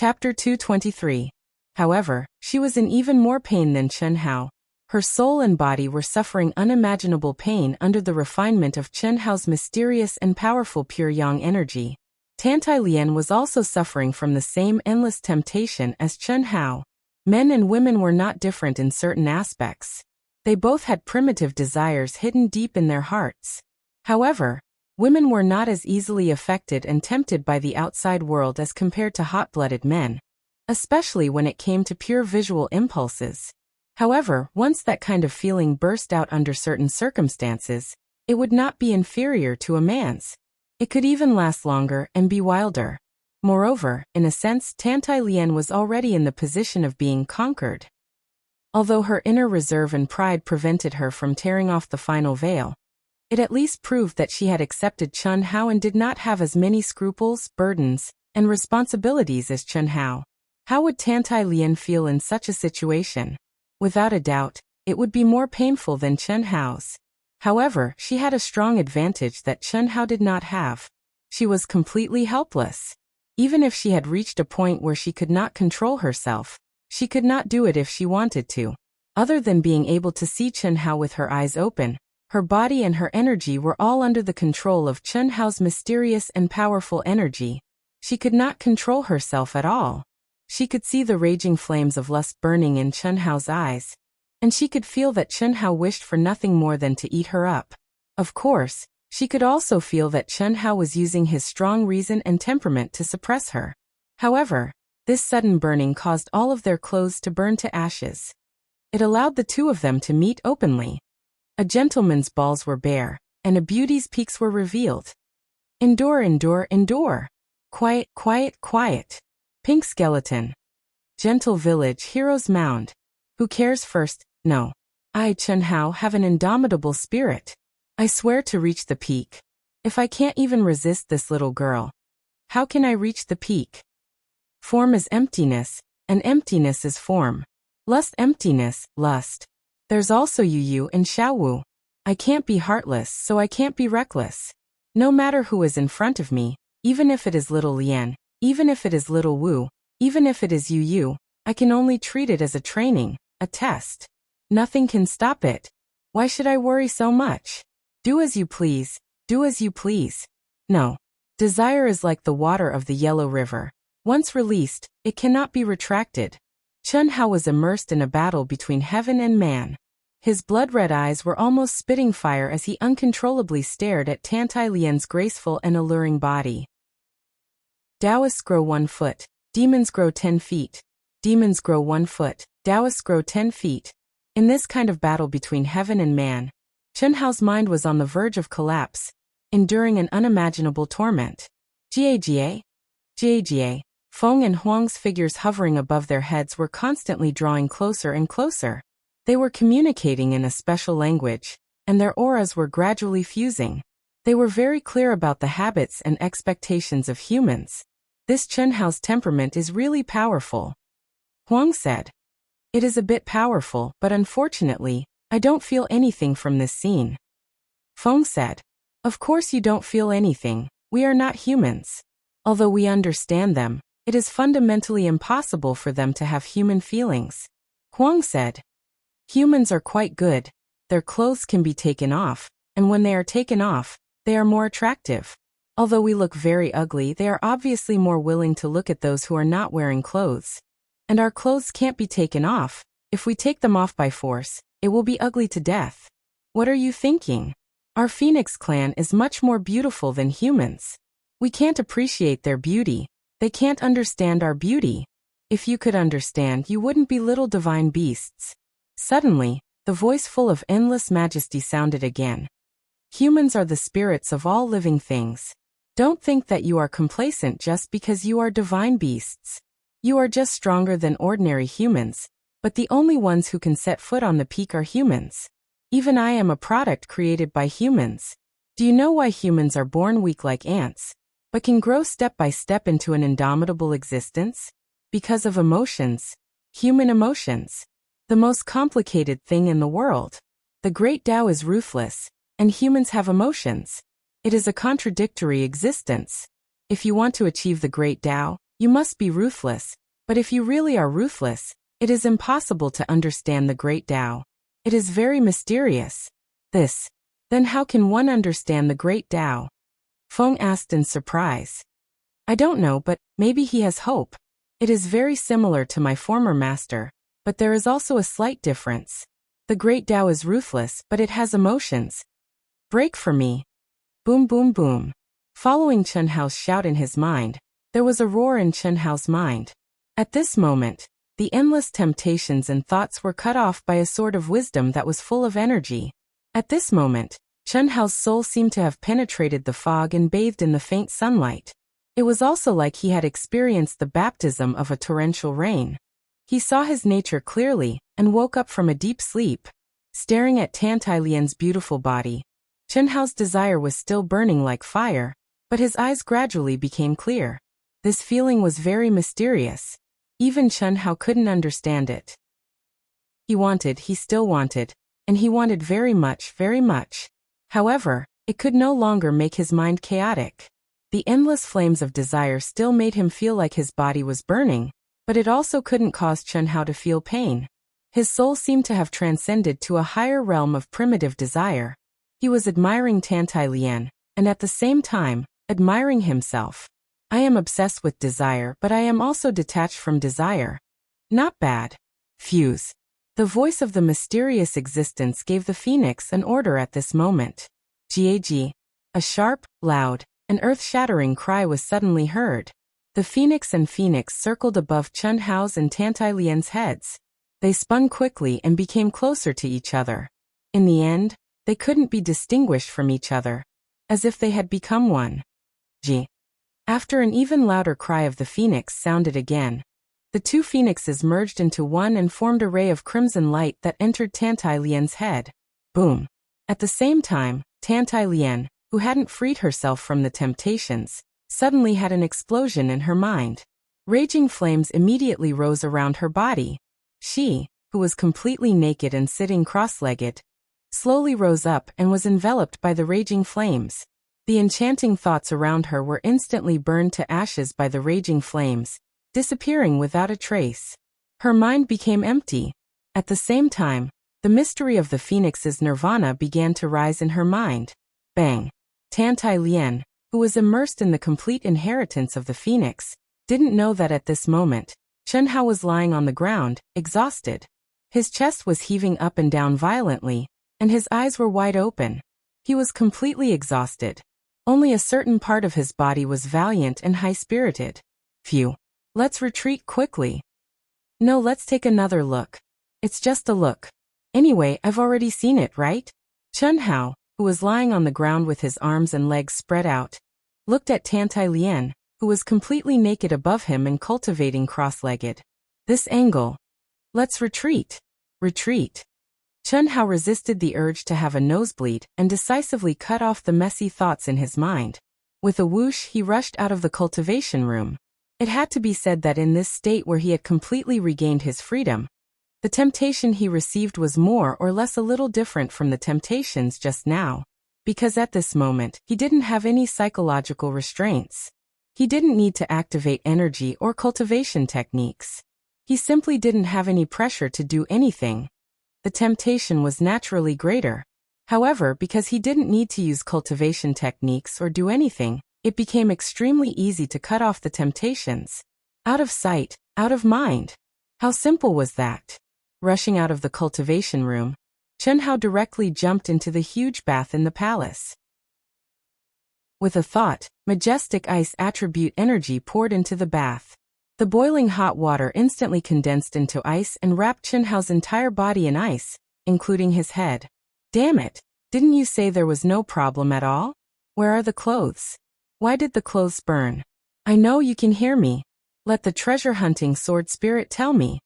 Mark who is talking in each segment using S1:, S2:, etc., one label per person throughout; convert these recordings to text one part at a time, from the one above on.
S1: Chapter 223. However, she was in even more pain than Chen Hao. Her soul and body were suffering unimaginable pain under the refinement of Chen Hao's mysterious and powerful pure yang energy. Tantai Lian was also suffering from the same endless temptation as Chen Hao. Men and women were not different in certain aspects. They both had primitive desires hidden deep in their hearts. However, women were not as easily affected and tempted by the outside world as compared to hot-blooded men, especially when it came to pure visual impulses. However, once that kind of feeling burst out under certain circumstances, it would not be inferior to a man's. It could even last longer and be wilder. Moreover, in a sense, Tantai Lian was already in the position of being conquered. Although her inner reserve and pride prevented her from tearing off the final veil, it at least proved that she had accepted Chen Hao and did not have as many scruples, burdens, and responsibilities as Chen Hao. How would Tantai Lian feel in such a situation? Without a doubt, it would be more painful than Chen Hao's. However, she had a strong advantage that Chen Hao did not have. She was completely helpless. Even if she had reached a point where she could not control herself, she could not do it if she wanted to. Other than being able to see Chen Hao with her eyes open, her body and her energy were all under the control of Chen Hao's mysterious and powerful energy. She could not control herself at all. She could see the raging flames of lust burning in Chen Hao's eyes, and she could feel that Chen Hao wished for nothing more than to eat her up. Of course, she could also feel that Chen Hao was using his strong reason and temperament to suppress her. However, this sudden burning caused all of their clothes to burn to ashes. It allowed the two of them to meet openly. A gentleman's balls were bare, and a beauty's peaks were revealed. Endure, endure, endure. Quiet, quiet, quiet. Pink skeleton. Gentle village hero's mound. Who cares first? No. I, Chen Hao, have an indomitable spirit. I swear to reach the peak. If I can't even resist this little girl, how can I reach the peak? Form is emptiness, and emptiness is form. Lust, emptiness, lust. There's also Yu and Xiaowu. I can't be heartless, so I can't be reckless. No matter who is in front of me, even if it is little Lian, even if it is little Wu, even if it is Yu, I can only treat it as a training, a test. Nothing can stop it. Why should I worry so much? Do as you please, do as you please. No. Desire is like the water of the Yellow River. Once released, it cannot be retracted. Chen Hao was immersed in a battle between heaven and man. His blood-red eyes were almost spitting fire as he uncontrollably stared at Tantai Lian's graceful and alluring body. Taoists grow 1 foot, demons grow 10 feet. Demons grow 1 foot, Taoists grow 10 feet. In this kind of battle between heaven and man, Chen Hao's mind was on the verge of collapse, enduring an unimaginable torment. Jie. Feng and Huang's figures hovering above their heads were constantly drawing closer and closer. They were communicating in a special language, and their auras were gradually fusing. They were very clear about the habits and expectations of humans. This Chen Hao's temperament is really powerful. Huang said. It is a bit powerful, but unfortunately, I don't feel anything from this scene. Feng said. Of course you don't feel anything, we are not humans. Although we understand them, it is fundamentally impossible for them to have human feelings. Huang said. Humans are quite good, their clothes can be taken off, and when they are taken off, they are more attractive. Although we look very ugly, they are obviously more willing to look at those who are not wearing clothes. And our clothes can't be taken off. If we take them off by force, it will be ugly to death. What are you thinking? Our Phoenix clan is much more beautiful than humans. We can't appreciate their beauty. They can't understand our beauty. If you could understand, you wouldn't be little divine beasts. Suddenly, the voice full of endless majesty sounded again. Humans are the spirits of all living things. Don't think that you are complacent just because you are divine beasts. You are just stronger than ordinary humans, but the only ones who can set foot on the peak are humans. Even I am a product created by humans. Do you know why humans are born weak like ants, but can grow step by step into an indomitable existence? Because of emotions. Human emotions. The most complicated thing in the world. The great Tao is ruthless, and humans have emotions. It is a contradictory existence. If you want to achieve the great Tao, You must be ruthless, but if you really are ruthless, it is impossible to understand the great Tao. It is very mysterious. Then how can one understand the great Tao? Feng asked in surprise. I don't know, but maybe he has hope. It is very similar to my former master, but there is also a slight difference. The great Tao is ruthless, but it has emotions. Break for me. Boom boom boom. Following Chen Hao's shout in his mind, there was a roar in Chen Hao's mind. At this moment, the endless temptations and thoughts were cut off by a sword of wisdom that was full of energy. At this moment, Chen Hao's soul seemed to have penetrated the fog and bathed in the faint sunlight. It was also like he had experienced the baptism of a torrential rain. He saw his nature clearly and woke up from a deep sleep. Staring at Tantai Lian's beautiful body, Chen Hao's desire was still burning like fire, but his eyes gradually became clear. This feeling was very mysterious. Even Chen Hao couldn't understand it. He still wanted, and he wanted very much, very much. However, it could no longer make his mind chaotic. The endless flames of desire still made him feel like his body was burning, but it also couldn't cause Chen Hao to feel pain. His soul seemed to have transcended to a higher realm of primitive desire. He was admiring Tantai Lian, and at the same time, admiring himself. I am obsessed with desire, but I am also detached from desire. Not bad. Fuse. The voice of the mysterious existence gave the phoenix an order at this moment. Gag. A sharp, loud, and earth-shattering cry was suddenly heard. The phoenix and phoenix circled above Chen Hao's and Tantai Lian's heads. They spun quickly and became closer to each other. In the end, they couldn't be distinguished from each other, as if they had become one. G. After an even louder cry of the phoenix sounded again, the two phoenixes merged into one and formed a ray of crimson light that entered Tantai Lian's head. Boom. At the same time, Tantai Lian, who hadn't freed herself from the temptations, suddenly had an explosion in her mind. Raging flames immediately rose around her body. She, who was completely naked and sitting cross-legged, slowly rose up and was enveloped by the raging flames. The enchanting thoughts around her were instantly burned to ashes by the raging flames, disappearing without a trace. Her mind became empty. At the same time, the mystery of the phoenix's nirvana began to rise in her mind. Bang! Tantai Lian, who was immersed in the complete inheritance of the phoenix, didn't know that at this moment, Chen Hao was lying on the ground, exhausted. His chest was heaving up and down violently, and his eyes were wide open. He was completely exhausted. Only a certain part of his body was valiant and high-spirited. Phew. Let's retreat quickly. No, let's take another look. It's just a look. Anyway, I've already seen it, right? Chen Hao, who was lying on the ground with his arms and legs spread out, looked at Tantai Lian, who was completely naked above him and cultivating cross-legged. This angle. Let's retreat. Retreat. Chen Hao resisted the urge to have a nosebleed and decisively cut off the messy thoughts in his mind. With a whoosh, he rushed out of the cultivation room. It had to be said that in this state where he had completely regained his freedom, the temptation he received was more or less a little different from the temptations just now, because at this moment, he didn't have any psychological restraints. He didn't need to activate energy or cultivation techniques. He simply didn't have any pressure to do anything. The temptation was naturally greater. However, because he didn't need to use cultivation techniques or do anything, it became extremely easy to cut off the temptations. Out of sight, out of mind. How simple was that? Rushing out of the cultivation room, Chen Hao directly jumped into the huge bath in the palace. With a thought, majestic ice attribute energy poured into the bath. The boiling hot water instantly condensed into ice and wrapped Chen Hao's entire body in ice, including his head. Damn it! Didn't you say there was no problem at all? Where are the clothes? Why did the clothes burn? I know you can hear me. Let the treasure-hunting sword spirit tell me.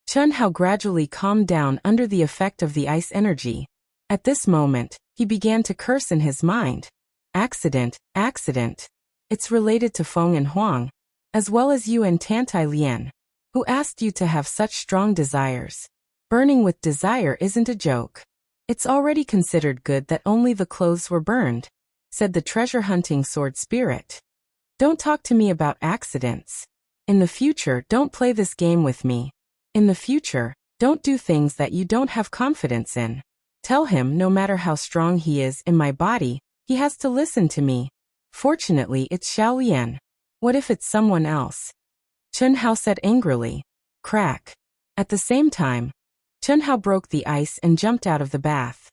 S1: Chen Hao gradually calmed down under the effect of the ice energy. At this moment, he began to curse in his mind. Accident, accident. It's related to Feng and Huang, as well as you and Tantai Lian. Who asked you to have such strong desires? Burning with desire isn't a joke. It's already considered good that only the clothes were burned, said the treasure-hunting sword spirit. Don't talk to me about accidents. In the future, don't play this game with me. In the future, don't do things that you don't have confidence in. Tell him no matter how strong he is in my body, he has to listen to me. Fortunately, it's Xiao Lian. What if it's someone else? Chen Hao said angrily. Crack. At the same time, Chen Hao broke the ice and jumped out of the bath.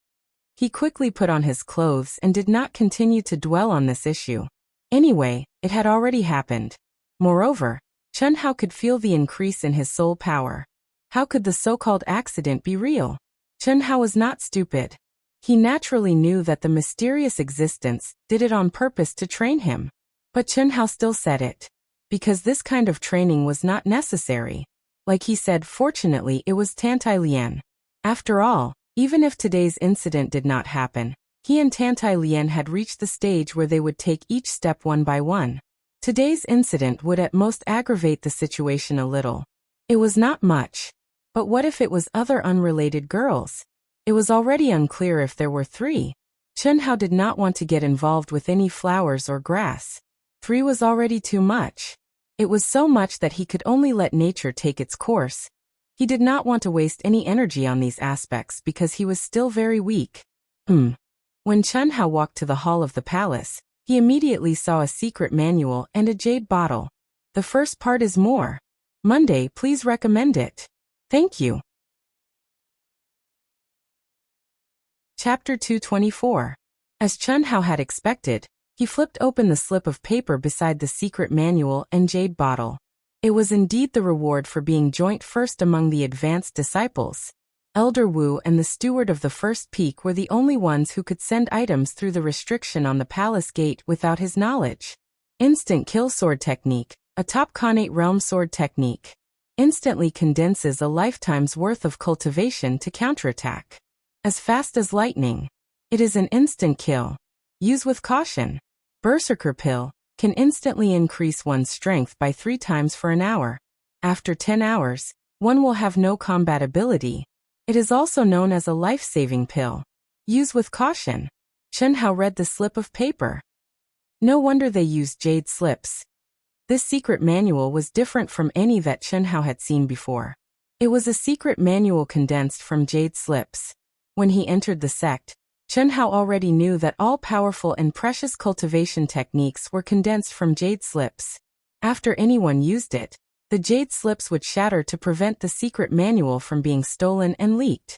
S1: He quickly put on his clothes and did not continue to dwell on this issue. Anyway, it had already happened. Moreover, Chen Hao could feel the increase in his soul power. How could the so-called accident be real? Chen Hao was not stupid. He naturally knew that the mysterious existence did it on purpose to train him. But Chen Hao still said it. Because this kind of training was not necessary. Like he said, fortunately it was Tantai Lian. After all, even if today's incident did not happen, he and Tantai Lian had reached the stage where they would take each step one by one. Today's incident would at most aggravate the situation a little. It was not much. But what if it was other unrelated girls? It was already unclear if there were 3. Chen Hao did not want to get involved with any flowers or grass. 3 was already too much. It was so much that he could only let nature take its course. He did not want to waste any energy on these aspects because he was still very weak. When Chen Hao walked to the hall of the palace, he immediately saw a secret manual and a jade bottle. The first part is more. Monday, please recommend it. Thank you. Chapter 224. As Chen Hao had expected, he flipped open the slip of paper beside the secret manual and jade bottle. It was indeed the reward for being joint first among the advanced disciples. Elder Wu and the steward of the first peak were the only ones who could send items through the restriction on the palace gate without his knowledge. Instant kill sword technique, a top Khanate realm sword technique. Instantly condenses a lifetime's worth of cultivation to counterattack. As fast as lightning. It is an instant kill. Use with caution. Berserker pill can instantly increase one's strength by 3 times for an hour. After 10 hours, one will have no combat ability. It is also known as a life-saving pill. Use with caution. Chen Hao read the slip of paper. No wonder they used jade slips. This secret manual was different from any that Chen Hao had seen before. It was a secret manual condensed from jade slips. When he entered the sect, Chen Hao already knew that all powerful and precious cultivation techniques were condensed from jade slips. After anyone used it, the jade slips would shatter to prevent the secret manual from being stolen and leaked.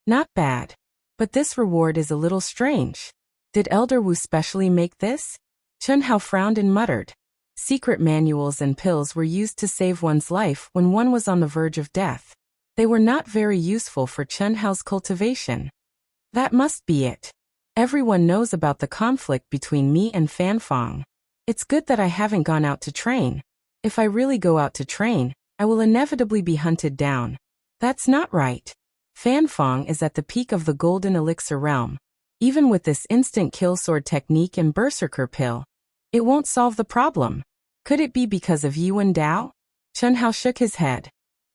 S1: Not bad. But this reward is a little strange. Did Elder Wu specially make this? Chen Hao frowned and muttered. Secret manuals and pills were used to save one's life when one was on the verge of death. They were not very useful for Chen Hao's cultivation. That must be it. Everyone knows about the conflict between me and Fan Fong. It's good that I haven't gone out to train. If I really go out to train, I will inevitably be hunted down. That's not right. Fan Fong is at the peak of the golden elixir realm. Even with this instant kill sword technique and berserker pill, it won't solve the problem. Could it be because of Yuan Dao? Chen Hao shook his head.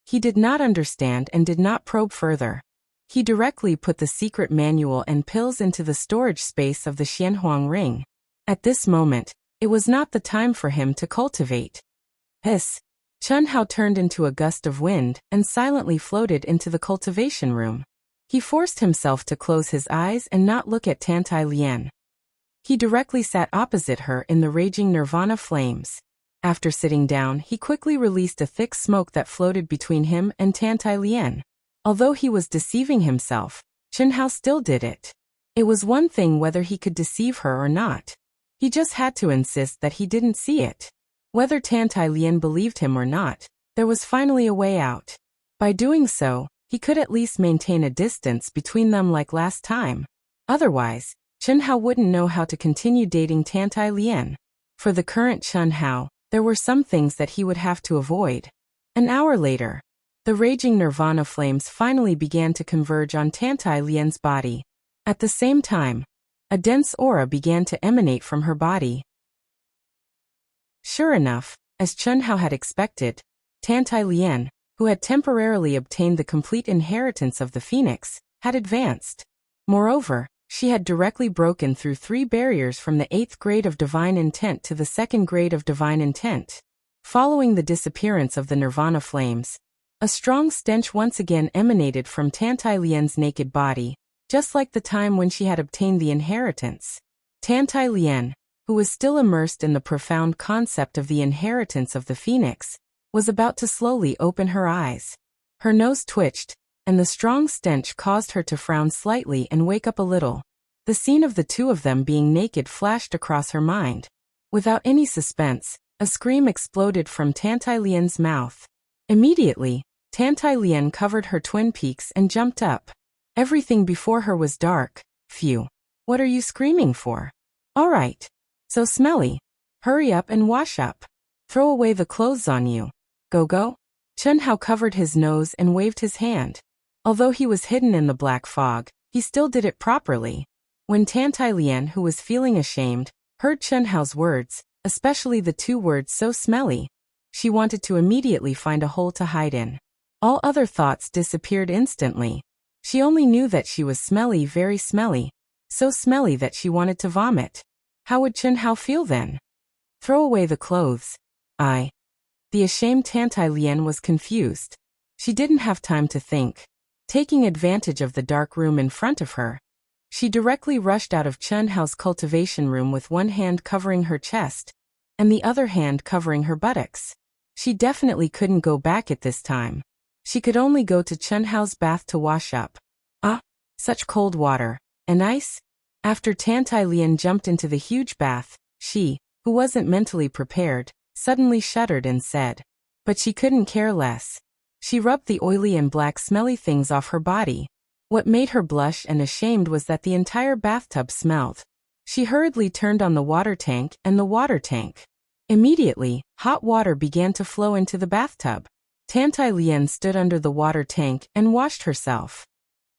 S1: He did not understand and did not probe further. He directly put the secret manual and pills into the storage space of the Xianhuang ring. At this moment, it was not the time for him to cultivate. Hiss! Chen Hao turned into a gust of wind and silently floated into the cultivation room. He forced himself to close his eyes and not look at Tantai Lian. He directly sat opposite her in the raging nirvana flames. After sitting down, he quickly released a thick smoke that floated between him and Tantai Lian. Although he was deceiving himself, Chen Hao still did it. It was one thing whether he could deceive her or not. He just had to insist that he didn't see it. Whether Tantai Lian believed him or not, there was finally a way out. By doing so, he could at least maintain a distance between them like last time. Otherwise, Chen Hao wouldn't know how to continue dating Tantai Lian. For the current Chen Hao, there were some things that he would have to avoid. An hour later, the raging nirvana flames finally began to converge on Tantai Lian's body. At the same time, a dense aura began to emanate from her body. Sure enough, as Chen Hao had expected, Tantai Lian, who had temporarily obtained the complete inheritance of the phoenix, had advanced. Moreover, she had directly broken through 3 barriers from the 8th grade of divine intent to the 2nd grade of divine intent. Following the disappearance of the Nirvana flames, a strong stench once again emanated from Tantai-Lien's naked body, just like the time when she had obtained the inheritance. Tantai-Lien, who was still immersed in the profound concept of the inheritance of the phoenix, was about to slowly open her eyes. Her nose twitched, and the strong stench caused her to frown slightly and wake up a little. The scene of the two of them being naked flashed across her mind. Without any suspense, a scream exploded from Tantai-Lien's mouth. Immediately, Tantai-Lien covered her twin peaks and jumped up. Everything before her was dark. Phew. What are you screaming for? All right. So smelly. Hurry up and wash up. Throw away the clothes on you. Go. Chunhao covered his nose and waved his hand. Although he was hidden in the black fog, he still did it properly. When Tantai-Lien, who was feeling ashamed, heard Chunhao's words, especially the two words so smelly, she wanted to immediately find a hole to hide in. All other thoughts disappeared instantly. She only knew that she was smelly, very smelly, so smelly that she wanted to vomit. How would Chunhao feel then? Throw away the clothes. The ashamed Tantai-Lien was confused. She didn't have time to think. Taking advantage of the dark room in front of her, she directly rushed out of Chunhao's cultivation room with one hand covering her chest, and the other hand covering her buttocks. She definitely couldn't go back at this time. She could only go to Chunhao's bath to wash up. Such cold water. And ice? After Tantai-Lien jumped into the huge bath, she, who wasn't mentally prepared, suddenly shuddered and said. But she couldn't care less. She rubbed the oily and black smelly things off her body. What made her blush and ashamed was that the entire bathtub smelled. She hurriedly turned on the water tank and the water tank. Immediately, hot water began to flow into the bathtub. Tantai-Lien stood under the water tank and washed herself.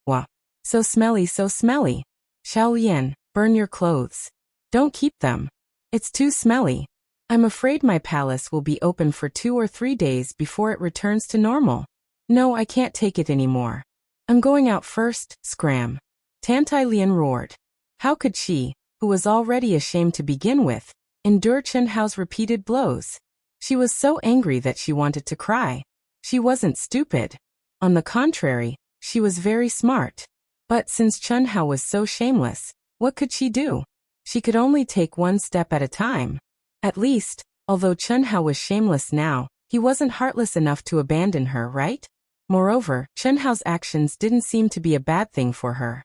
S1: Wah! So smelly, so smelly. Xiaolien, burn your clothes. Don't keep them. It's too smelly. I'm afraid my palace will be open for 2 or 3 days before it returns to normal. No, I can't take it anymore. I'm going out first, scram. Tantai-Lien roared. How could she, who was already ashamed to begin with, endure Chunhao's repeated blows? She was so angry that she wanted to cry. She wasn't stupid. On the contrary, she was very smart. But since Chunhao was so shameless, what could she do? She could only take one step at a time. At least, although Chunhao was shameless now, he wasn't heartless enough to abandon her, right? Moreover, Chunhao's actions didn't seem to be a bad thing for her.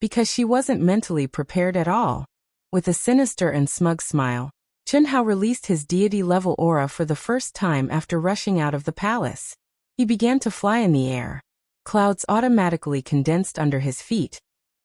S1: Because she wasn't mentally prepared at all. With a sinister and smug smile, Chunhao released his deity-level aura for the first time after rushing out of the palace. He began to fly in the air. Clouds automatically condensed under his feet,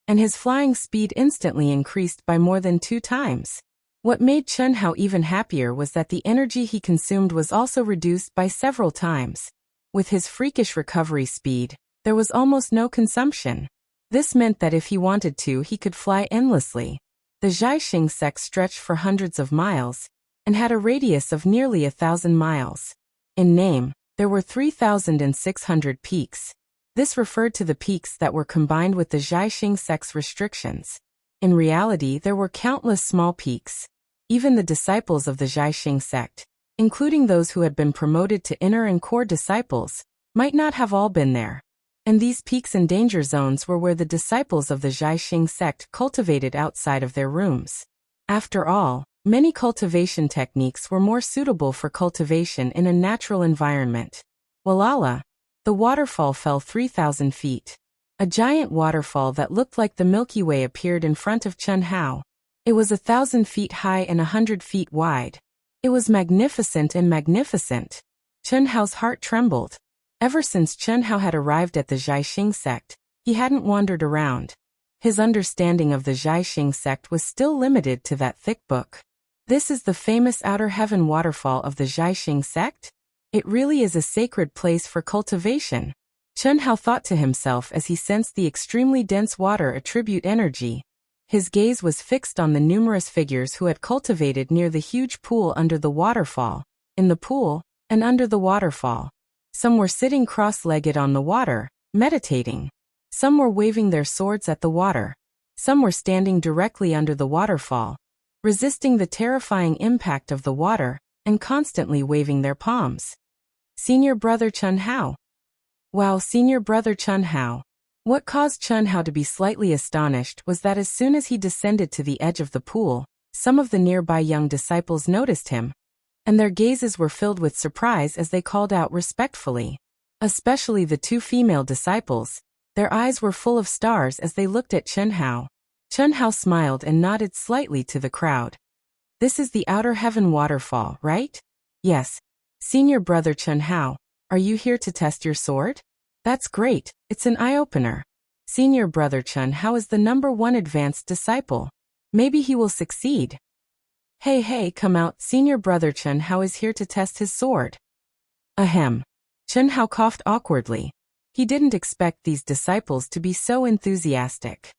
S1: and his flying speed instantly increased by more than 2 times. What made Chunhao even happier was that the energy he consumed was also reduced by several times. With his freakish recovery speed, there was almost no consumption. This meant that if he wanted to, he could fly endlessly. The Jiaxing sect stretched for hundreds of miles, and had a radius of nearly 1,000 miles. In name, there were 3,600 peaks. This referred to the peaks that were combined with the Jiaxing sect's restrictions. In reality, there were countless small peaks. Even the disciples of the Jiaxing sect, including those who had been promoted to inner and core disciples, might not have all been there. And these peaks and danger zones were where the disciples of the Jiaxing sect cultivated outside of their rooms. After all, many cultivation techniques were more suitable for cultivation in a natural environment. Walala! The waterfall fell 3,000 feet. A giant waterfall that looked like the Milky Way appeared in front of Chunhao. It was 1,000 feet high and 100 feet wide. It was magnificent and magnificent. Chunhao's heart trembled. Ever since Chunhao had arrived at the Jiaxing sect, he hadn't wandered around. His understanding of the Jiaxing sect was still limited to that thick book. This is the famous outer heaven waterfall of the Jiaxing sect? It really is a sacred place for cultivation. Chunhao thought to himself as he sensed the extremely dense water attribute energy. His gaze was fixed on the numerous figures who had cultivated near the huge pool under the waterfall, in the pool, and under the waterfall. Some were sitting cross-legged on the water, meditating. Some were waving their swords at the water. Some were standing directly under the waterfall, resisting the terrifying impact of the water, and constantly waving their palms. Senior Brother Chun Hao. Wow, Senior Brother Chun Hao. What caused Chun Hao to be slightly astonished was that as soon as he descended to the edge of the pool, some of the nearby young disciples noticed him, and their gazes were filled with surprise as they called out respectfully. Especially the two female disciples, their eyes were full of stars as they looked at Chun Hao. Chun Hao smiled and nodded slightly to the crowd. This is the Outer Heaven waterfall, right? Yes. Senior Brother Chun Hao, are you here to test your sword? That's great, it's an eye-opener. Senior Brother Chun Hao is the #1 advanced disciple. Maybe he will succeed. Hey, come out, Senior Brother Chun Hao is here to test his sword. Ahem. Chun Hao coughed awkwardly. He didn't expect these disciples to be so enthusiastic.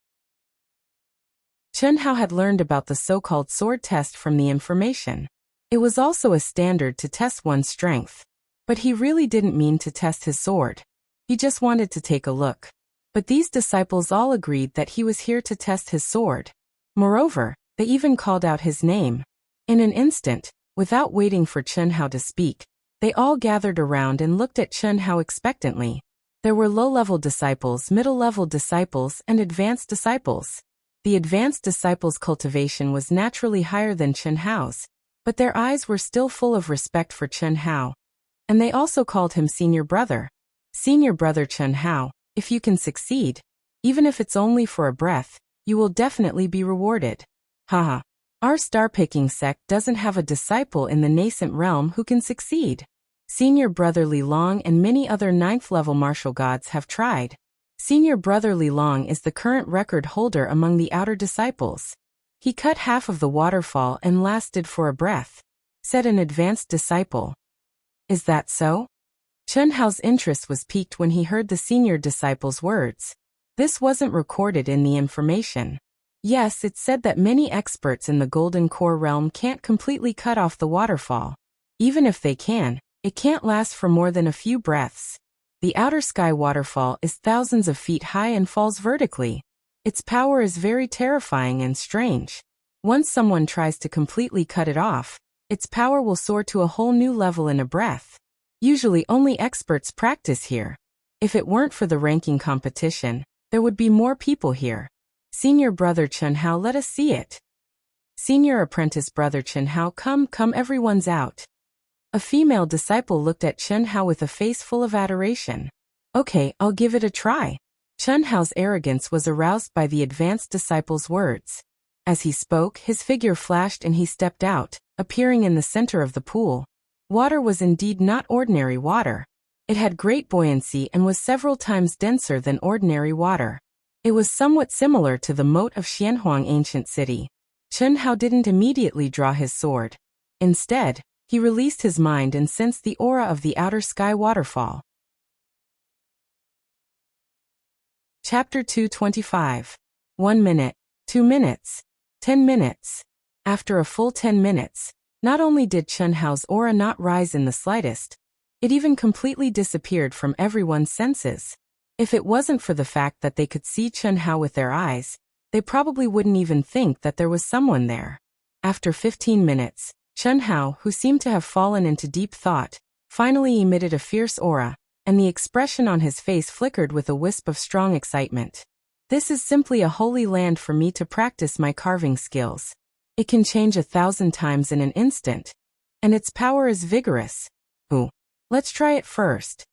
S1: Chun Hao had learned about the so-called sword test from the information. It was also a standard to test one's strength. But he really didn't mean to test his sword. He just wanted to take a look. But these disciples all agreed that he was here to test his sword. Moreover, they even called out his name. In an instant, without waiting for Chun Hao to speak, they all gathered around and looked at Chun Hao expectantly. There were low-level disciples, middle-level disciples, and advanced disciples. The advanced disciples' cultivation was naturally higher than Chun Hao's, but their eyes were still full of respect for Chun Hao. And they also called him Senior Brother. Senior Brother Chun Hao, if you can succeed, even if it's only for a breath, you will definitely be rewarded. Haha. Our star-picking sect doesn't have a disciple in the nascent realm who can succeed. Senior Brother Li Long and many other 9th-level martial gods have tried. Senior Brother Li Long is the current record holder among the outer disciples. He cut half of the waterfall and lasted for a breath, said an advanced disciple. Is that so? Chun Hao's interest was piqued when he heard the senior disciple's words. This wasn't recorded in the information. Yes, it said that many experts in the Golden Core realm can't completely cut off the waterfall. Even if they can, it can't last for more than a few breaths. The outer sky waterfall is thousands of feet high and falls vertically. Its power is very terrifying and strange. Once someone tries to completely cut it off, its power will soar to a whole new level in a breath. Usually only experts practice here. If it weren't for the ranking competition, there would be more people here. Senior Brother Chun Hao, let us see it. Senior Apprentice Brother Chun Hao, come, everyone's out. A female disciple looked at Chun Hao with a face full of adoration. Okay, I'll give it a try. Chun Hao's arrogance was aroused by the advanced disciple's words. As he spoke, his figure flashed and he stepped out, appearing in the center of the pool. Water was indeed not ordinary water. It had great buoyancy and was several times denser than ordinary water. It was somewhat similar to the moat of Xianhuang ancient city. Chun Hao didn't immediately draw his sword. Instead, he released his mind and sensed the aura of the outer sky waterfall. Chapter 225. 1 minute, 2 minutes, 10 minutes. After a full 10 minutes, not only did Chun Hao's aura not rise in the slightest, it even completely disappeared from everyone's senses. If it wasn't for the fact that they could see Chun Hao with their eyes, they probably wouldn't even think that there was someone there. After 15 minutes, Chun Hao, who seemed to have fallen into deep thought, finally emitted a fierce aura, and the expression on his face flickered with a wisp of strong excitement. This is simply a holy land for me to practice my carving skills. It can change 1,000 times in an instant, and its power is vigorous. Ooh, let's try it first.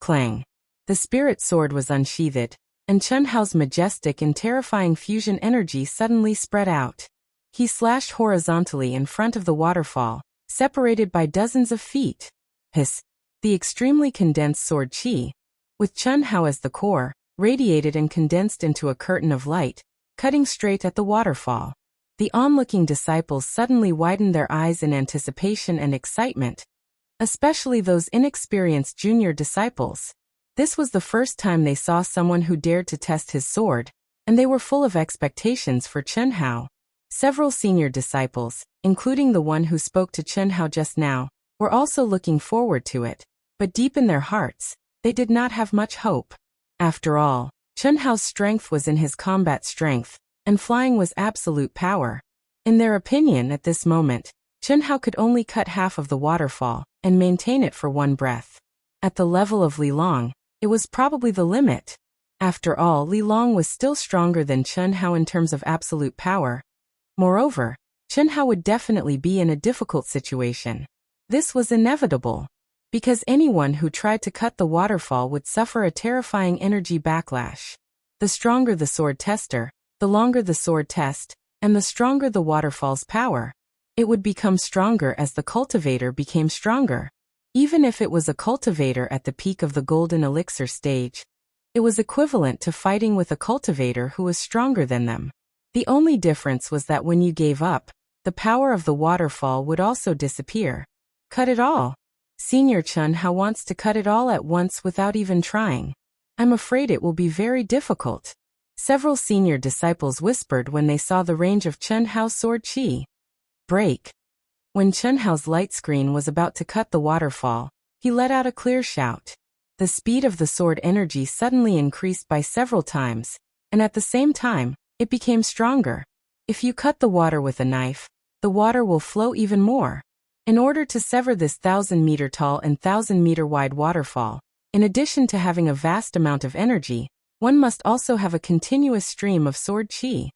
S1: Clang. The spirit sword was unsheathed, and Chun Hao's majestic and terrifying fusion energy suddenly spread out. He slashed horizontally in front of the waterfall, separated by dozens of feet. Hiss. The extremely condensed sword qi, with Chun Hao as the core, radiated and condensed into a curtain of light, cutting straight at the waterfall. The onlooking disciples suddenly widened their eyes in anticipation and excitement, especially those inexperienced junior disciples. This was the first time they saw someone who dared to test his sword, and they were full of expectations for Chun Hao. Several senior disciples, including the one who spoke to Chun Hao just now, were also looking forward to it, but deep in their hearts, they did not have much hope. After all, Chun Hao's strength was in his combat strength, and flying was absolute power. In their opinion at this moment, Chen Hao could only cut half of the waterfall and maintain it for one breath. At the level of Li Long, it was probably the limit. After all, Li Long was still stronger than Chen Hao in terms of absolute power. Moreover, Chen Hao would definitely be in a difficult situation. This was inevitable, because anyone who tried to cut the waterfall would suffer a terrifying energy backlash. The stronger the sword tester, the longer the sword test, and the stronger the waterfall's power. It would become stronger as the cultivator became stronger. Even if it was a cultivator at the peak of the golden elixir stage, it was equivalent to fighting with a cultivator who was stronger than them. The only difference was that when you gave up, the power of the waterfall would also disappear. Cut it all. Senior Chen Hao wants to cut it all at once without even trying. I'm afraid it will be very difficult. Several senior disciples whispered when they saw the range of Chen Hao's sword qi. Break. When Chen Hao's light screen was about to cut the waterfall, he let out a clear shout. The speed of the sword energy suddenly increased by several times, and at the same time, it became stronger. If you cut the water with a knife, the water will flow even more. In order to sever this 1,000-meter tall and 1,000-meter wide waterfall, in addition to having a vast amount of energy, one must also have a continuous stream of sword qi.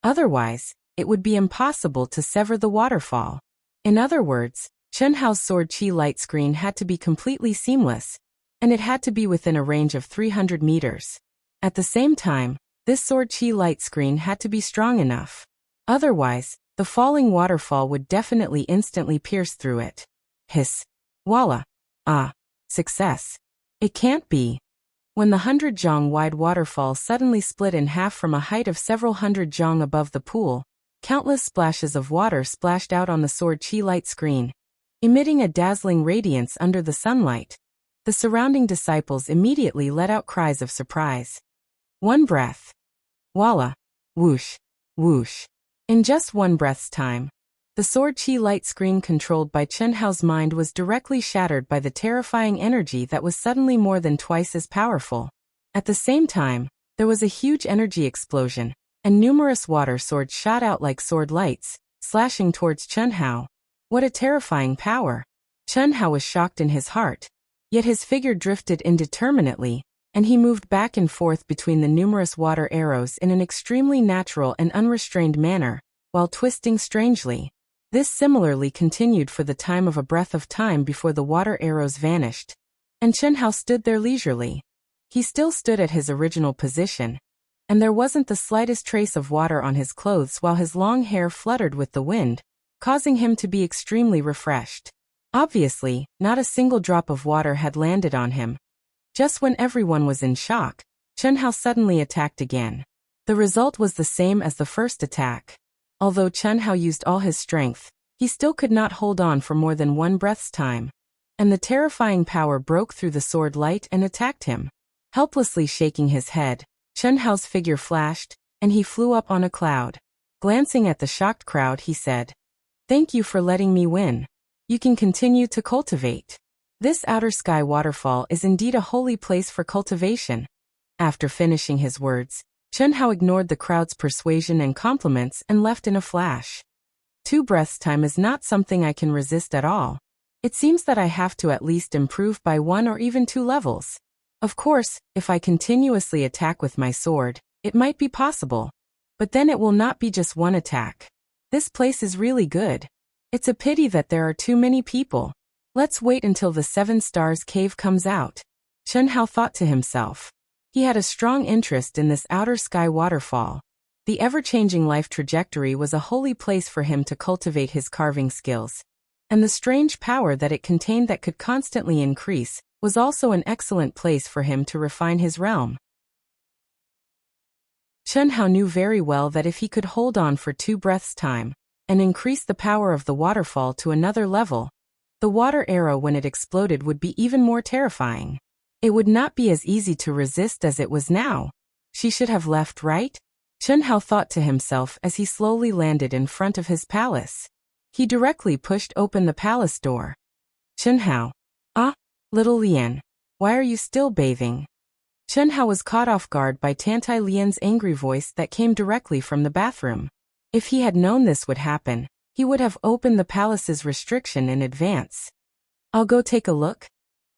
S1: Otherwise, it would be impossible to sever the waterfall. In other words, Chen Hao's sword qi light screen had to be completely seamless, and it had to be within a range of 300 meters. At the same time, this sword qi light screen had to be strong enough. Otherwise, the falling waterfall would definitely instantly pierce through it. Hiss. Voila. Ah. Success. It can't be. When the 100-zhang wide waterfall suddenly split in half from a height of several hundred zhang above the pool, countless splashes of water splashed out on the sword qi light screen, emitting a dazzling radiance under the sunlight. The surrounding disciples immediately let out cries of surprise. One breath. Voila. Whoosh. Whoosh. In just one breath's time, the sword qi light screen controlled by Chen Hao's mind was directly shattered by the terrifying energy that was suddenly more than twice as powerful. At the same time, there was a huge energy explosion, and numerous water swords shot out like sword lights, slashing towards Chen Hao. What a terrifying power! Chen Hao was shocked in his heart, yet his figure drifted indeterminately, and he moved back and forth between the numerous water arrows in an extremely natural and unrestrained manner, while twisting strangely. This similarly continued for the time of a breath of time before the water arrows vanished, and Chen Hao stood there leisurely. He still stood at his original position, and there wasn't the slightest trace of water on his clothes while his long hair fluttered with the wind, causing him to be extremely refreshed. Obviously, not a single drop of water had landed on him. Just when everyone was in shock, Chen Hao suddenly attacked again. The result was the same as the first attack. Although Chen Hao used all his strength, he still could not hold on for more than one breath's time. And the terrifying power broke through the sword light and attacked him. Helplessly shaking his head, Chen Hao's figure flashed, and he flew up on a cloud. Glancing at the shocked crowd, he said, "Thank you for letting me win. You can continue to cultivate. This outer sky waterfall is indeed a holy place for cultivation." After finishing his words, Chen Hao ignored the crowd's persuasion and compliments and left in a flash. 2 breaths time is not something I can resist at all. It seems that I have to at least improve by 1 or even 2 levels. Of course, if I continuously attack with my sword, it might be possible. But then it will not be just one attack. This place is really good. It's a pity that there are too many people. Let's wait until the 7 Stars Cave comes out. Chen Hao thought to himself. He had a strong interest in this outer sky waterfall. The ever-changing life trajectory was a holy place for him to cultivate his carving skills. And the strange power that it contained that could constantly increase was also an excellent place for him to refine his realm. Chen Hao knew very well that if he could hold on for 2 breaths' time, and increase the power of the waterfall to another level, the water arrow when it exploded would be even more terrifying. It would not be as easy to resist as it was now. She should have left, right? Chen Hao thought to himself as he slowly landed in front of his palace. He directly pushed open the palace door. Chen Hao. Ah, little Lian. Why are you still bathing? Chen Hao was caught off guard by Tantai Lian's angry voice that came directly from the bathroom. If he had known this would happen, he would have opened the palace's restriction in advance. I'll go take a look.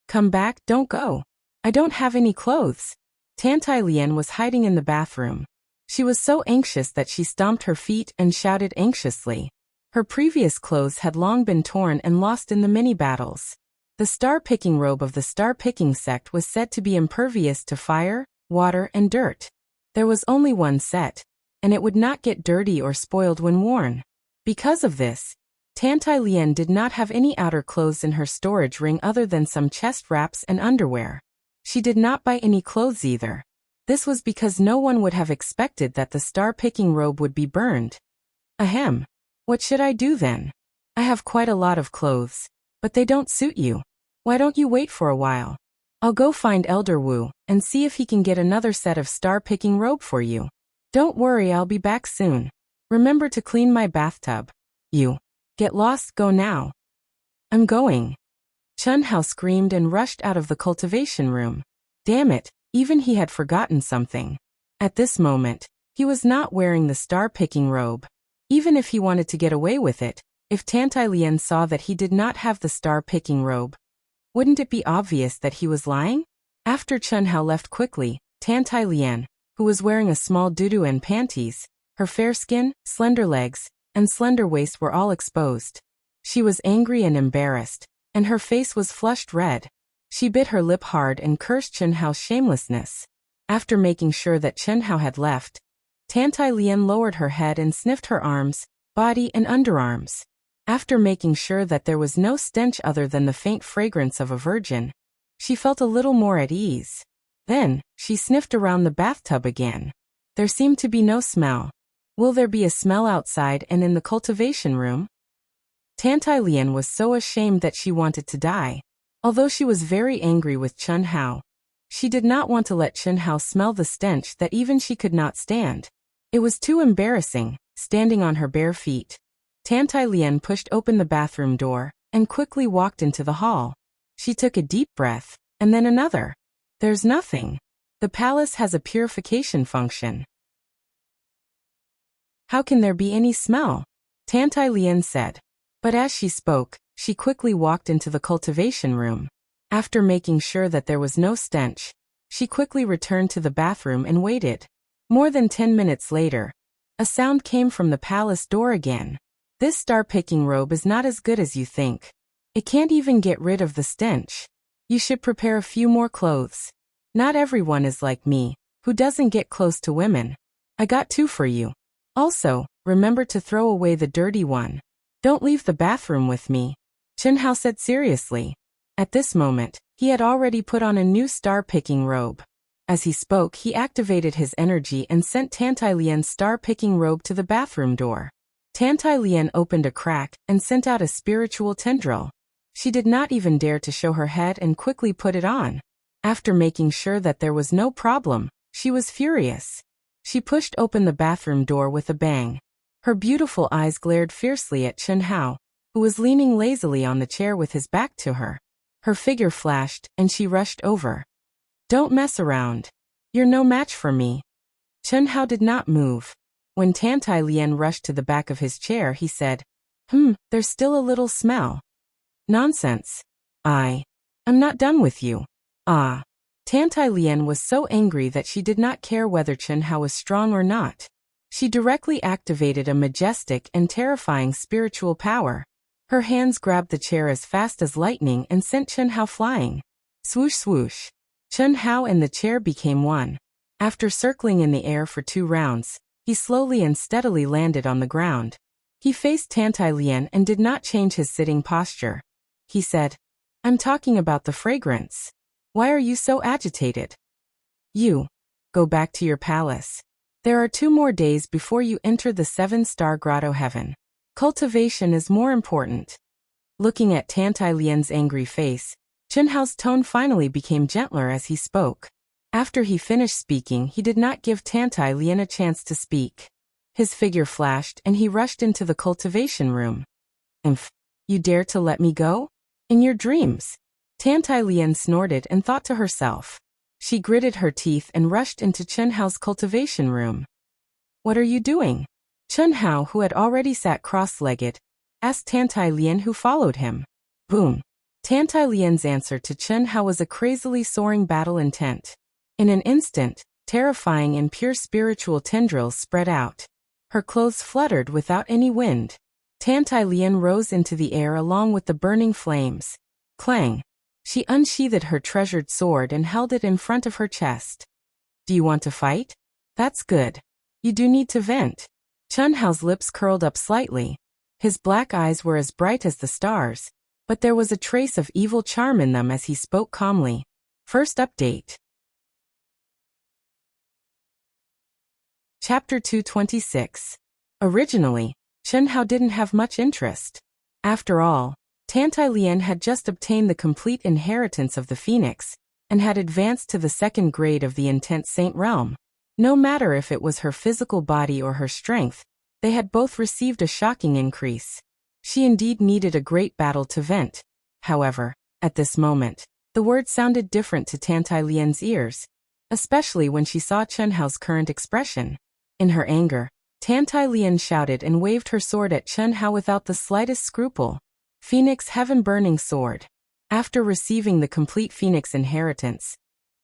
S1: Come back, don't go. I don't have any clothes. Tantai Lian was hiding in the bathroom. She was so anxious that she stomped her feet and shouted anxiously. Her previous clothes had long been torn and lost in the many battles. The star-picking robe of the star-picking sect was said to be impervious to fire, water, and dirt. There was only one set, and it would not get dirty or spoiled when worn. Because of this, Tantai Lian did not have any outer clothes in her storage ring other than some chest wraps and underwear. She did not buy any clothes either. This was because no one would have expected that the star-picking robe would be burned. Ahem. What should I do then? I have quite a lot of clothes, but they don't suit you. Why don't you wait for a while? I'll go find Elder Wu and see if he can get another set of star-picking robe for you. Don't worry, I'll be back soon. Remember to clean my bathtub. You. Get lost, go now. I'm going. Chun Hao screamed and rushed out of the cultivation room. Damn it, even he had forgotten something. At this moment, he was not wearing the star-picking robe. Even if he wanted to get away with it, if Tantai Lian saw that he did not have the star-picking robe, wouldn't it be obvious that he was lying? After Chun Hao left quickly, Tantai Lian, who was wearing a small doo-doo and panties, her fair skin, slender legs, and slender waist were all exposed. She was angry and embarrassed, and her face was flushed red. She bit her lip hard and cursed Chun Hao's shamelessness. After making sure that Chun Hao had left, Tantai Lian lowered her head and sniffed her arms, body, and underarms. After making sure that there was no stench other than the faint fragrance of a virgin, she felt a little more at ease. Then, she sniffed around the bathtub again. There seemed to be no smell. Will there be a smell outside and in the cultivation room? Tantai Lian was so ashamed that she wanted to die. Although she was very angry with Chun Hao, she did not want to let Chun Hao smell the stench that even she could not stand. It was too embarrassing, standing on her bare feet. Tantai Lian pushed open the bathroom door and quickly walked into the hall. She took a deep breath, and then another. There's nothing. The palace has a purification function. How can there be any smell? Tantai Lian said. But as she spoke, she quickly walked into the cultivation room. After making sure that there was no stench, she quickly returned to the bathroom and waited. More than 10 minutes later, a sound came from the palace door again. This star-picking robe is not as good as you think. It can't even get rid of the stench. You should prepare a few more clothes. Not everyone is like me, who doesn't get close to women. I got 2 for you. Also, remember to throw away the dirty one. Don't leave the bathroom with me, Chun Hao said seriously. At this moment, he had already put on a new star-picking robe. As he spoke, he activated his energy and sent Tantai Lian's star-picking robe to the bathroom door. Tantai Lian opened a crack and sent out a spiritual tendril. She did not even dare to show her head and quickly put it on. After making sure that there was no problem, she was furious. She pushed open the bathroom door with a bang. Her beautiful eyes glared fiercely at Chun Hao, who was leaning lazily on the chair with his back to her. Her figure flashed, and she rushed over. Don't mess around. You're no match for me. Chun Hao did not move. When Tantai Lian rushed to the back of his chair, he said, there's still a little smell. Nonsense. I'm not done with you. Tantai Lian was so angry that she did not care whether Chun Hao was strong or not. She directly activated a majestic and terrifying spiritual power. Her hands grabbed the chair as fast as lightning and sent Chun Hao flying. Swoosh swoosh. Chun Hao and the chair became one. After circling in the air for 2 rounds, he slowly and steadily landed on the ground. He faced Tantai Lian and did not change his sitting posture. He said, I'm talking about the fragrance. Why are you so agitated? You. Go back to your palace. There are 2 more days before you enter the 7-star grotto heaven. Cultivation is more important. Looking at Tantai Lian's angry face, Chun Hao's tone finally became gentler as he spoke. After he finished speaking, he did not give Tantai Lian a chance to speak. His figure flashed and he rushed into the cultivation room. You dare to let me go? In your dreams. Tantai Lian snorted and thought to herself. She gritted her teeth and rushed into Chun Hao's cultivation room. What are you doing? Chun Hao, who had already sat cross-legged, asked Tantai Lian, who followed him. Boom. Tantai Lian's answer to Chen Hao was a crazily soaring battle intent. In an instant, terrifying and pure spiritual tendrils spread out. Her clothes fluttered without any wind. Tantai Lian rose into the air along with the burning flames. Clang! She unsheathed her treasured sword and held it in front of her chest. Do you want to fight? That's good. You do need to vent. Chen Hao's lips curled up slightly. His black eyes were as bright as the stars, but there was a trace of evil charm in them as he spoke calmly. First update. Chapter 226. Originally, Chen Hao didn't have much interest. After all, Tantai Lian had just obtained the complete inheritance of the Phoenix, and had advanced to the second grade of the Intense Saint realm. No matter if it was her physical body or her strength, they had both received a shocking increase. She indeed needed a great battle to vent. However, at this moment, the words sounded different to Tantai Lian's ears, especially when she saw Chen Hao's current expression. In her anger, Tantai Lian shouted and waved her sword at Chen Hao without the slightest scruple. Phoenix Heaven-Burning Sword. After receiving the complete Phoenix inheritance,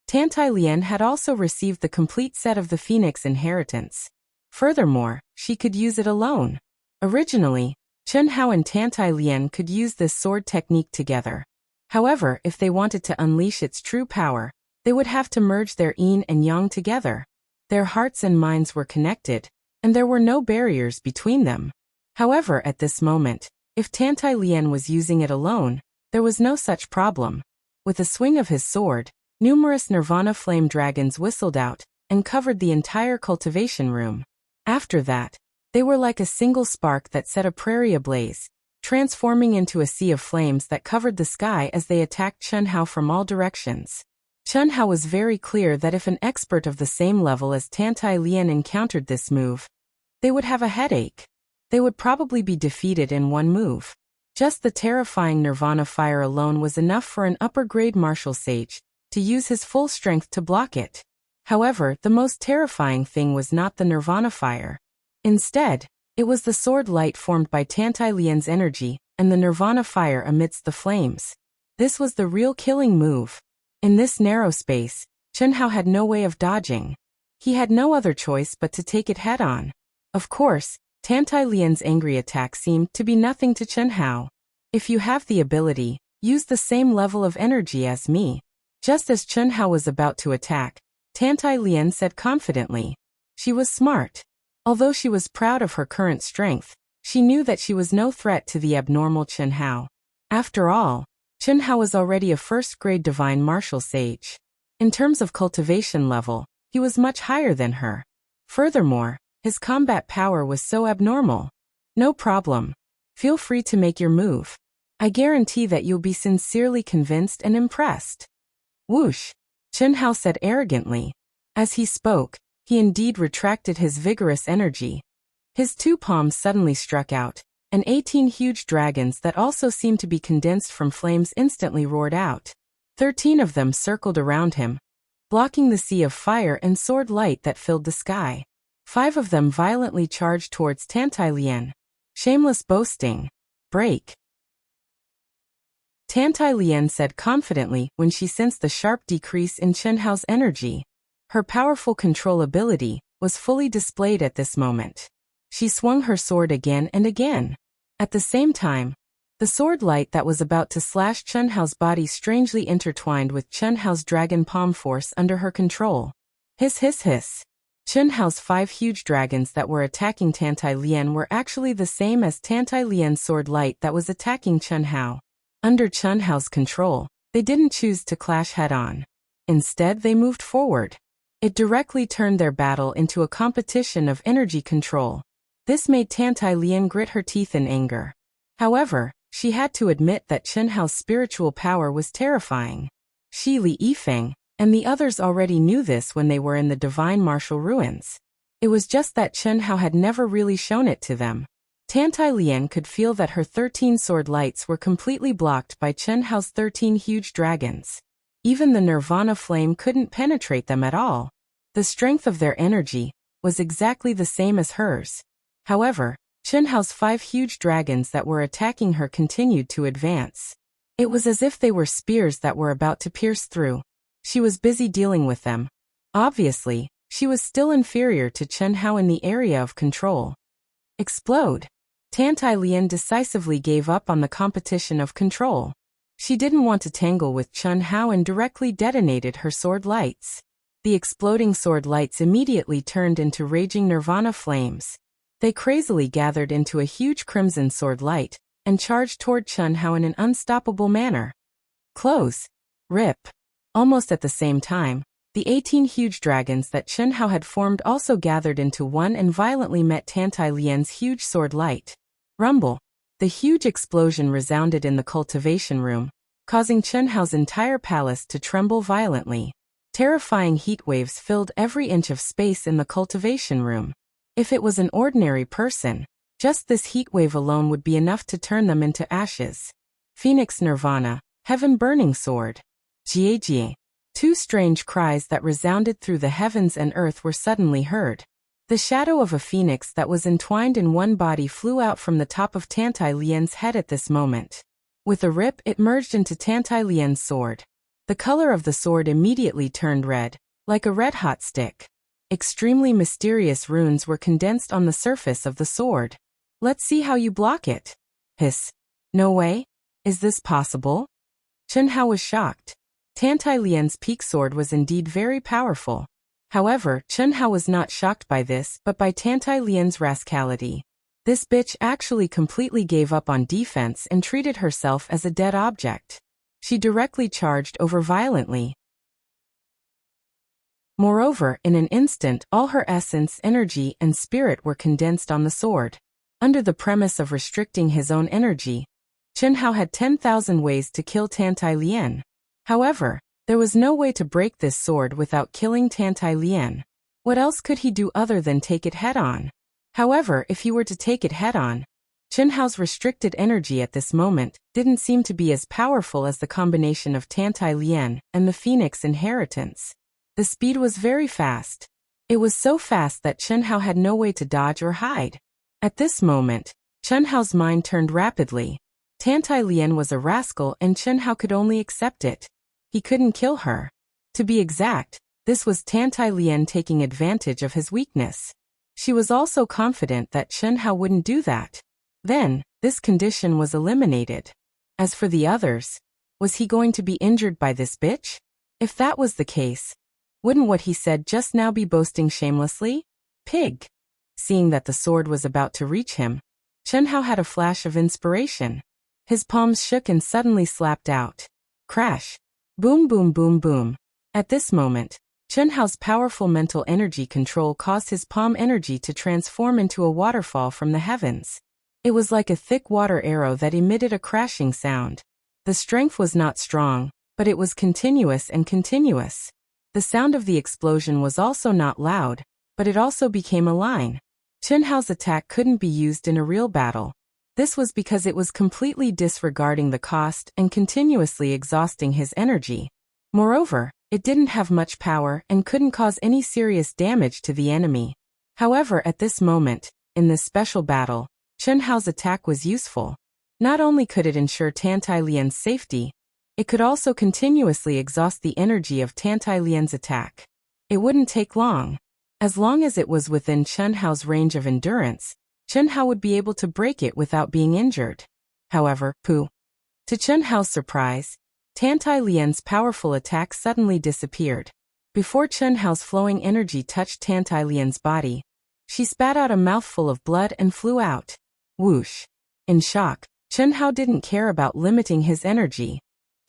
S1: Tantai Lian had also received the complete set of the Phoenix inheritance. Furthermore, she could use it alone. Originally, Chen Hao and Tantai Lian could use this sword technique together. However, if they wanted to unleash its true power, they would have to merge their yin and yang together. Their hearts and minds were connected, and there were no barriers between them. However, at this moment, if Tantai Lian was using it alone, there was no such problem. With a swing of his sword, numerous Nirvana flame dragons whistled out and covered the entire cultivation room. After that, they were like a single spark that set a prairie ablaze, transforming into a sea of flames that covered the sky as they attacked Chen Hao from all directions. Chen Hao was very clear that if an expert of the same level as Tantai Lian encountered this move, they would have a headache. They would probably be defeated in one move. Just the terrifying Nirvana fire alone was enough for an upper-grade martial sage to use his full strength to block it. However, the most terrifying thing was not the Nirvana fire. Instead, it was the sword light formed by Tantai Lian's energy and the Nirvana fire amidst the flames. This was the real killing move. In this narrow space, Chen Hao had no way of dodging. He had no other choice but to take it head-on. Of course, Tantai Lian's angry attack seemed to be nothing to Chen Hao. If you have the ability, use the same level of energy as me. Just as Chen Hao was about to attack, Tantai Lian said confidently. She was smart. Although she was proud of her current strength, she knew that she was no threat to the abnormal Chen Hao. After all, Chen Hao was already a first-grade divine martial sage. In terms of cultivation level, he was much higher than her. Furthermore, his combat power was so abnormal. No problem. Feel free to make your move. I guarantee that you'll be sincerely convinced and impressed. Whoosh! Chen Hao said arrogantly. As he spoke, he indeed retracted his vigorous energy. His two palms suddenly struck out, and 18 huge dragons that also seemed to be condensed from flames instantly roared out. 13 of them circled around him, blocking the sea of fire and sword light that filled the sky. 5 of them violently charged towards Tantai Lian. Shameless boasting. Break. Tantai Lian said confidently when she sensed the sharp decrease in Chen Hao's energy. Her powerful control ability was fully displayed at this moment. She swung her sword again and again. At the same time, the sword light that was about to slash Chen Hao's body strangely intertwined with Chen Hao's dragon palm force under her control. Hiss hiss hiss. Chen Hao's 5 huge dragons that were attacking Tantai Lian were actually the same as Tantai Lian's sword light that was attacking Chen Hao. Under Chen Hao's control, they didn't choose to clash head-on. Instead, they moved forward. It directly turned their battle into a competition of energy control. This made Tantai Lian grit her teeth in anger. However, she had to admit that Chen Hao's spiritual power was terrifying. Shi Li Yifeng and the others already knew this when they were in the divine martial ruins. It was just that Chen Hao had never really shown it to them. Tantai Lian could feel that her 13 sword lights were completely blocked by Chen Hao's 13 huge dragons. Even the Nirvana flame couldn't penetrate them at all. The strength of their energy was exactly the same as hers. However, Chen Hao's 5 huge dragons that were attacking her continued to advance. It was as if they were spears that were about to pierce through. She was busy dealing with them. Obviously, she was still inferior to Chen Hao in the area of control. Explode! Tantai Lian decisively gave up on the competition of control. She didn't want to tangle with Chen Hao and directly detonated her sword lights. The exploding sword lights immediately turned into raging nirvana flames. They crazily gathered into a huge crimson sword light and charged toward Chen Hao in an unstoppable manner. Close. Rip. Almost at the same time, the 18 huge dragons that Chen Hao had formed also gathered into one and violently met Tantai Lian's huge sword light. Rumble. The huge explosion resounded in the cultivation room, causing Chen Hao's entire palace to tremble violently. Terrifying heat waves filled every inch of space in the cultivation room. If it was an ordinary person, just this heat wave alone would be enough to turn them into ashes. Phoenix Nirvana, Heaven Burning Sword. Jie. 2 strange cries that resounded through the heavens and earth were suddenly heard. The shadow of a phoenix that was entwined in one body flew out from the top of Tantai Lian's head at this moment. With a rip, it merged into Tantai Lian's sword. The color of the sword immediately turned red, like a red-hot stick. Extremely mysterious runes were condensed on the surface of the sword. Let's see how you block it. Hiss. No way? Is this possible? Chen Hao was shocked. Tantai Lian's peak sword was indeed very powerful. However, Chen Hao was not shocked by this but by Tantai Lian's rascality. This bitch actually completely gave up on defense and treated herself as a dead object. She directly charged over violently. Moreover, in an instant, all her essence, energy, and spirit were condensed on the sword. Under the premise of restricting his own energy, Chen Hao had 10,000 ways to kill Tantai Lian. However, there was no way to break this sword without killing Tantai Lian. What else could he do other than take it head-on? However, if he were to take it head-on, Chen Hao's restricted energy at this moment didn't seem to be as powerful as the combination of Tantai Lian and the Phoenix inheritance. The speed was very fast. It was so fast that Chen Hao had no way to dodge or hide. At this moment, Chen Hao's mind turned rapidly. Tantai Lian was a rascal and Chen Hao could only accept it. He couldn't kill her. To be exact, this was Tantai Lian taking advantage of his weakness. She was also confident that Chen Hao wouldn't do that. Then, this condition was eliminated. As for the others, was he going to be injured by this bitch? If that was the case, wouldn't what he said just now be boasting shamelessly? Pig. Seeing that the sword was about to reach him, Chen Hao had a flash of inspiration. His palms shook and suddenly slapped out. Crash. Boom boom boom boom. At this moment, Chen Hao's powerful mental energy control caused his palm energy to transform into a waterfall from the heavens. It was like a thick water arrow that emitted a crashing sound. The strength was not strong, but it was continuous and continuous. The sound of the explosion was also not loud, but it also became a line. Chen Hao's attack couldn't be used in a real battle. This was because it was completely disregarding the cost and continuously exhausting his energy. Moreover, it didn't have much power and couldn't cause any serious damage to the enemy. However, at this moment, in this special battle, Chen Hao's attack was useful. Not only could it ensure Tantai Lian's safety, it could also continuously exhaust the energy of Tantai Lian's attack. It wouldn't take long. As long as it was within Chen Hao's range of endurance, Chen Hao would be able to break it without being injured. However, to Chen Hao's surprise, Tantai Lian's powerful attack suddenly disappeared. Before Chen Hao's flowing energy touched Tantai Lian's body, she spat out a mouthful of blood and flew out. Whoosh. In shock, Chen Hao didn't care about limiting his energy.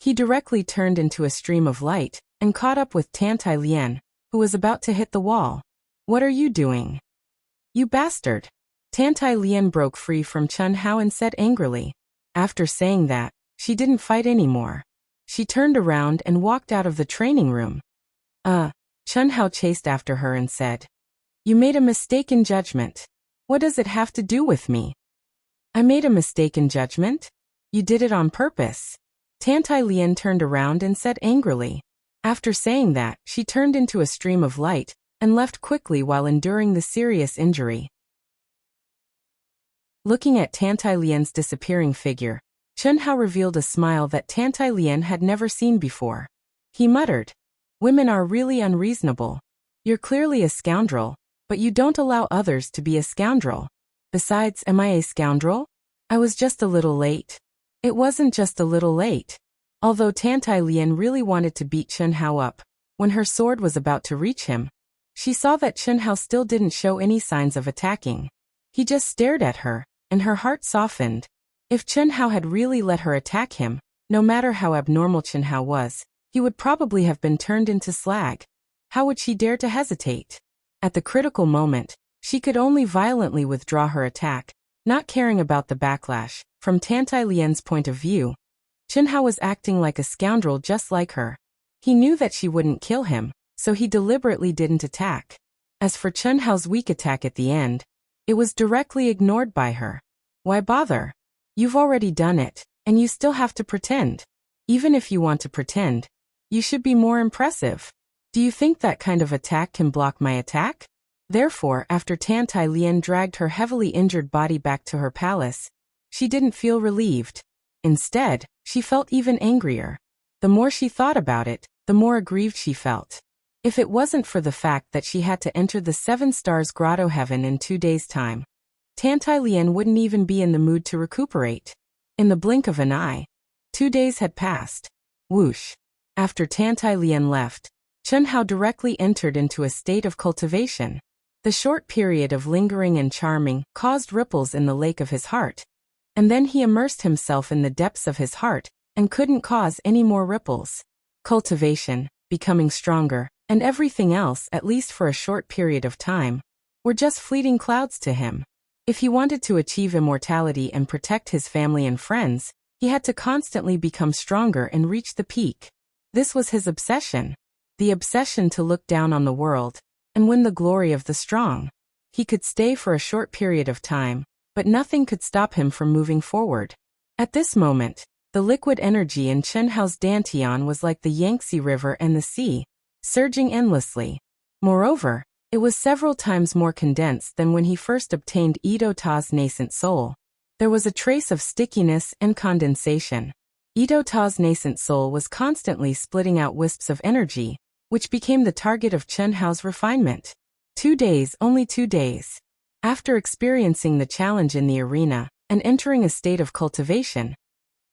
S1: He directly turned into a stream of light and caught up with Tantai Lian, who was about to hit the wall. What are you doing? You bastard! Tantai Lian broke free from Chen Hao and said angrily. After saying that, she didn't fight anymore. She turned around and walked out of the training room. Chen Hao chased after her and said, "You made a mistake in judgment. What does it have to do with me?" "I made a mistake in judgment? You did it on purpose." Tantai Lian turned around and said angrily. After saying that, she turned into a stream of light and left quickly while enduring the serious injury. Looking at Tantai Lian's disappearing figure, Chen Hao revealed a smile that Tantai Lian had never seen before. He muttered, "Women are really unreasonable. You're clearly a scoundrel, but you don't allow others to be a scoundrel. Besides, am I a scoundrel? I was just a little late." It wasn't just a little late. Although Tantai Lian really wanted to beat Chen Hao up, when her sword was about to reach him, she saw that Chen Hao still didn't show any signs of attacking. He just stared at her, and her heart softened. If Chen Hao had really let her attack him, no matter how abnormal Chen Hao was, he would probably have been turned into slag. How would she dare to hesitate? At the critical moment, she could only violently withdraw her attack, not caring about the backlash. From Tantai Lian's point of view, Chen Hao was acting like a scoundrel just like her. He knew that she wouldn't kill him, so he deliberately didn't attack. As for Chen Hao's weak attack at the end, it was directly ignored by her. Why bother? You've already done it, and you still have to pretend. Even if you want to pretend, you should be more impressive. Do you think that kind of attack can block my attack? Therefore, after Tantai Lian dragged her heavily injured body back to her palace, she didn't feel relieved. Instead, she felt even angrier. The more she thought about it, the more aggrieved she felt. If it wasn't for the fact that she had to enter the 7 Stars Grotto Heaven in 2 days' time, Tantai Lian wouldn't even be in the mood to recuperate. In the blink of an eye, 2 days had passed. Whoosh. After Tantai Lian left, Chen Hao directly entered into a state of cultivation. The short period of lingering and charming caused ripples in the lake of his heart, and then he immersed himself in the depths of his heart and couldn't cause any more ripples. Cultivation, becoming stronger, and everything else, at least for a short period of time, were just fleeting clouds to him. If he wanted to achieve immortality and protect his family and friends, he had to constantly become stronger and reach the peak. This was his obsession. The obsession to look down on the world and win the glory of the strong. He could stay for a short period of time, but nothing could stop him from moving forward. At this moment, the liquid energy in Chen Hao's dantian was like the Yangtze River and the sea, surging endlessly. Moreover, it was several times more condensed than when he first obtained Ito Ta's nascent soul. There was a trace of stickiness and condensation. Ito Ta's nascent soul was constantly splitting out wisps of energy, which became the target of Chen Hao's refinement. 2 days, only 2 days. After experiencing the challenge in the arena and entering a state of cultivation,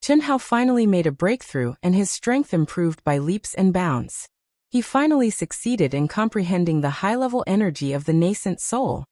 S1: Chen Hao finally made a breakthrough and his strength improved by leaps and bounds. He finally succeeded in comprehending the high-level energy of the nascent soul.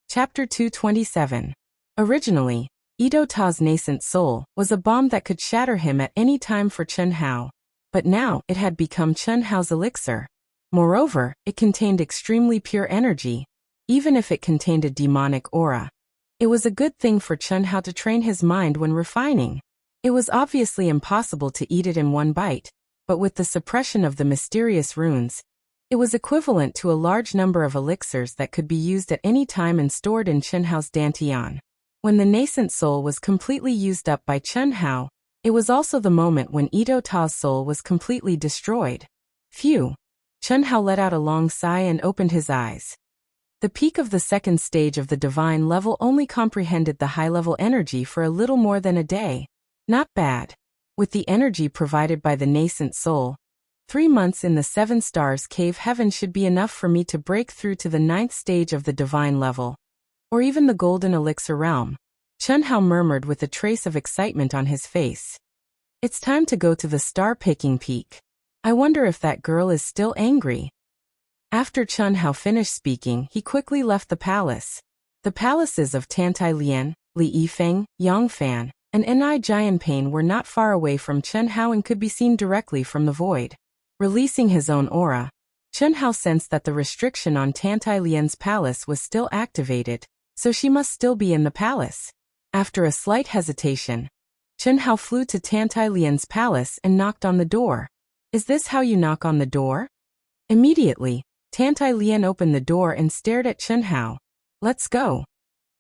S1: Chapter 227. Originally, Ito Ta's nascent soul was a bomb that could shatter him at any time for Chen Hao, but now it had become Chen Hao's elixir. Moreover, it contained extremely pure energy, even if it contained a demonic aura. It was a good thing for Chen Hao to train his mind when refining. It was obviously impossible to eat it in one bite, but with the suppression of the mysterious runes, it was equivalent to a large number of elixirs that could be used at any time and stored in Chen Hao's dantian. When the nascent soul was completely used up by Chen Hao, it was also the moment when Ito Ta's soul was completely destroyed. Phew! Chen Hao let out a long sigh and opened his eyes. The peak of the 2nd stage of the divine level only comprehended the high-level energy for a little more than a day. Not bad. With the energy provided by the nascent soul, 3 months in the 7 Stars Cave Heaven should be enough for me to break through to the 9th stage of the divine level, or even the golden elixir realm. Chen Hao murmured with a trace of excitement on his face. It's time to go to the star-picking peak. I wonder if that girl is still angry. After Chen Hao finished speaking, he quickly left the palace. The palaces of Tantai Lian, Li Yifeng, Yangfan, and Enai Jianpain were not far away from Chen Hao and could be seen directly from the void. Releasing his own aura, Chen Hao sensed that the restriction on Tantai Lian's palace was still activated, so she must still be in the palace. After a slight hesitation, Chen Hao flew to Tantai Lian's palace and knocked on the door. Is this how you knock on the door? Immediately, Tantai Lian opened the door and stared at Chen Hao. Let's go.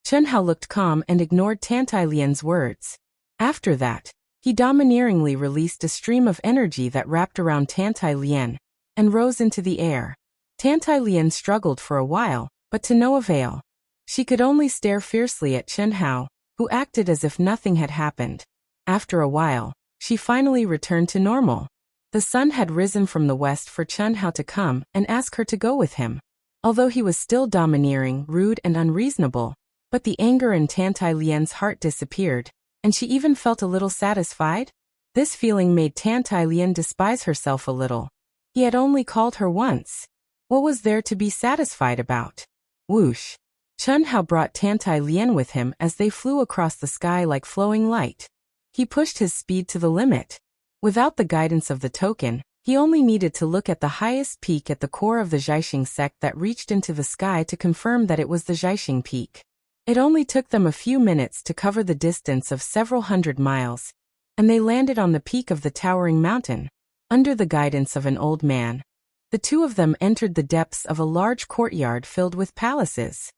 S1: Chen Hao looked calm and ignored Tantai Lian's words. After that, he domineeringly released a stream of energy that wrapped around Tantai Lian and rose into the air. Tantai Lian struggled for a while, but to no avail. She could only stare fiercely at Chen Hao, who acted as if nothing had happened. After a while, she finally returned to normal. The sun had risen from the west for Chen Hao to come and ask her to go with him. Although he was still domineering, rude and unreasonable, but the anger in Tantai Lian's heart disappeared, and she even felt a little satisfied. This feeling made Tantai Lian despise herself a little. He had only called her once. What was there to be satisfied about? Whoosh! Chen Hao brought Tantai Lian with him as they flew across the sky like flowing light. He pushed his speed to the limit. Without the guidance of the token, he only needed to look at the highest peak at the core of the Zhaixing sect that reached into the sky to confirm that it was the Zhaixing peak. It only took them a few minutes to cover the distance of several hundred miles, and they landed on the peak of the towering mountain. Under the guidance of an old man, the two of them entered the depths of a large courtyard filled with palaces.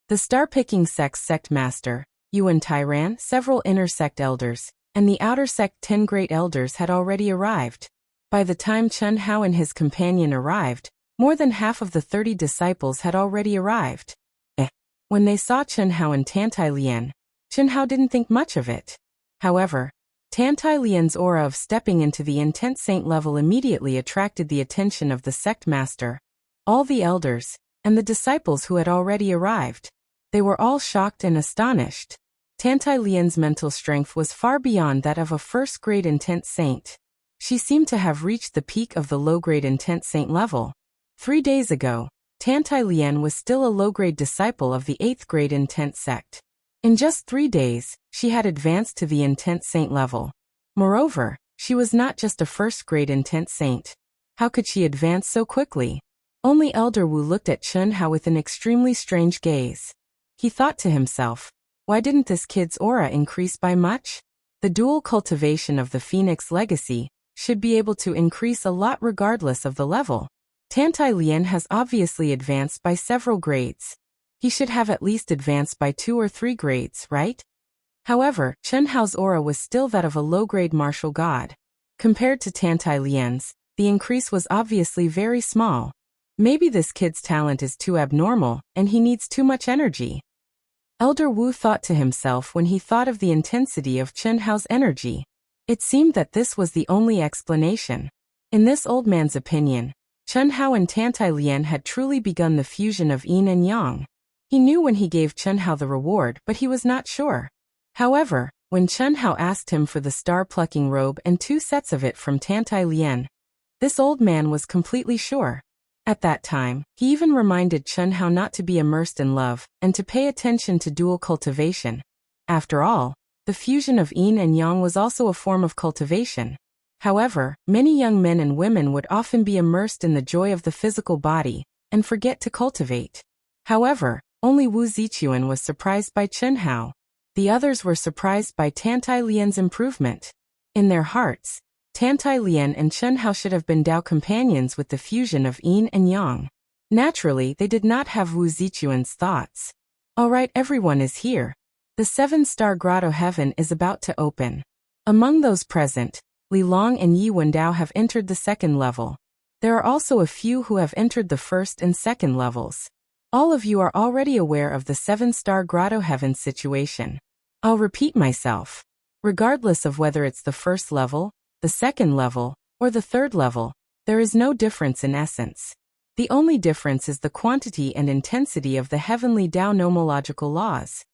S1: The star-picking sect's sect master, Yuan Tairan, several inner sect elders, and the outer sect 10 great elders had already arrived. By the time Chen Hao and his companion arrived, more than half of the 30 disciples had already arrived. When they saw Chen Hao and Tantai Lian, Chen Hao didn't think much of it. However, Tantai Lian's aura of stepping into the intense saint level immediately attracted the attention of the sect master, all the elders, and the disciples who had already arrived. They were all shocked and astonished. Tantai Lian's mental strength was far beyond that of a first-grade intense saint. She seemed to have reached the peak of the low-grade intense saint level. 3 days ago, Tantai Lian was still a low-grade disciple of the 8th-grade intense sect. In just 3 days, she had advanced to the intense saint level. Moreover, she was not just a first-grade intense saint. How could she advance so quickly? Only Elder Wu looked at Chen Hao with an extremely strange gaze. He thought to himself, why didn't this kid's aura increase by much? The dual cultivation of the Phoenix legacy should be able to increase a lot regardless of the level. Tantai Lian has obviously advanced by several grades. He should have at least advanced by 2 or 3 grades, right? However, Chen Hao's aura was still that of a low-grade martial god. Compared to Tantai Lian's, the increase was obviously very small. Maybe this kid's talent is too abnormal, and he needs too much energy. Elder Wu thought to himself when he thought of the intensity of Chen Hao's energy. It seemed that this was the only explanation. In this old man's opinion, Chen Hao and Tantai Lian had truly begun the fusion of yin and yang. He knew when he gave Chen Hao the reward, but he was not sure. However, when Chen Hao asked him for the star-plucking robe and 2 sets of it from Tantai Lian, this old man was completely sure. At that time, he even reminded Chen Hao not to be immersed in love and to pay attention to dual cultivation. After all, the fusion of yin and yang was also a form of cultivation. However, many young men and women would often be immersed in the joy of the physical body and forget to cultivate. However, only Wu Zichuan was surprised by Chen Hao. The others were surprised by Tantai Lian's improvement. In their hearts, Tantai Lian and Chen Hao should have been Dao companions with the fusion of yin and yang. Naturally, they did not have Wu Zichuan's thoughts. Alright, everyone is here. The 7-star grotto heaven is about to open. Among those present, Li Long and Yi Wendao have entered the 2nd level. There are also a few who have entered the 1st and 2nd levels. All of you are already aware of the 7-star grotto heaven situation. I'll repeat myself. Regardless of whether it's the 1st level, the 2nd level, or the 3rd level, there is no difference in essence. The only difference is the quantity and intensity of the heavenly Dao nomological laws.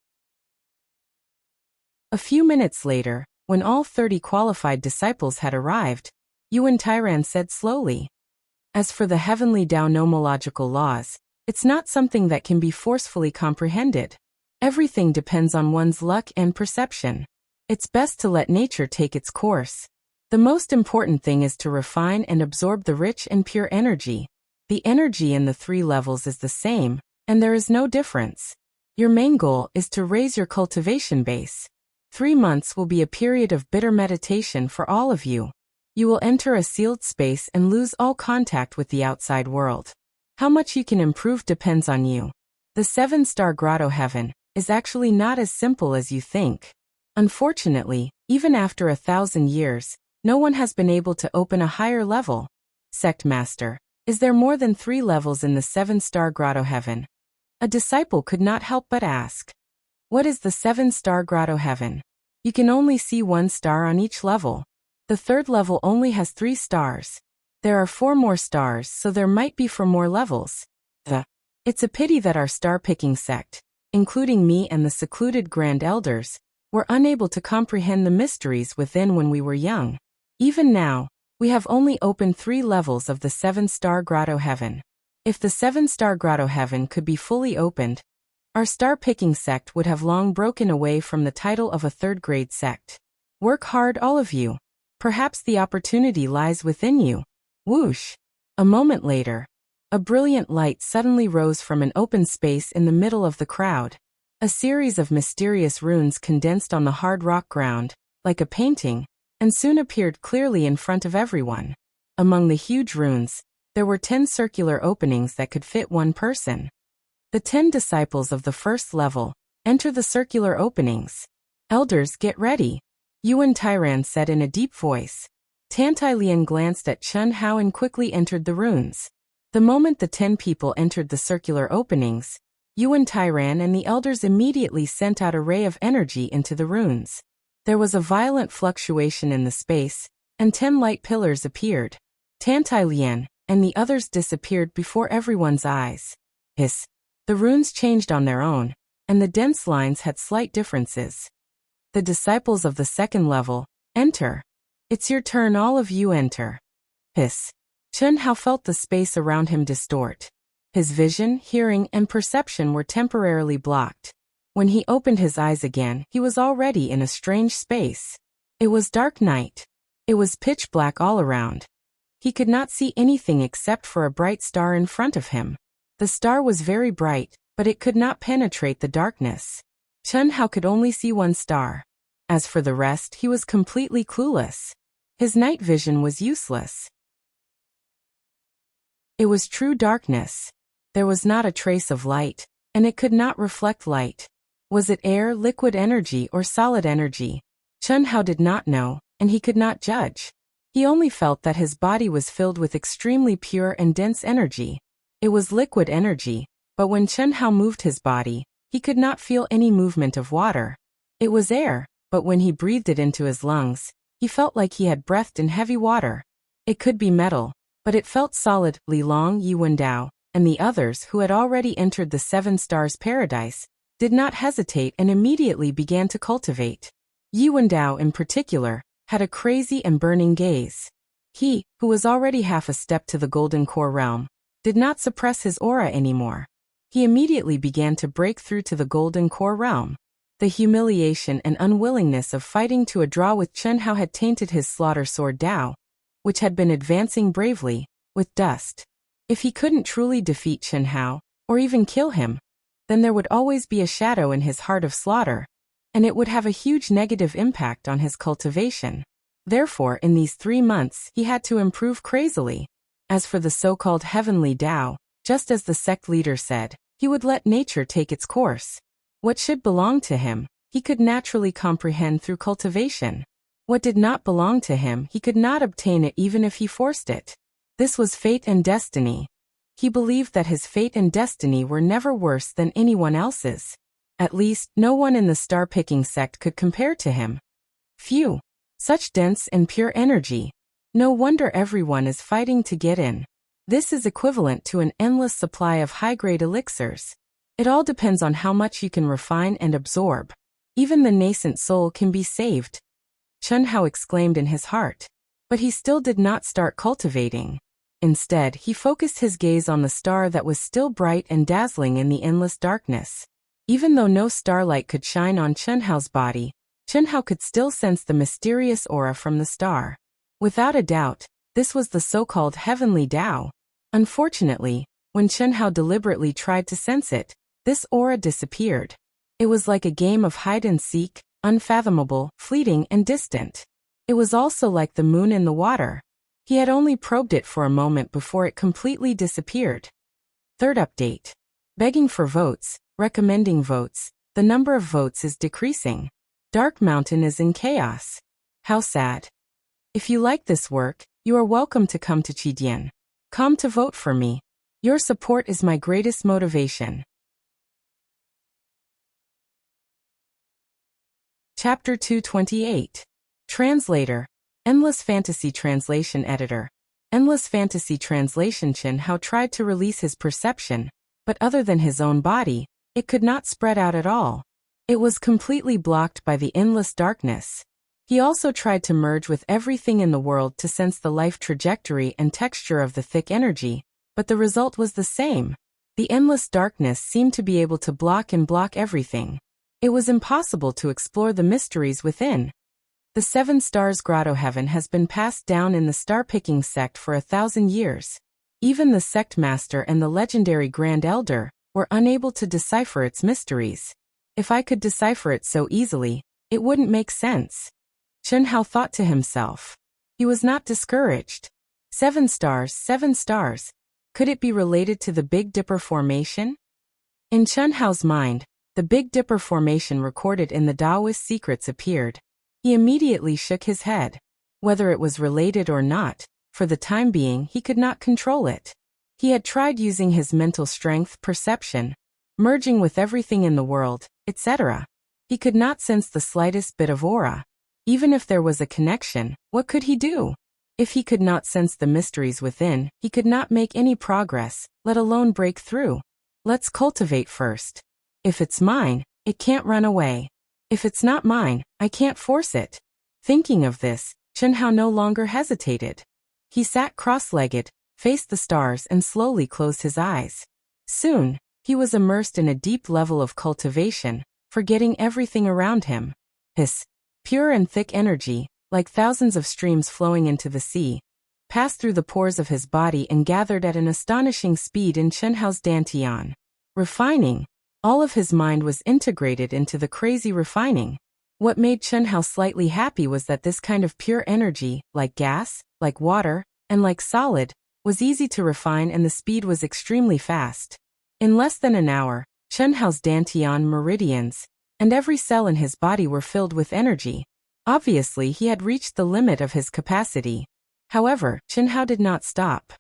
S1: A few minutes later, when all 30 qualified disciples had arrived, Yuan Tairan said slowly, as for the heavenly Dao nomological laws, it's not something that can be forcefully comprehended. Everything depends on one's luck and perception. It's best to let nature take its course. The most important thing is to refine and absorb the rich and pure energy. The energy in the 3 levels is the same, and there is no difference. Your main goal is to raise your cultivation base. 3 months will be a period of bitter meditation for all of you. You will enter a sealed space and lose all contact with the outside world. How much you can improve depends on you. The 7-star grotto heaven is actually not as simple as you think. Unfortunately, even after 1,000 years, no one has been able to open a higher level. Sect Master, Is there more than 3 levels in the 7-star grotto heaven? A disciple could not help but ask. What is the 7-star grotto heaven? You can only see 1 star on each level. The 3rd level only has 3 stars. There are 4 more stars, so there might be 4 more levels. It's a pity that our star-picking sect, including me and the secluded Grand Elders, were unable to comprehend the mysteries within when we were young. Even now, we have only opened 3 levels of the 7-star grotto heaven. If the 7-star grotto heaven could be fully opened, our star-picking sect would have long broken away from the title of a 3rd-grade sect. Work hard, all of you. Perhaps the opportunity lies within you. Whoosh! A moment later, a brilliant light suddenly rose from an open space in the middle of the crowd. A series of mysterious runes condensed on the hard rock ground, like a painting, and soon appeared clearly in front of everyone. Among the huge runes, there were 10 circular openings that could fit 1 person. The 10 disciples of the 1st level enter the circular openings. Elders, get ready, Yuan Tairan said in a deep voice. Tantai Lian glanced at Chun Hao and quickly entered the runes. The moment the 10 people entered the circular openings, Yuan Tairan and the elders immediately sent out a ray of energy into the runes. There was a violent fluctuation in the space, and 10 light pillars appeared. Tantai Lian and the others disappeared before everyone's eyes. Hiss! The runes changed on their own, and the dense lines had slight differences. The disciples of the 2nd level, enter. It's your turn, all of you enter. Hiss! Chun Hao felt the space around him distort. His vision, hearing, and perception were temporarily blocked. When he opened his eyes again, he was already in a strange space. It was dark night. It was pitch black all around. He could not see anything except for a bright star in front of him. The star was very bright, but it could not penetrate the darkness. Chun Hao could only see 1 star. As for the rest, he was completely clueless. His night vision was useless. It was true darkness. There was not a trace of light, and it could not reflect light. Was it air, liquid energy, or solid energy? Chun Hao did not know, and he could not judge. He only felt that his body was filled with extremely pure and dense energy. It was liquid energy, but when Chun Hao moved his body, he could not feel any movement of water. It was air, but when he breathed it into his lungs, he felt like he had breathed in heavy water. It could be metal, but it felt solid. Li Long, Yi Wendao, and the others who had already entered the 7 stars paradise did not hesitate and immediately began to cultivate. Yi Wendao in particular had a crazy and burning gaze. He, who was already half a step to the golden core realm, did not suppress his aura anymore. He immediately began to break through to the golden core realm. The humiliation and unwillingness of fighting to a draw with Chun Hao had tainted his slaughter sword Dao, which had been advancing bravely, with dust. If he couldn't truly defeat Chun Hao, or even kill him, then there would always be a shadow in his heart of slaughter, and it would have a huge negative impact on his cultivation. Therefore, in these 3 months, he had to improve crazily. As for the so-called heavenly Tao, just as the sect leader said, he would let nature take its course. What should belong to him, he could naturally comprehend through cultivation. What did not belong to him, he could not obtain it even if he forced it. This was fate and destiny. He believed that his fate and destiny were never worse than anyone else's. At least, no one in the star-picking sect could compare to him. Phew! Such dense and pure energy. No wonder everyone is fighting to get in. This is equivalent to an endless supply of high-grade elixirs. It all depends on how much you can refine and absorb. Even the nascent soul can be saved. Chun Hao exclaimed in his heart. But he still did not start cultivating. Instead, he focused his gaze on the star that was still bright and dazzling in the endless darkness. Even though no starlight could shine on Chun Hao's body, Chun Hao could still sense the mysterious aura from the star. Without a doubt, this was the so-called heavenly Tao. Unfortunately, when Chun Hao deliberately tried to sense it, this aura disappeared. It was like a game of hide-and-seek, unfathomable, fleeting, and distant. It was also like the moon in the water. He had only probed it for a moment before it completely disappeared. Third update. Begging for votes, recommending votes, the number of votes is decreasing. Dark Mountain is in chaos. How sad. If you like this work, you are welcome to come to Qidian. Come to vote for me. Your support is my greatest motivation. Chapter 228. Translator. Endless Fantasy Translation Editor. Endless Fantasy Translation. Chen Hao tried to release his perception, but other than his own body, it could not spread out at all. It was completely blocked by the endless darkness. He also tried to merge with everything in the world to sense the life trajectory and texture of the thick energy, but the result was the same. The endless darkness seemed to be able to block everything. It was impossible to explore the mysteries within. The 7 Stars Grotto Heaven has been passed down in the star-picking sect for 1,000 years. Even the sect master and the legendary Grand Elder were unable to decipher its mysteries. If I could decipher it so easily, it wouldn't make sense. Chen Hao thought to himself. He was not discouraged. 7 stars, 7 stars. Could it be related to the Big Dipper Formation? In Chen Hao's mind, the Big Dipper Formation recorded in the Taoist secrets appeared. He immediately shook his head. Whether it was related or not, for the time being he could not control it. He had tried using his mental strength, perception, merging with everything in the world, etc. He could not sense the slightest bit of aura. Even if there was a connection, what could he do? If he could not sense the mysteries within, he could not make any progress, let alone break through. Let's cultivate first. If it's mine, it can't run away. If it's not mine, I can't force it. Thinking of this, Chen Hao no longer hesitated. He sat cross-legged, faced the stars and slowly closed his eyes. Soon, he was immersed in a deep level of cultivation, forgetting everything around him. His pure and thick energy, like thousands of streams flowing into the sea, passed through the pores of his body and gathered at an astonishing speed in Chen Hao's dantian. Refining. All of his mind was integrated into the crazy refining. What made Chen Hao slightly happy was that this kind of pure energy, like gas, like water, and like solid, was easy to refine and the speed was extremely fast. In less than an hour, Chen Hao's dantian meridians, and every cell in his body were filled with energy. Obviously he had reached the limit of his capacity. However, Chen Hao did not stop.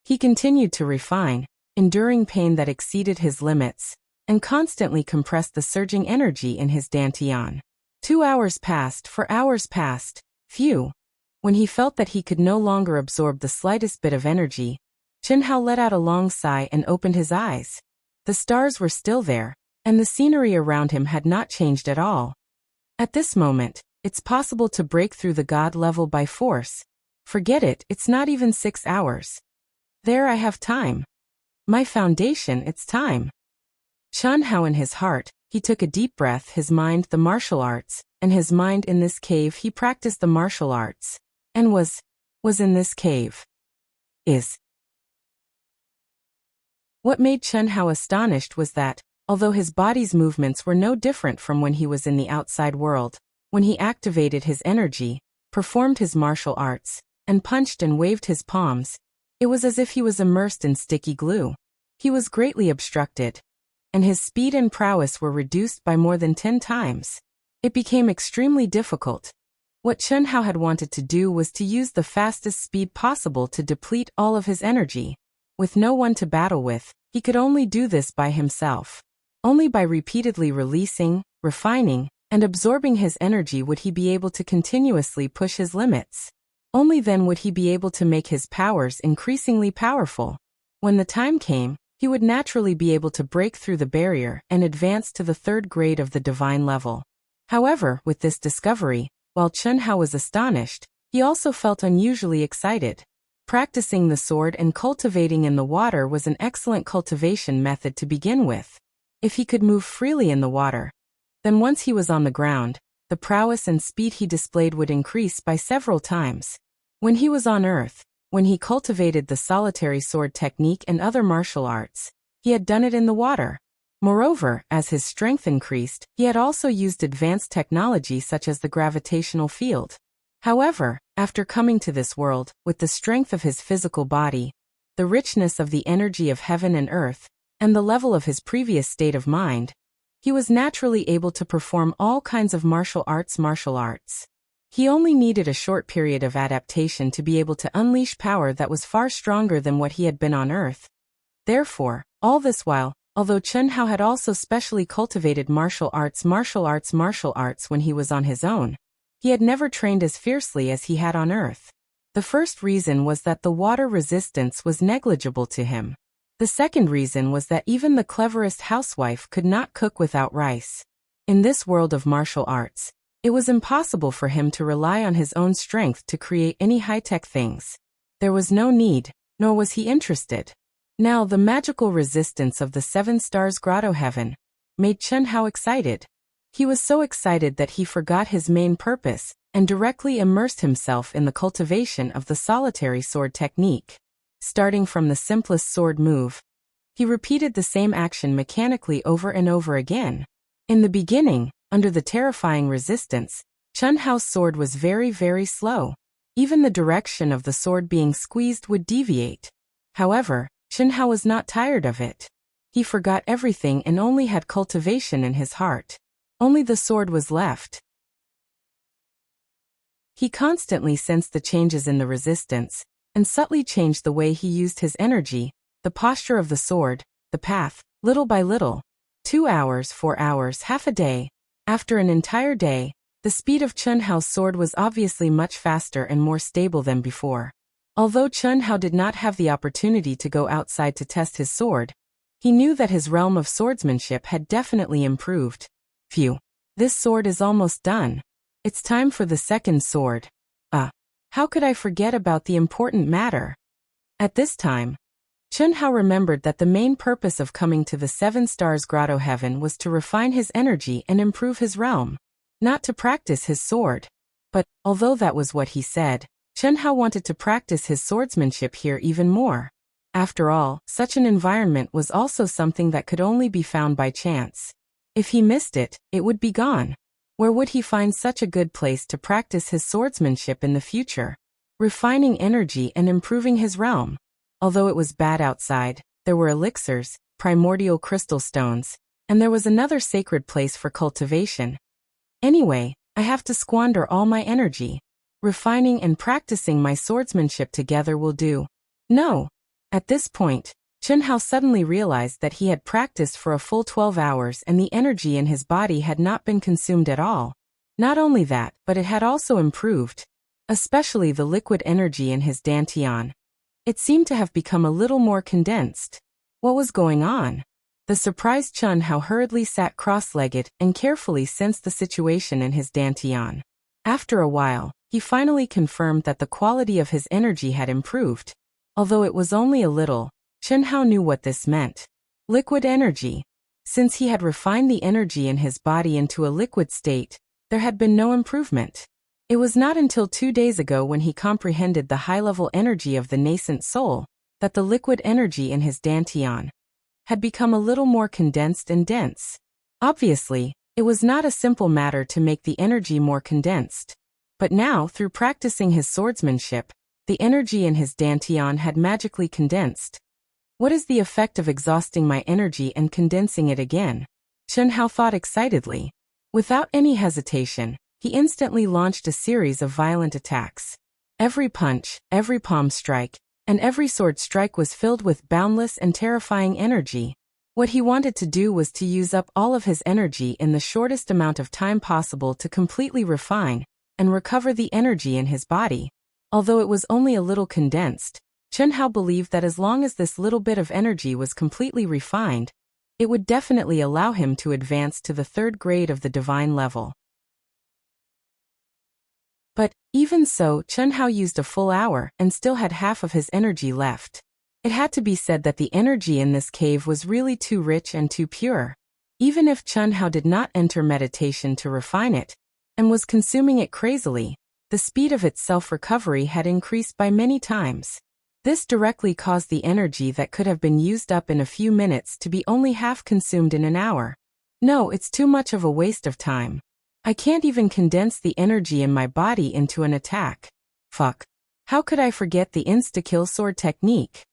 S1: He continued to refine, enduring pain that exceeded his limits, and constantly compressed the surging energy in his dantian. 2 hours passed, 4 hours passed. Phew. When he felt that he could no longer absorb the slightest bit of energy, Chen Hao let out a long sigh and opened his eyes. The stars were still there, and the scenery around him had not changed at all. At this moment, it's possible to break through the God level by force. Forget it, it's not even 6 hours. There I have time. My foundation, it's time. Chen Hao in his heart, he took a deep breath, his mind the martial arts, and his mind in this cave he practiced the martial arts, and was in this cave. What made Chen Hao astonished was that, although his body's movements were no different from when he was in the outside world, when he activated his energy, performed his martial arts, and punched and waved his palms, it was as if he was immersed in sticky glue. He was greatly obstructed, and his speed and prowess were reduced by more than 10 times. It became extremely difficult. What Chen Hao had wanted to do was to use the fastest speed possible to deplete all of his energy. With no one to battle with, he could only do this by himself. Only by repeatedly releasing, refining, and absorbing his energy would he be able to continuously push his limits. Only then would he be able to make his powers increasingly powerful. When the time came, he would naturally be able to break through the barrier and advance to the 3rd grade of the divine level. However, with this discovery, while Chen Hao was astonished, he also felt unusually excited. Practicing the sword and cultivating in the water was an excellent cultivation method to begin with. If he could move freely in the water, then once he was on the ground, the prowess and speed he displayed would increase by several times. When he was on earth, when he cultivated the solitary sword technique and other martial arts, he had done it in the water. Moreover, as his strength increased, he had also used advanced technology such as the gravitational field. However, after coming to this world, with the strength of his physical body, the richness of the energy of heaven and earth, and the level of his previous state of mind, he was naturally able to perform all kinds of martial arts. He only needed a short period of adaptation to be able to unleash power that was far stronger than what he had been on Earth. Therefore, all this while, although Chen Hao had also specially cultivated martial arts when he was on his own, he had never trained as fiercely as he had on Earth. The first reason was that the water resistance was negligible to him. The second reason was that even the cleverest housewife could not cook without rice. In this world of martial arts, it was impossible for him to rely on his own strength to create any high-tech things. There was no need, nor was he interested. Now the magical resistance of the 7 stars grotto heaven made Chen Hao excited. He was so excited that he forgot his main purpose and directly immersed himself in the cultivation of the solitary sword technique. Starting from the simplest sword move, he repeated the same action mechanically over and over again. In the beginning, under the terrifying resistance, Chen Hao's sword was very, very slow. Even the direction of the sword being squeezed would deviate. However, Chen Hao was not tired of it. He forgot everything and only had cultivation in his heart. Only the sword was left. He constantly sensed the changes in the resistance, and subtly changed the way he used his energy, the posture of the sword, the path, little by little. 2 hours, 4 hours, half a day. After an entire day, the speed of Chen Hao's sword was obviously much faster and more stable than before. Although Chen Hao did not have the opportunity to go outside to test his sword, he knew that his realm of swordsmanship had definitely improved. Phew. This sword is almost done. It's time for the second sword. How could I forget about the important matter? At this time, Chen Hao remembered that the main purpose of coming to the 7 stars grotto heaven was to refine his energy and improve his realm, not to practice his sword. But, although that was what he said, Chen Hao wanted to practice his swordsmanship here even more. After all, such an environment was also something that could only be found by chance. If he missed it, it would be gone. Where would he find such a good place to practice his swordsmanship in the future? Refining energy and improving his realm. Although it was bad outside, there were elixirs, primordial crystal stones, and there was another sacred place for cultivation. Anyway, I have to squander all my energy. Refining and practicing my swordsmanship together will do. No. At this point, Chen Hao suddenly realized that he had practiced for a full 12 hours and the energy in his body had not been consumed at all. Not only that, but it had also improved. Especially the liquid energy in his dantian. It seemed to have become a little more condensed. What was going on? The surprised Chen Hao hurriedly sat cross-legged and carefully sensed the situation in his dantian. After a while, he finally confirmed that the quality of his energy had improved. Although it was only a little, Chen Hao knew what this meant. Liquid energy. Since he had refined the energy in his body into a liquid state, there had been no improvement. It was not until 2 days ago when he comprehended the high-level energy of the nascent soul, that the liquid energy in his dantian had become a little more condensed and dense. Obviously, it was not a simple matter to make the energy more condensed. But now, through practicing his swordsmanship, the energy in his dantian had magically condensed. What is the effect of exhausting my energy and condensing it again? Chen Hao thought excitedly. Without any hesitation, he instantly launched a series of violent attacks. Every punch, every palm strike, and every sword strike was filled with boundless and terrifying energy. What he wanted to do was to use up all of his energy in the shortest amount of time possible to completely refine and recover the energy in his body. Although it was only a little condensed, Chen Hao believed that as long as this little bit of energy was completely refined, it would definitely allow him to advance to the 3rd grade of the divine level. But, even so, Chen Hao used a full hour and still had half of his energy left. It had to be said that the energy in this cave was really too rich and too pure. Even if Chen Hao did not enter meditation to refine it, and was consuming it crazily, the speed of its self-recovery had increased by many times. This directly caused the energy that could have been used up in a few minutes to be only half consumed in an hour. No, it's too much of a waste of time. I can't even condense the energy in my body into an attack. Fuck. How could I forget the insta-kill sword technique?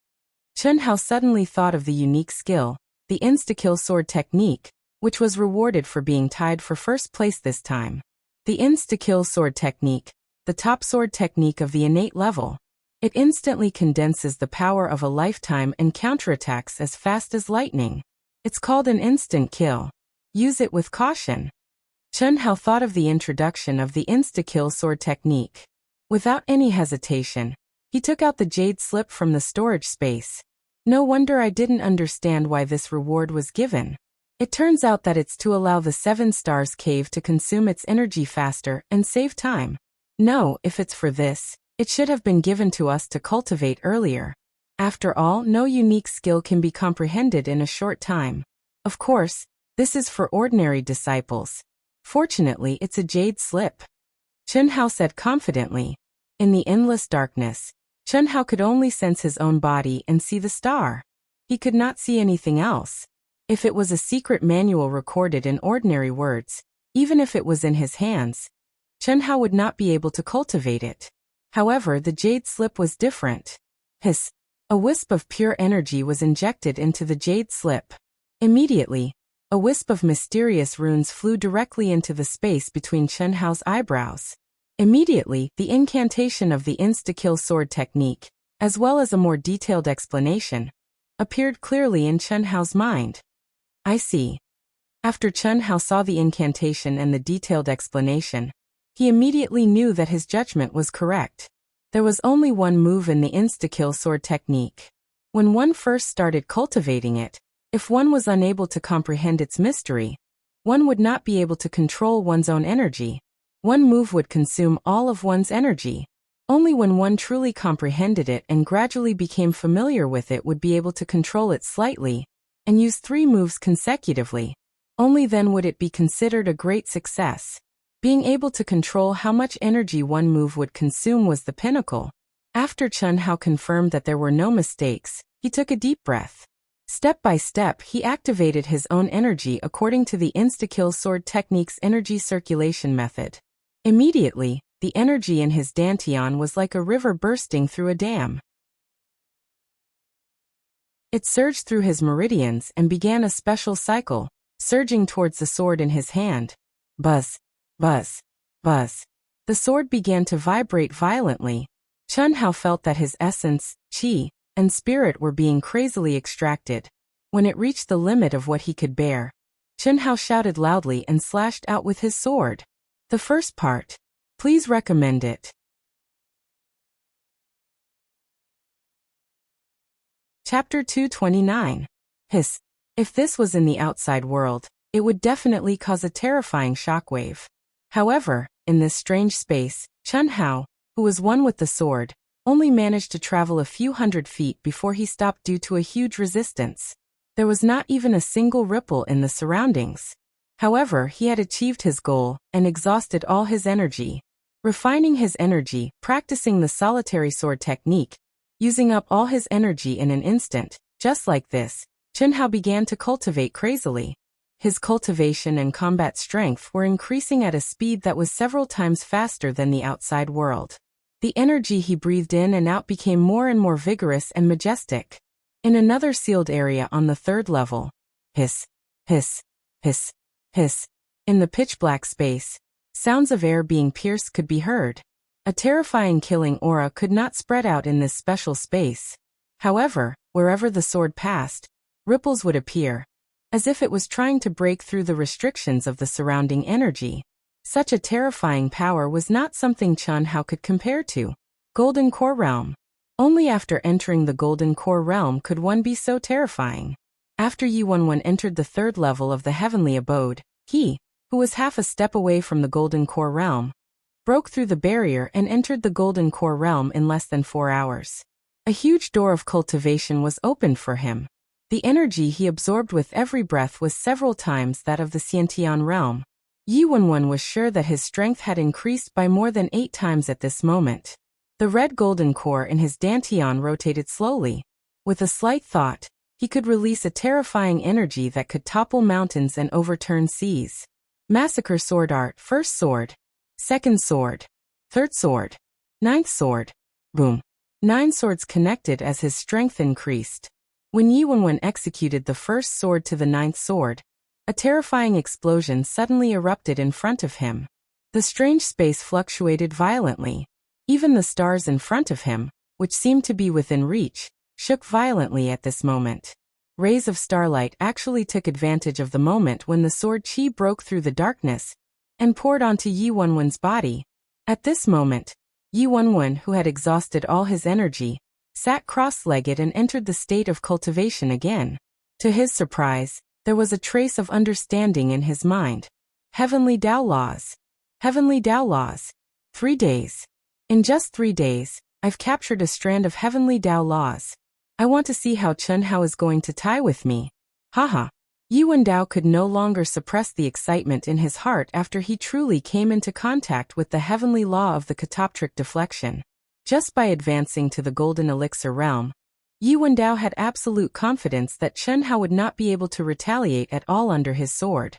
S1: Chen Hao suddenly thought of the unique skill, the insta-kill sword technique, which was rewarded for being tied for first place this time. The insta-kill sword technique, the top sword technique of the innate level. It instantly condenses the power of a lifetime and counterattacks as fast as lightning. It's called an instant kill. Use it with caution. Chen Hao thought of the introduction of the insta-kill sword technique. Without any hesitation, he took out the jade slip from the storage space. No wonder I didn't understand why this reward was given. It turns out that it's to allow the 7 Stars Cave to consume its energy faster and save time. No, if it's for this, it should have been given to us to cultivate earlier. After all, no unique skill can be comprehended in a short time. Of course, this is for ordinary disciples. Fortunately, it's a jade slip. Chen Hao said confidently. In the endless darkness, Chen Hao could only sense his own body and see the star. He could not see anything else. If it was a secret manual recorded in ordinary words, even if it was in his hands, Chen Hao would not be able to cultivate it. However, the jade slip was different. Hiss! A wisp of pure energy was injected into the jade slip. Immediately, a wisp of mysterious runes flew directly into the space between Chen Hao's eyebrows. Immediately, the incantation of the insta-kill sword technique, as well as a more detailed explanation, appeared clearly in Chen Hao's mind. I see. After Chen Hao saw the incantation and the detailed explanation, he immediately knew that his judgment was correct. There was only one move in the insta-kill sword technique. When one first started cultivating it, if one was unable to comprehend its mystery, one would not be able to control one's own energy. One move would consume all of one's energy. Only when one truly comprehended it and gradually became familiar with it would be able to control it slightly, and use 3 moves consecutively. Only then would it be considered a great success. Being able to control how much energy one move would consume was the pinnacle. After Chen Hao confirmed that there were no mistakes, he took a deep breath. Step by step, he activated his own energy according to the insta-kill sword technique's energy circulation method. Immediately, the energy in his dantian was like a river bursting through a dam. It surged through his meridians and began a special cycle, surging towards the sword in his hand. Buzz, buzz, buzz. The sword began to vibrate violently. Chen Hao felt that his essence, qi, and spirit were being crazily extracted. When it reached the limit of what he could bear, Chen Hao shouted loudly and slashed out with his sword. The first part. Please recommend it. Chapter 229. Hiss. If this was in the outside world, it would definitely cause a terrifying shockwave. However, in this strange space, Chen Hao, who was one with the sword, only managed to travel a few hundred feet before he stopped due to a huge resistance. There was not even a single ripple in the surroundings. However, he had achieved his goal and exhausted all his energy. Refining his energy, practicing the solitary sword technique, using up all his energy in an instant, just like this, Chen Hao began to cultivate crazily. His cultivation and combat strength were increasing at a speed that was several times faster than the outside world. The energy he breathed in and out became more and more vigorous and majestic. In another sealed area on the 3rd level, hiss, hiss, hiss, hiss. In the pitch-black space, sounds of air being pierced could be heard. A terrifying killing aura could not spread out in this special space. However, wherever the sword passed, ripples would appear, as if it was trying to break through the restrictions of the surrounding energy. Such a terrifying power was not something Chen Hao could compare to. Golden Core Realm. Only after entering the Golden Core Realm could one be so terrifying. After Yi Wenwen entered the 3rd level of the Heavenly Abode, he, who was half a step away from the Golden Core Realm, broke through the barrier and entered the Golden Core Realm in less than 4 hours. A huge door of cultivation was opened for him. The energy he absorbed with every breath was several times that of the Xiantian realm. Yi Wenwen was sure that his strength had increased by more than 8 times at this moment. The red golden core in his dantian rotated slowly. With a slight thought, he could release a terrifying energy that could topple mountains and overturn seas. Massacre sword art. 1st sword. 2nd sword. 3rd sword. 9th sword. Boom. 9 swords connected as his strength increased. When Yi Wenwen executed the 1st sword to the 9th sword, a terrifying explosion suddenly erupted in front of him. The strange space fluctuated violently. Even the stars in front of him, which seemed to be within reach, shook violently at this moment. Rays of starlight actually took advantage of the moment when the sword chi broke through the darkness and poured onto Yi Wenwen's body. At this moment, Yi Wenwen, who had exhausted all his energy, sat cross-legged and entered the state of cultivation again. To his surprise, there was a trace of understanding in his mind. Heavenly Tao laws. Heavenly Tao laws. 3 days. In just 3 days, I've captured a strand of Heavenly Tao laws. I want to see how Chen Hao is going to tie with me. Haha. Yi Wendao could no longer suppress the excitement in his heart after he truly came into contact with the heavenly law of the catoptric deflection. Just by advancing to the golden elixir realm, Yi Wendao had absolute confidence that Chen Hao would not be able to retaliate at all under his sword.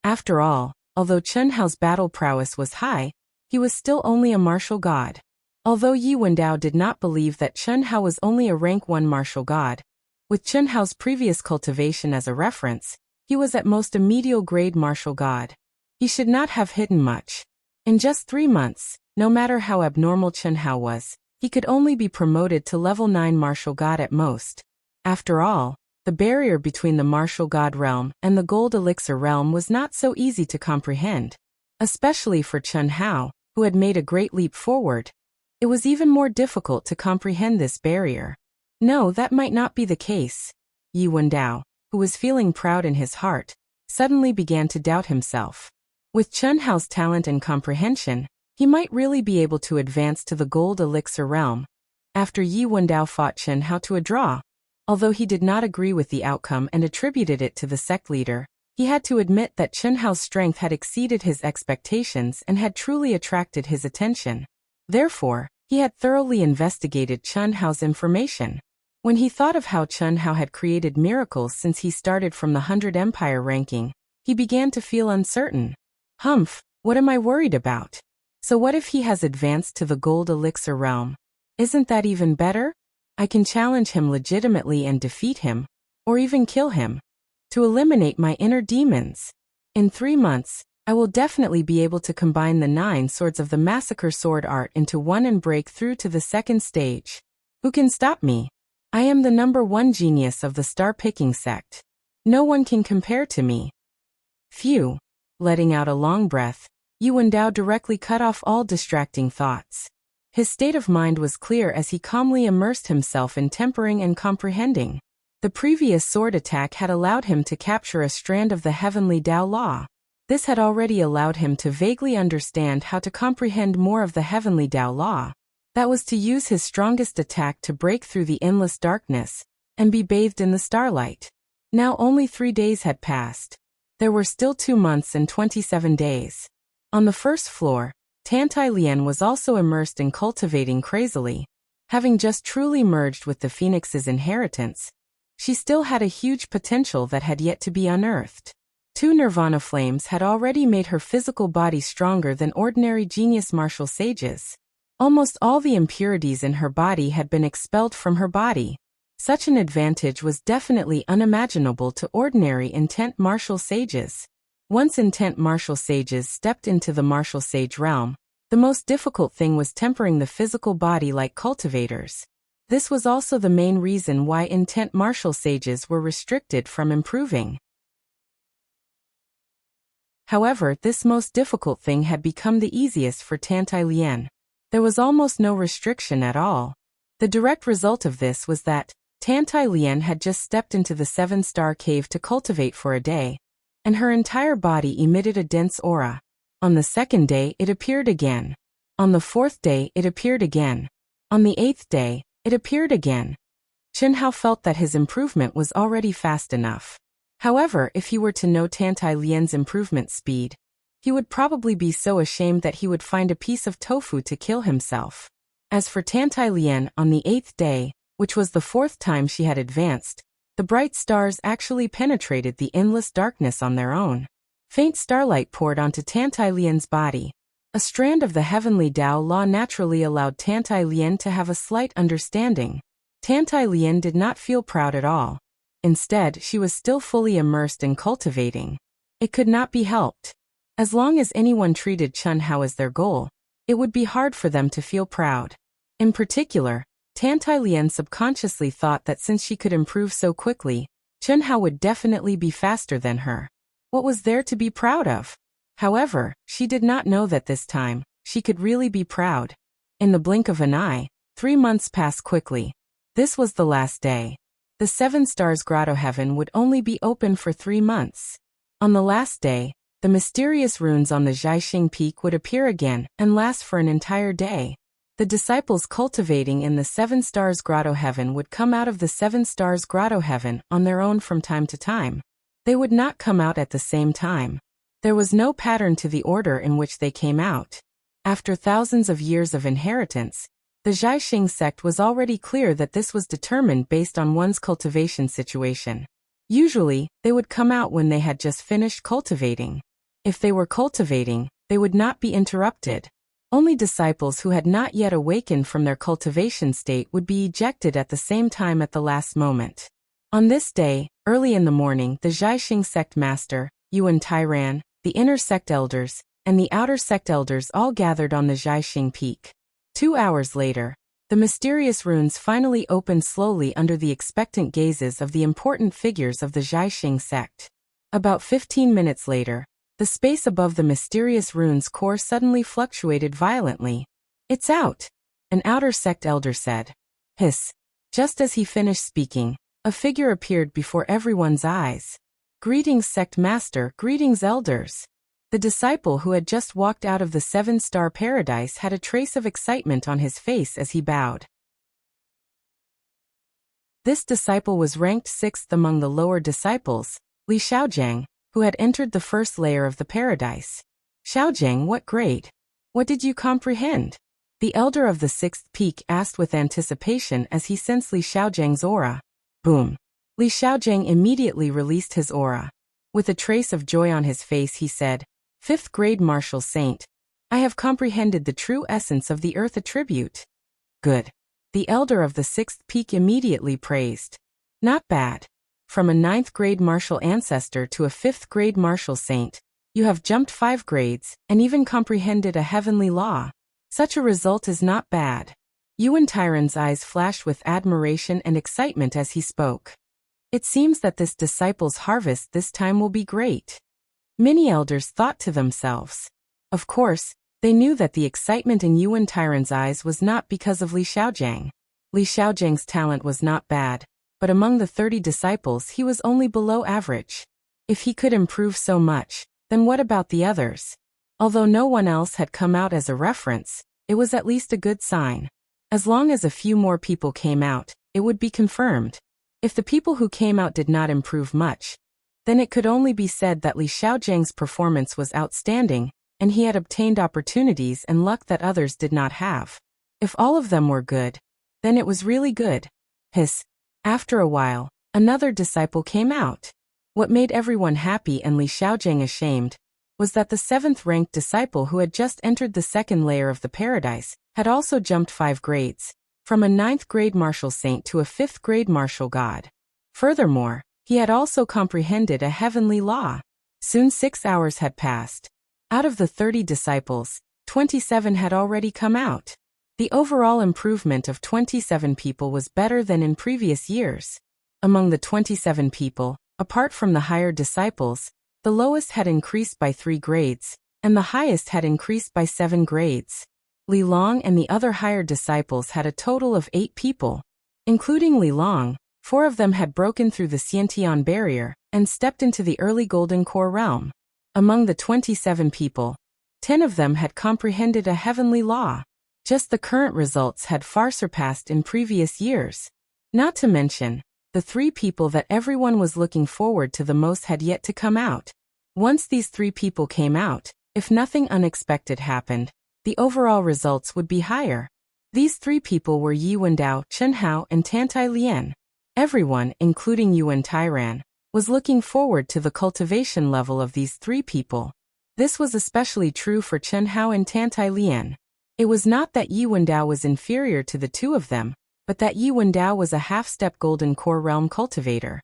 S1: After all, although Chen Hao's battle prowess was high, he was still only a martial god. Although Yi Wendao did not believe that Chen Hao was only a rank 1 martial god, with Chen Hao's previous cultivation as a reference, he was at most a medial grade martial god. He should not have hidden much. In just 3 months, no matter how abnormal Chen Hao was, he could only be promoted to level 9 martial god at most. After all, the barrier between the martial god realm and the gold elixir realm was not so easy to comprehend. Especially for Chen Hao, who had made a great leap forward. It was even more difficult to comprehend this barrier. No, that might not be the case. Yi Wendao, who was feeling proud in his heart, suddenly began to doubt himself. With Chen Hao's talent and comprehension, he might really be able to advance to the gold elixir realm. After Yi Wendao fought Chen Hao to a draw, although he did not agree with the outcome and attributed it to the sect leader, he had to admit that Chen Hao's strength had exceeded his expectations and had truly attracted his attention. Therefore, he had thoroughly investigated Chen Hao's information. When he thought of how Chen Hao had created miracles since he started from the 100 Empire ranking, he began to feel uncertain. Humph, what am I worried about? So what if he has advanced to the gold elixir realm? Isn't that even better? I can challenge him legitimately and defeat him, or even kill him, to eliminate my inner demons. In 3 months, I will definitely be able to combine the 9 swords of the massacre sword art into one and break through to the 2nd stage. Who can stop me? I am the #1 genius of the star-picking sect. No one can compare to me. Phew. Letting out a long breath, Yi Wendao directly cut off all distracting thoughts. His state of mind was clear as he calmly immersed himself in tempering and comprehending. The previous sword attack had allowed him to capture a strand of the heavenly Tao law. This had already allowed him to vaguely understand how to comprehend more of the heavenly Tao law. That was to use his strongest attack to break through the endless darkness and be bathed in the starlight. Now only 3 days had passed. There were still 2 months and 27 days. On the first floor, Tantai Lian was also immersed in cultivating crazily. Having just truly merged with the Phoenix's inheritance, she still had a huge potential that had yet to be unearthed. 2 nirvana flames had already made her physical body stronger than ordinary genius martial sages. Almost all the impurities in her body had been expelled from her body. Such an advantage was definitely unimaginable to ordinary intent martial sages. Once intent martial sages stepped into the martial sage realm, the most difficult thing was tempering the physical body like cultivators. This was also the main reason why intent martial sages were restricted from improving. However, this most difficult thing had become the easiest for Tantai Lian. There was almost no restriction at all. The direct result of this was that Tantai Lian had just stepped into the 7-star cave to cultivate for a day, and her entire body emitted a dense aura. On the 2nd day, it appeared again. On the 4th day, it appeared again. On the 8th day, it appeared again. Chen Hao felt that his improvement was already fast enough. However, if he were to know Tantai Lian's improvement speed, he would probably be so ashamed that he would find a piece of tofu to kill himself. As for Tantai Lian, on the 8th day, which was the 4th time she had advanced, the bright stars actually penetrated the endless darkness on their own. Faint starlight poured onto Tantai Lian's body. A strand of the heavenly Tao law naturally allowed Tantai Lian to have a slight understanding. Tantai Lian did not feel proud at all. Instead, she was still fully immersed in cultivating. It could not be helped. As long as anyone treated Chun Hao as their goal, it would be hard for them to feel proud. In particular, Tantai Lian subconsciously thought that since she could improve so quickly, Chun Hao would definitely be faster than her. What was there to be proud of? However, she did not know that this time, she could really be proud. In the blink of an eye, 3 months passed quickly. This was the last day. The 7 Stars Grotto Heaven would only be open for 3 months. On the last day, the mysterious runes on the Jiaxing Peak would appear again and last for an entire day. The disciples cultivating in the 7 Stars Grotto Heaven would come out of the 7 Stars Grotto Heaven on their own from time to time. They would not come out at the same time. There was no pattern to the order in which they came out. After thousands of years of inheritance, the Jiaxing sect was already clear that this was determined based on one's cultivation situation. Usually, they would come out when they had just finished cultivating. If they were cultivating, they would not be interrupted. Only disciples who had not yet awakened from their cultivation state would be ejected at the same time at the last moment. On this day, early in the morning, the Jiaxing sect master, Yuan Tairan, the inner sect elders, and the outer sect elders all gathered on the Jiaxing Peak. 2 hours later, the mysterious runes finally opened slowly under the expectant gazes of the important figures of the Jiaxing sect. About 15 minutes later, the space above the mysterious rune's core suddenly fluctuated violently. "It's out," an outer sect elder said. Hiss. Just as he finished speaking, a figure appeared before everyone's eyes. "Greetings, sect master, greetings, elders." The disciple who had just walked out of the 7-star paradise had a trace of excitement on his face as he bowed. This disciple was ranked 6th among the lower disciples, Li Xiaojiang, who had entered the first layer of the paradise. "Xiaojiang, what grade? What did you comprehend?" The elder of the 6th peak asked with anticipation as he sensed Li Xiaojiang's aura. Boom! Li Xiaojiang immediately released his aura. With a trace of joy on his face he said, "5th grade martial saint. I have comprehended the true essence of the earth attribute." "Good." The elder of the 6th peak immediately praised. "Not bad. From a 9th grade martial ancestor to a 5th grade martial saint, you have jumped 5 grades and even comprehended a heavenly law. Such a result is not bad." Yuan Tairan's eyes flashed with admiration and excitement as he spoke. It seems that this disciple's harvest this time will be great. Many elders thought to themselves. Of course, they knew that the excitement in Yuan Tairan's eyes was not because of Li Xiaojiang. Li Xiaojiang's talent was not bad, but among the 30 disciples he was only below average. If he could improve so much, then what about the others? Although no one else had come out as a reference, it was at least a good sign. As long as a few more people came out, it would be confirmed. If the people who came out did not improve much, then it could only be said that Li Xiaojiang's performance was outstanding, and he had obtained opportunities and luck that others did not have. If all of them were good, then it was really good. Hiss. After a while, another disciple came out. What made everyone happy and Li Xiaojiang ashamed was that the 7th-ranked disciple who had just entered the 2nd layer of the paradise had also jumped 5 grades, from a 9th grade martial saint to a 5th grade martial god. Furthermore, he had also comprehended a heavenly law. Soon 6 hours had passed. Out of the 30 disciples, 27 had already come out. The overall improvement of 27 people was better than in previous years. Among the 27 people, apart from the higher disciples, the lowest had increased by 3 grades, and the highest had increased by 7 grades. Li Long and the other higher disciples had a total of 8 people. Including Li Long, 4 of them had broken through the Xiantian barrier and stepped into the early Golden Core realm. Among the 27 people, 10 of them had comprehended a heavenly law. Just the current results had far surpassed in previous years. Not to mention, the 3 people that everyone was looking forward to the most had yet to come out. Once these 3 people came out, if nothing unexpected happened, the overall results would be higher. These 3 people were Yi Wendao, Chun Hao, and Tantai Lian. Everyone, including Yuan Tairan, was looking forward to the cultivation level of these 3 people. This was especially true for Chun Hao and Tantai Lian. It was not that Yi Wendao was inferior to the 2 of them, but that Yi Wendao was a half-step Golden Core realm cultivator.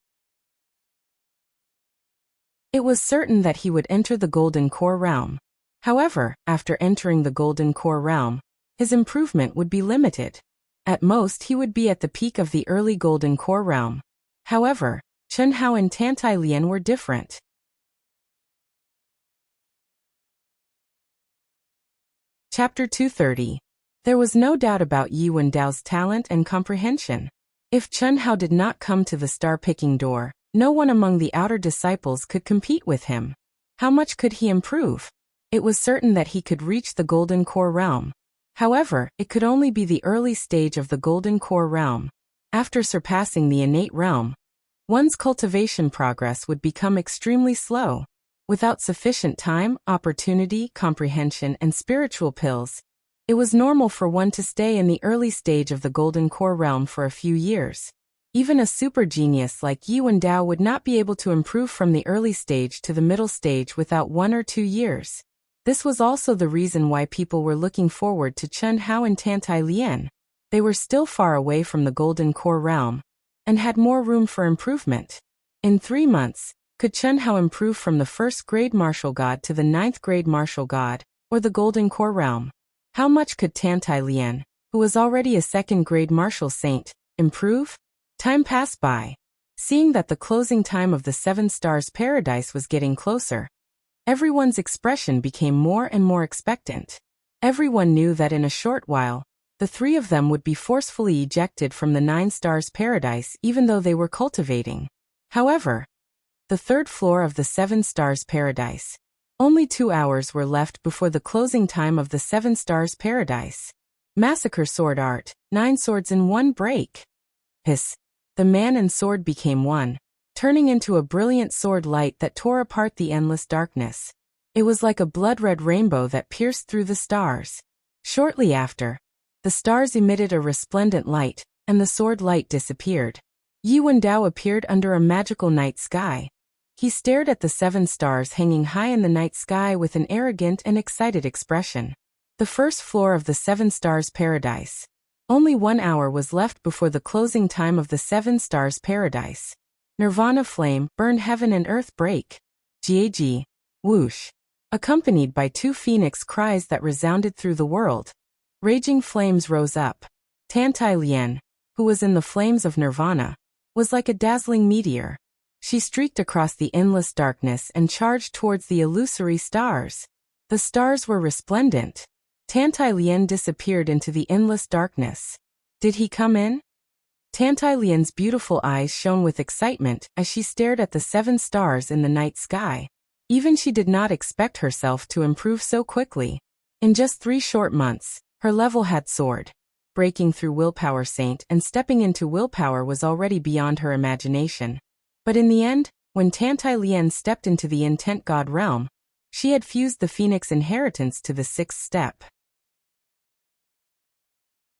S1: It was certain that he would enter the Golden Core realm. However, after entering the Golden Core realm, his improvement would be limited. At most, he would be at the peak of the early Golden Core realm. However, Chen Hao and Tantai Lian were different. Chapter 230. There was no doubt about Yi Wendao's talent and comprehension. If Chen Hao did not come to the star-picking door, no one among the outer disciples could compete with him. How much could he improve? It was certain that he could reach the Golden Core realm. However, it could only be the early stage of the Golden Core realm. After surpassing the innate realm, one's cultivation progress would become extremely slow. Without sufficient time, opportunity, comprehension, and spiritual pills, it was normal for one to stay in the early stage of the Golden Core realm for a few years. Even a super genius like Yi Wendao would not be able to improve from the early stage to the middle stage without 1 or 2 years. This was also the reason why people were looking forward to Chen Hao and Tantai Lian. They were still far away from the Golden Core realm and had more room for improvement. In 3 months, could Chen Hao improve from the 1st grade martial god to the 9th grade martial god, or the Golden Core realm? How much could Tantai Lian, who was already a 2nd grade martial saint, improve? Time passed by. Seeing that the closing time of the 7 Stars Paradise was getting closer, everyone's expression became more and more expectant. Everyone knew that in a short while, the 3 of them would be forcefully ejected from the 9 Stars Paradise even though they were cultivating. However, the 3rd floor of the 7 Stars Paradise. Only 2 hours were left before the closing time of the 7 Stars Paradise. Massacre sword art, 9 swords in 1 break. Hiss. The man and sword became one, turning into a brilliant sword light that tore apart the endless darkness. It was like a blood-red rainbow that pierced through the stars. Shortly after, the stars emitted a resplendent light, and the sword light disappeared. Yi Wendao appeared under a magical night sky. He stared at the 7 stars hanging high in the night sky with an arrogant and excited expression. The 1st floor of the 7 Stars Paradise. Only 1 hour was left before the closing time of the 7 Stars Paradise. Nirvana flame, burn heaven and earth break. G. Whoosh. Accompanied by 2 phoenix cries that resounded through the world. Raging flames rose up. Tantai Lian, who was in the flames of Nirvana, was like a dazzling meteor. She streaked across the endless darkness and charged towards the illusory stars. The stars were resplendent. Tantai Lian disappeared into the endless darkness. Did he come in? Tantai Lian's beautiful eyes shone with excitement as she stared at the 7 stars in the night sky. Even she did not expect herself to improve so quickly. In just 3 short months, her level had soared. Breaking through Willpower Saint and stepping into Willpower was already beyond her imagination. But in the end, when Tantai Lian stepped into the Intent God realm, she had fused the Phoenix inheritance to the 6th step.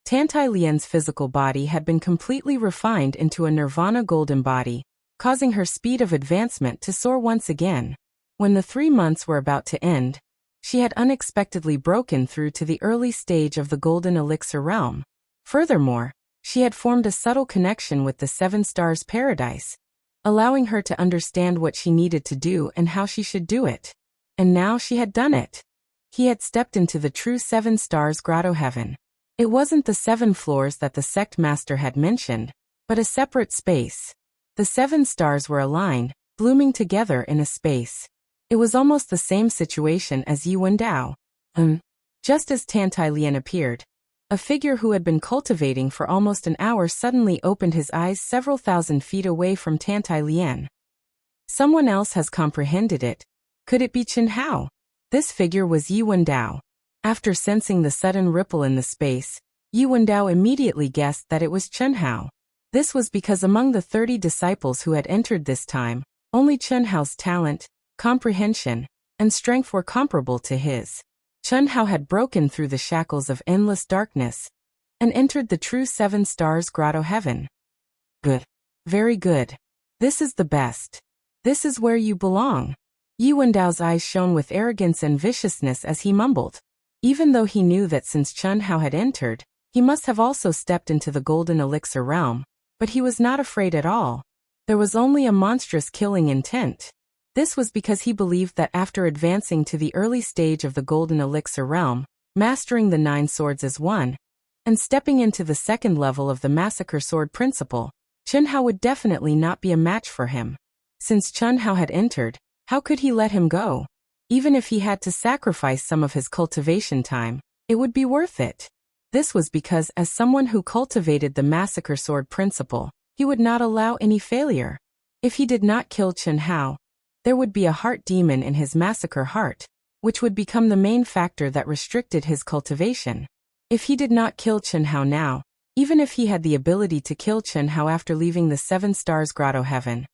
S1: Tantai Lian's physical body had been completely refined into a Nirvana golden body, causing her speed of advancement to soar once again. When the 3 months were about to end, she had unexpectedly broken through to the early stage of the Golden Elixir realm. Furthermore, she had formed a subtle connection with the 7 Stars Paradise, allowing her to understand what she needed to do and how she should do it. And now she had done it. He had stepped into the true 7 Stars Grotto Heaven. It wasn't the 7 floors that the sect master had mentioned, but a separate space. The 7 stars were aligned, blooming together in a space. It was almost the same situation as Yi Wendao. Just as Tantai Lian appeared, a figure who had been cultivating for almost an hour suddenly opened his eyes several thousand feet away from Tantai Lian. Someone else has comprehended it. Could it be Chen Hao? This figure was Yi Wendao. After sensing the sudden ripple in the space, Yi Wendao immediately guessed that it was Chen Hao. This was because among the 30 disciples who had entered this time, only Chen Hao's talent, comprehension, and strength were comparable to his. Chen Hao had broken through the shackles of endless darkness and entered the true 7 Stars Grotto Heaven. Good. Very good. This is the best. This is where you belong. Yi Wendao's eyes shone with arrogance and viciousness as he mumbled. Even though he knew that since Chen Hao had entered, he must have also stepped into the Golden Elixir realm, but he was not afraid at all. There was only a monstrous killing intent. This was because he believed that after advancing to the early stage of the Golden Elixir realm, mastering the 9 swords as one, and stepping into the second level of the Massacre Sword principle, Chen Hao would definitely not be a match for him. Since Chen Hao had entered, how could he let him go? Even if he had to sacrifice some of his cultivation time, it would be worth it. This was because, as someone who cultivated the Massacre Sword principle, he would not allow any failure. If he did not kill Chen Hao, there would be a heart demon in his massacre heart, which would become the main factor that restricted his cultivation. If he did not kill Chen Hao now, even if he had the ability to kill Chen Hao after leaving the 7 Stars Grotto Heaven,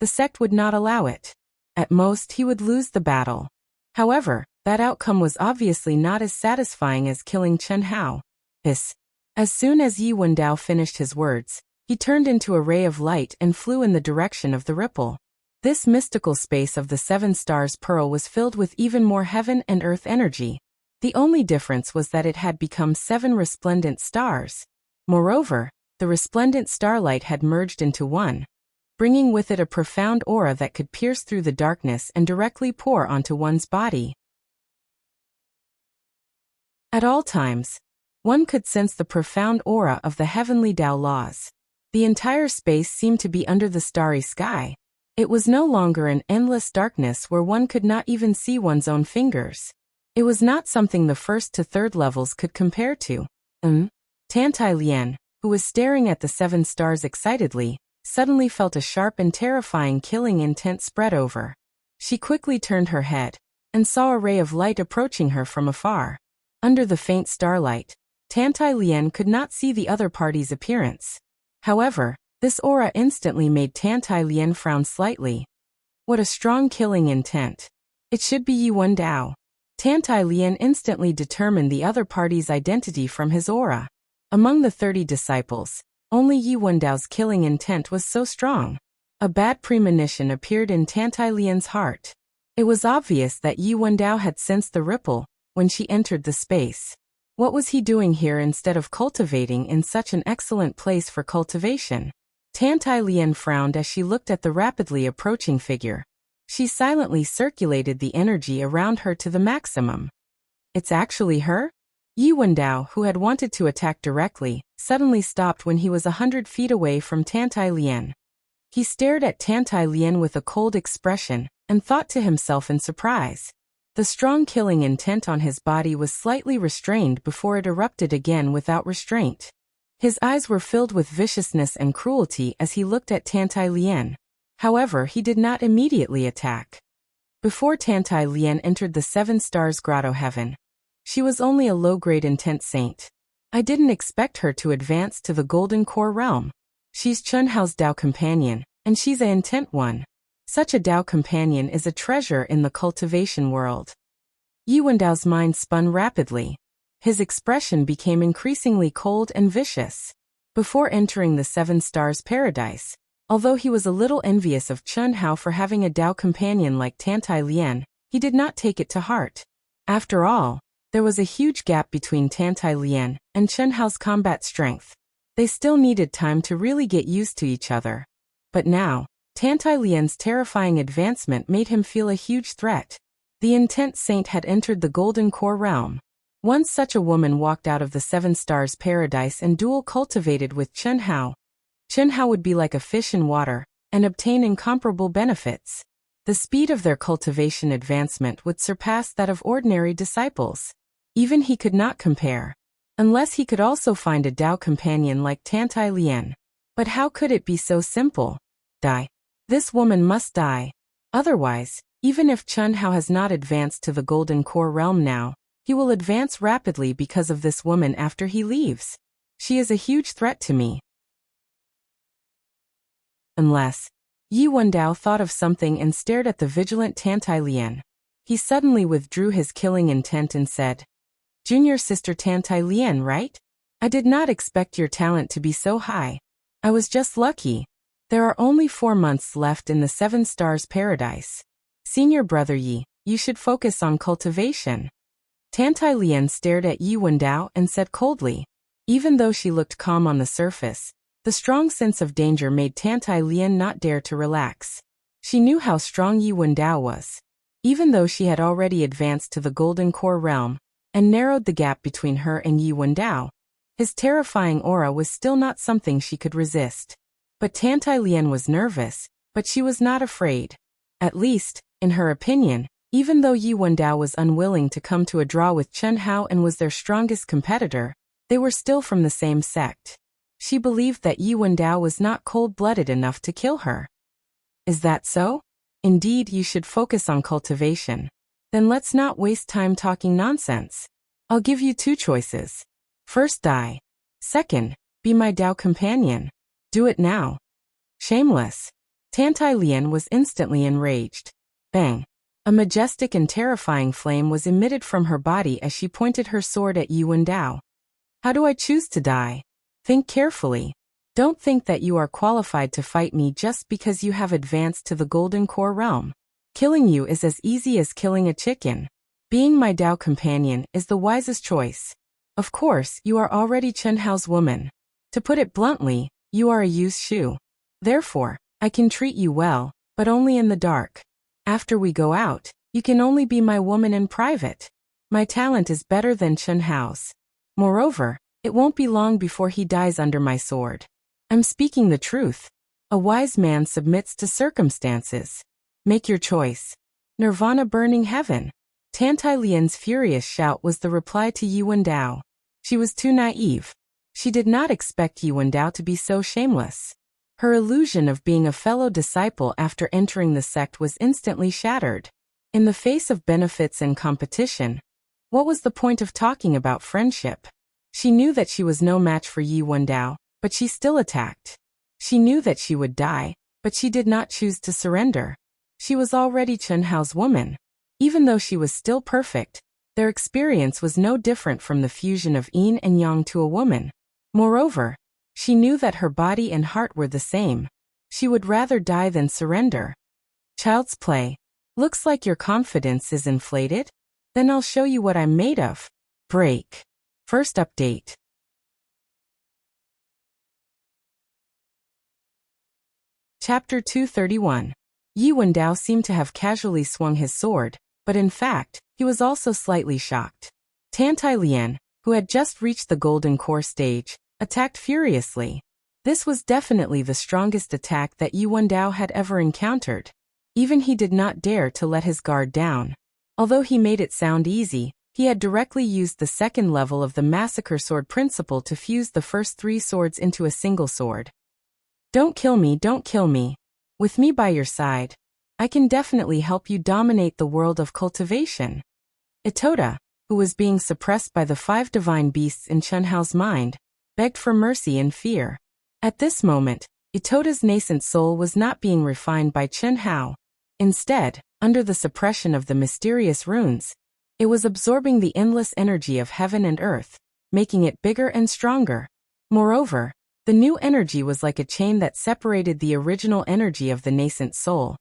S1: the sect would not allow it. At most, he would lose the battle. However, that outcome was obviously not as satisfying as killing Chen Hao. As soon as Yi Wendao finished his words, he turned into a ray of light and flew in the direction of the ripple. This mystical space of the 7 Stars Pearl was filled with even more heaven and earth energy. The only difference was that it had become 7 resplendent stars. Moreover, the resplendent starlight had merged into one, bringing with it a profound aura that could pierce through the darkness and directly pour onto one's body. At all times, one could sense the profound aura of the heavenly Tao laws. The entire space seemed to be under the starry sky. It was no longer an endless darkness where one could not even see one's own fingers. It was not something the 1st to 3rd levels could compare to. Tantai Lian, who was staring at the 7 stars excitedly, suddenly felt a sharp and terrifying killing intent spread over. She quickly turned her head and saw a ray of light approaching her from afar. Under the faint starlight, Tantai Lian could not see the other party's appearance. However, this aura instantly made Tantai Lian frown slightly. What a strong killing intent. It should be Yi Wendao. Tantai Lian instantly determined the other party's identity from his aura. Among the 30 disciples, only Yi Wendao's killing intent was so strong. A bad premonition appeared in Tantai Lian's heart. It was obvious that Yi Wendao had sensed the ripple when she entered the space. What was he doing here instead of cultivating in such an excellent place for cultivation? Tantai Lian frowned as she looked at the rapidly approaching figure. She silently circulated the energy around her to the maximum. It's actually her? Yi Wendao, who had wanted to attack directly, suddenly stopped when he was 100 feet away from Tantai Lian. He stared at Tantai Lian with a cold expression and thought to himself in surprise. The strong killing intent on his body was slightly restrained before it erupted again without restraint. His eyes were filled with viciousness and cruelty as he looked at Tantai Lian. However, he did not immediately attack. Before Tantai Lian entered the 7 Stars Grotto Heaven, she was only a low-grade intent saint. I didn't expect her to advance to the Golden Core realm. She's Chen Hao's Tao companion, and she's an intent one. Such a Tao companion is a treasure in the cultivation world. Yi Wendao's mind spun rapidly. His expression became increasingly cold and vicious. Before entering the 7 Stars Paradise, although he was a little envious of Chen Hao for having a Tao companion like Tantai Lian, he did not take it to heart. After all, there was a huge gap between Tantai Lian and Chen Hao's combat strength. They still needed time to really get used to each other. But now, Tantai Lian's terrifying advancement made him feel a huge threat. The intent saint had entered the Golden Core realm. Once such a woman walked out of the 7 Stars Paradise and dual cultivated with Chen Hao would be like a fish in water and obtain incomparable benefits. The speed of their cultivation advancement would surpass that of ordinary disciples. Even he could not compare. Unless he could also find a Tao companion like Tantai Lian. But how could it be so simple? Die. This woman must die. Otherwise, even if Chen Hao has not advanced to the Golden Core realm now, he will advance rapidly because of this woman after he leaves. She is a huge threat to me. Unless. Yi Wendao thought of something and stared at the vigilant Tantai Lian. He suddenly withdrew his killing intent and said, Junior sister Tantai Lian, right? I did not expect your talent to be so high. I was just lucky. There are only 4 months left in the 7 Stars Paradise. Senior brother Yi, you should focus on cultivation. Tantai Lian stared at Yi Wendao and said coldly. Even though she looked calm on the surface, the strong sense of danger made Tantai Lian not dare to relax. She knew how strong Yi Wendao was. Even though she had already advanced to the Golden Core realm and narrowed the gap between her and Yi Wendao, his terrifying aura was still not something she could resist. But Tantai Lian was nervous, but she was not afraid. At least, in her opinion, even though Yi Wendao was unwilling to come to a draw with Chen Hao and was their strongest competitor, they were still from the same sect. She believed that Yi Wendao was not cold-blooded enough to kill her. Is that so? Indeed, you should focus on cultivation. Then let's not waste time talking nonsense. I'll give you two choices. First, die. Second, be my Dao companion. Do it now. Shameless. Tantai Lian was instantly enraged. Bang. A majestic and terrifying flame was emitted from her body as she pointed her sword at Yi Wendao. How do I choose to die? Think carefully. Don't think that you are qualified to fight me just because you have advanced to the Golden Core realm. Killing you is as easy as killing a chicken. Being my Dao companion is the wisest choice. Of course, you are already Chen Hao's woman. To put it bluntly, you are a used shoe. Therefore, I can treat you well, but only in the dark. After we go out, you can only be my woman in private. My talent is better than Chen Hao's. Moreover, it won't be long before he dies under my sword. I'm speaking the truth. A wise man submits to circumstances. Make your choice. Nirvana burning heaven. Tantai Lian's furious shout was the reply to Yi Wendao. She was too naive. She did not expect Yi Wendao to be so shameless. Her illusion of being a fellow disciple after entering the sect was instantly shattered. In the face of benefits and competition, what was the point of talking about friendship? She knew that she was no match for Yi Wendao, but she still attacked. She knew that she would die, but she did not choose to surrender. She was already Chen Hao's woman. Even though she was still perfect, their experience was no different from the fusion of yin and yang to a woman. Moreover, she knew that her body and heart were the same. She would rather die than surrender. Child's play. Looks like your confidence is inflated? Then I'll show you what I'm made of. Break. First update. Chapter 231. Yi Wendao seemed to have casually swung his sword, but in fact, he was also slightly shocked. Tantai Lian, who had just reached the Golden Core stage, attacked furiously. This was definitely the strongest attack that Yi Wendao had ever encountered. Even he did not dare to let his guard down. Although he made it sound easy, he had directly used the second level of the Massacre Sword principle to fuse the first three swords into a single sword. Don't kill me, don't kill me. With me by your side, I can definitely help you dominate the world of cultivation. Itoda, who was being suppressed by the 5 divine beasts in Chen Hao's mind, begged for mercy in fear. At this moment, Itoda's nascent soul was not being refined by Chen Hao. Instead, under the suppression of the mysterious runes, it was absorbing the endless energy of heaven and earth, making it bigger and stronger. Moreover, the new energy was like a chain that separated the original energy of the nascent soul,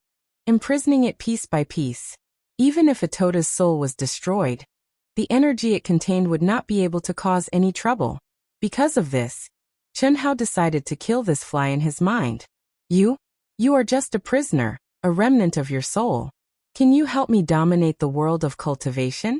S1: imprisoning it piece by piece. Even if Itoda's soul was destroyed, the energy it contained would not be able to cause any trouble. Because of this, Chen Hao decided to kill this fly in his mind. You are just a prisoner, a remnant of your soul. Can you help me dominate the world of cultivation?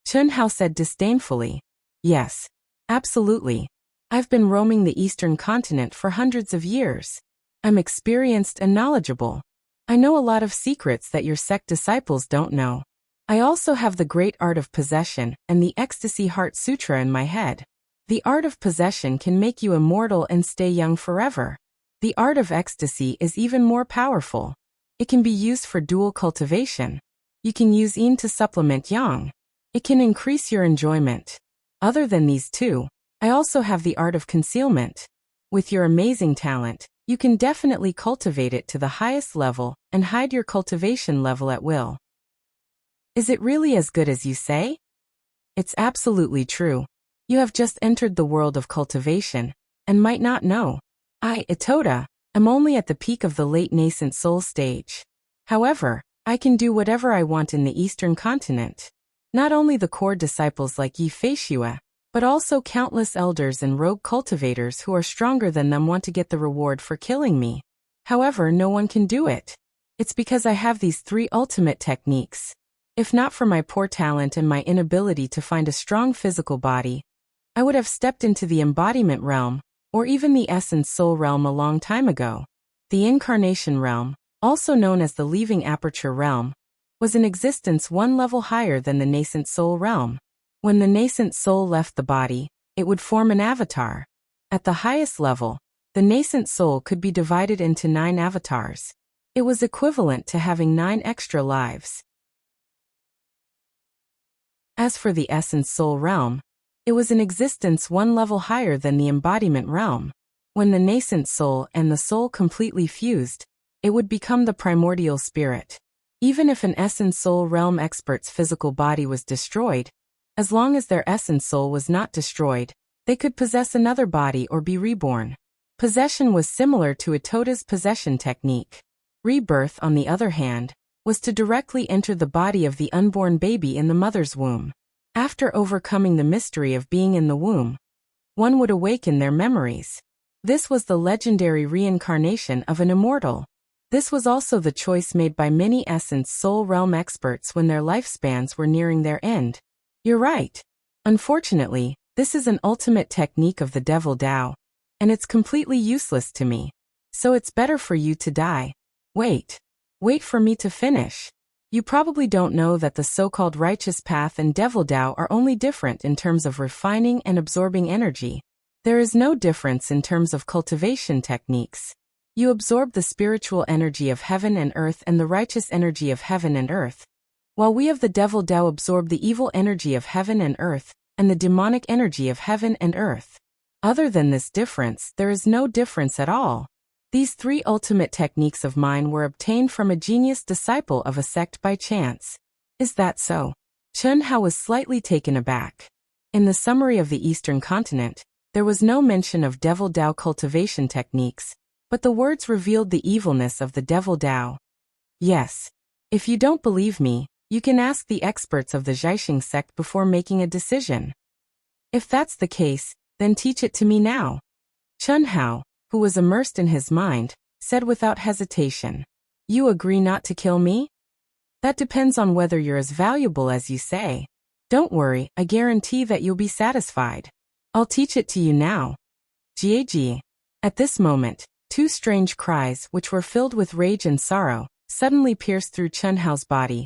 S1: Chen Hao said disdainfully. Yes, absolutely. I've been roaming the Eastern continent for hundreds of years. I'm experienced and knowledgeable. I know a lot of secrets that your sect disciples don't know. I also have the great art of possession and the Ecstasy Heart Sutra in my head. The art of possession can make you immortal and stay young forever. The art of ecstasy is even more powerful. It can be used for dual cultivation. You can use yin to supplement yang. It can increase your enjoyment. Other than these two, I also have the art of concealment. With your amazing talent, you can definitely cultivate it to the highest level and hide your cultivation level at will. Is it really as good as you say? It's absolutely true. You have just entered the world of cultivation and might not know. I, Itoda, am only at the peak of the late nascent soul stage. However, I can do whatever I want in the Eastern continent. Not only the core disciples like Yi Feishue, but also countless elders and rogue cultivators who are stronger than them want to get the reward for killing me. However, no one can do it. It's because I have these 3 ultimate techniques. If not for my poor talent and my inability to find a strong physical body, I would have stepped into the embodiment realm, or even the essence soul realm a long time ago. The incarnation realm, also known as the leaving aperture realm, was in existence 1 level higher than the nascent soul realm. When the nascent soul left the body, it would form an avatar. At the highest level, the nascent soul could be divided into 9 avatars. It was equivalent to having 9 extra lives. As for the essence soul realm, it was in existence 1 level higher than the embodiment realm. When the nascent soul and the soul completely fused, it would become the primordial spirit. Even if an essence soul realm expert's physical body was destroyed, as long as their essence soul was not destroyed, they could possess another body or be reborn. Possession was similar to Itota's possession technique. Rebirth, on the other hand, was to directly enter the body of the unborn baby in the mother's womb. After overcoming the mystery of being in the womb, one would awaken their memories. This was the legendary reincarnation of an immortal. This was also the choice made by many essence soul realm experts when their lifespans were nearing their end. You're right. Unfortunately, this is an ultimate technique of the Devil Tao, and it's completely useless to me. So it's better for you to die. Wait for me to finish. You probably don't know that the so-called righteous path and Devil Tao are only different in terms of refining and absorbing energy. There is no difference in terms of cultivation techniques. You absorb the spiritual energy of heaven and earth and the righteous energy of heaven and earth, while we of the Devil Tao absorb the evil energy of heaven and earth and the demonic energy of heaven and earth. Other than this difference, there is no difference at all. These 3 ultimate techniques of mine were obtained from a genius disciple of a sect by chance. Is that so? Chen Hao was slightly taken aback. In the summary of the Eastern continent, there was no mention of Devil Tao cultivation techniques, but the words revealed the evilness of the Devil Tao. Yes. If you don't believe me, you can ask the experts of the Zhaixing sect before making a decision. If that's the case, then teach it to me now. Chen Hao, who was immersed in his mind, said without hesitation. You agree not to kill me? That depends on whether you're as valuable as you say. Don't worry, I guarantee that you'll be satisfied. I'll teach it to you now. Jie. At this moment, 2 strange cries, which were filled with rage and sorrow, suddenly pierced through Chen Hao's body,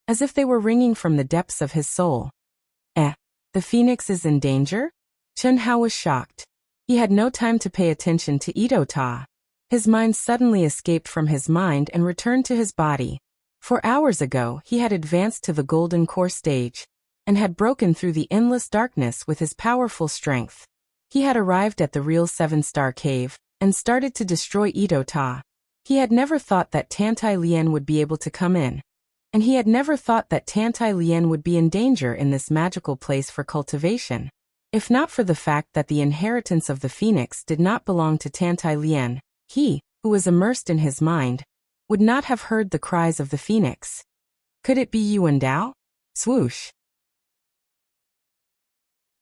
S1: as if they were ringing from the depths of his soul. The phoenix is in danger? Chen Hao was shocked. He had no time to pay attention to Itota. His mind suddenly escaped from his mind and returned to his body. 4 hours ago, he had advanced to the golden core stage, and had broken through the endless darkness with his powerful strength. He had arrived at the real 7-star cave, and started to destroy Itota. He had never thought that Tantai Lien would be able to come in. And he had never thought that Tantai Lien would be in danger in this magical place for cultivation. If not for the fact that the inheritance of the phoenix did not belong to Tantai Lien, he, who was immersed in his mind, would not have heard the cries of the phoenix. Could it be Yuan Dao? Swoosh.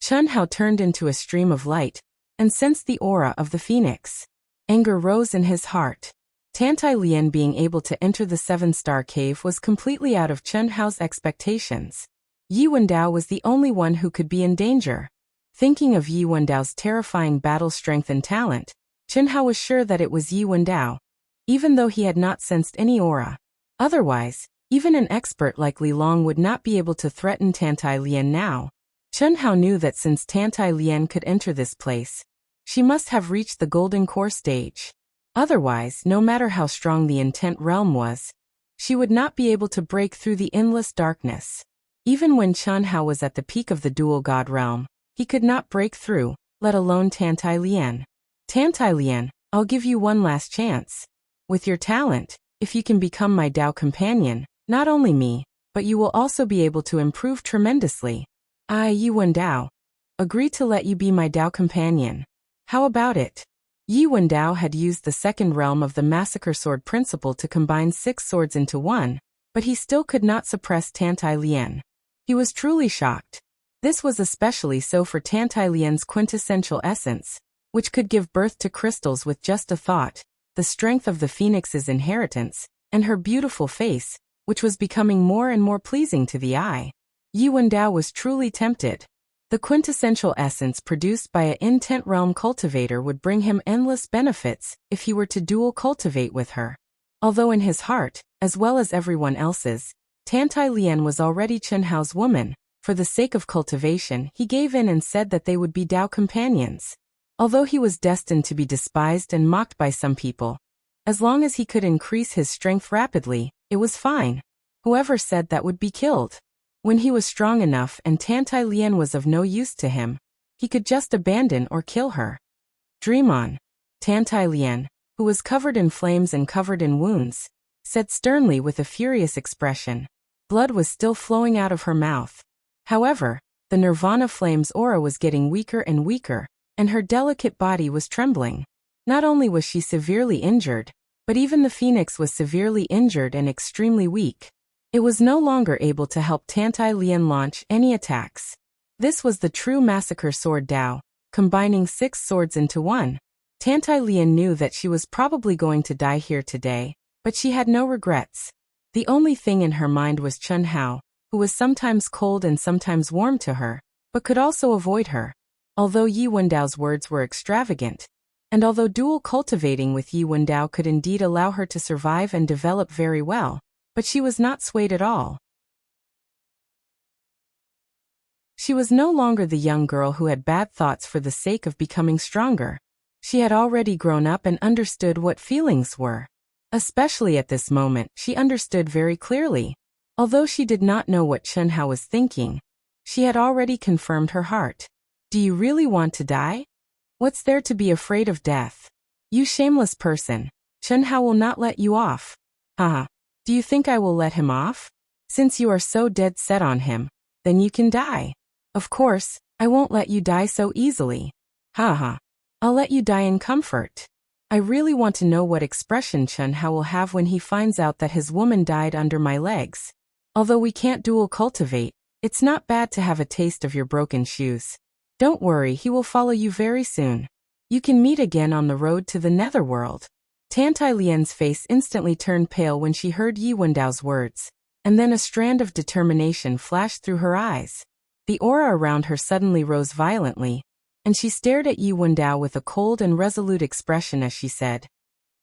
S1: Chen Hao turned into a stream of light, and sensed the aura of the phoenix. Anger rose in his heart. Tantai Lien being able to enter the 7-star cave was completely out of Chen Hao's expectations. Yi Wendao was the only one who could be in danger. Thinking of Yi Wendao's terrifying battle strength and talent, Chen Hao was sure that it was Yi Wendao, even though he had not sensed any aura. Otherwise, even an expert like Li Long would not be able to threaten Tantai Lien now. Chen Hao knew that since Tantai Lien could enter this place, she must have reached the golden core stage. Otherwise, no matter how strong the intent realm was, she would not be able to break through the endless darkness. Even when Chen Hao was at the peak of the dual god realm, he could not break through, let alone Tantai Lien. Tantai Lien, I'll give you one last chance. With your talent, if you can become my Dao companion, not only me, but you will also be able to improve tremendously. I, Yi Wendao, agree to let you be my Dao companion. How about it? Yi Wendao had used the second realm of the massacre sword principle to combine 6 swords into one, but he still could not suppress Tantai Lien. He was truly shocked. This was especially so for Tantai Lien's quintessential essence, which could give birth to crystals with just a thought, the strength of the phoenix's inheritance, and her beautiful face, which was becoming more and more pleasing to the eye. Yi Wendao was truly tempted. The quintessential essence produced by an intent realm cultivator would bring him endless benefits if he were to dual cultivate with her. Although in his heart, as well as everyone else's, Tantai Lian was already Chen Hao's woman, for the sake of cultivation he gave in and said that they would be Dao companions. Although he was destined to be despised and mocked by some people, as long as he could increase his strength rapidly, it was fine. Whoever said that would be killed. When he was strong enough and Tantai Lian was of no use to him, he could just abandon or kill her. Dream on. Tantai Lian, who was covered in flames and covered in wounds, said sternly with a furious expression. Blood was still flowing out of her mouth. However, the Nirvana flame's aura was getting weaker and weaker, and her delicate body was trembling. Not only was she severely injured, but even the phoenix was severely injured and extremely weak. It was no longer able to help Tantai Lian launch any attacks. This was the true massacre sword Dao, combining 6 swords into one. Tantai Lian knew that she was probably going to die here today, but she had no regrets. The only thing in her mind was Chen Hao, who was sometimes cold and sometimes warm to her, but could also avoid her. Although Yi Wendao's words were extravagant, and although dual cultivating with Yi Wendao could indeed allow her to survive and develop very well, but she was not swayed at all. She was no longer the young girl who had bad thoughts for the sake of becoming stronger. She had already grown up and understood what feelings were. Especially at this moment, she understood very clearly. Although she did not know what Chen Hao was thinking, she had already confirmed her heart. Do you really want to die? What's there to be afraid of death? You shameless person. Chen Hao will not let you off. Haha. Do you think I will let him off? Since you are so dead set on him, then you can die. Of course, I won't let you die so easily. Haha. I'll let you die in comfort. I really want to know what expression Chen Hao will have when he finds out that his woman died under my legs. Although we can't dual cultivate, it's not bad to have a taste of your broken shoes. Don't worry, he will follow you very soon. You can meet again on the road to the netherworld. Tantai Lian's face instantly turned pale when she heard Yi Wendao's words, and then a strand of determination flashed through her eyes. The aura around her suddenly rose violently, and she stared at Yi Wendao with a cold and resolute expression as she said,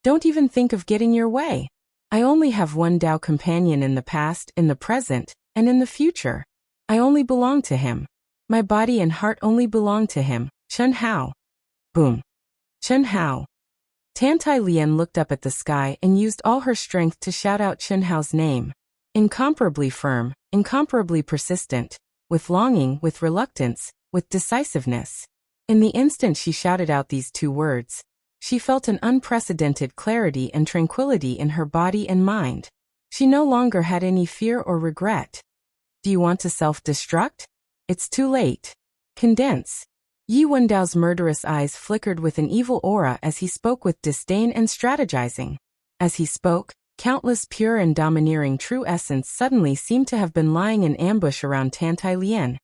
S1: "Don't even think of getting your way. I only have one Dao companion in the past, in the present, and in the future. I only belong to him. My body and heart only belong to him, Chen Hao." Boom. Chen Hao. Tantai Lian looked up at the sky and used all her strength to shout out Chen Hao's name. Incomparably firm, incomparably persistent, with longing, with reluctance, with decisiveness. In the instant she shouted out these 2 words, she felt an unprecedented clarity and tranquility in her body and mind. She no longer had any fear or regret. Do you want to self-destruct? It's too late. Condense. Yi Wendao's murderous eyes flickered with an evil aura as he spoke with disdain and strategizing. As he spoke, countless pure and domineering true essence suddenly seemed to have been lying in ambush around Tantai Lian,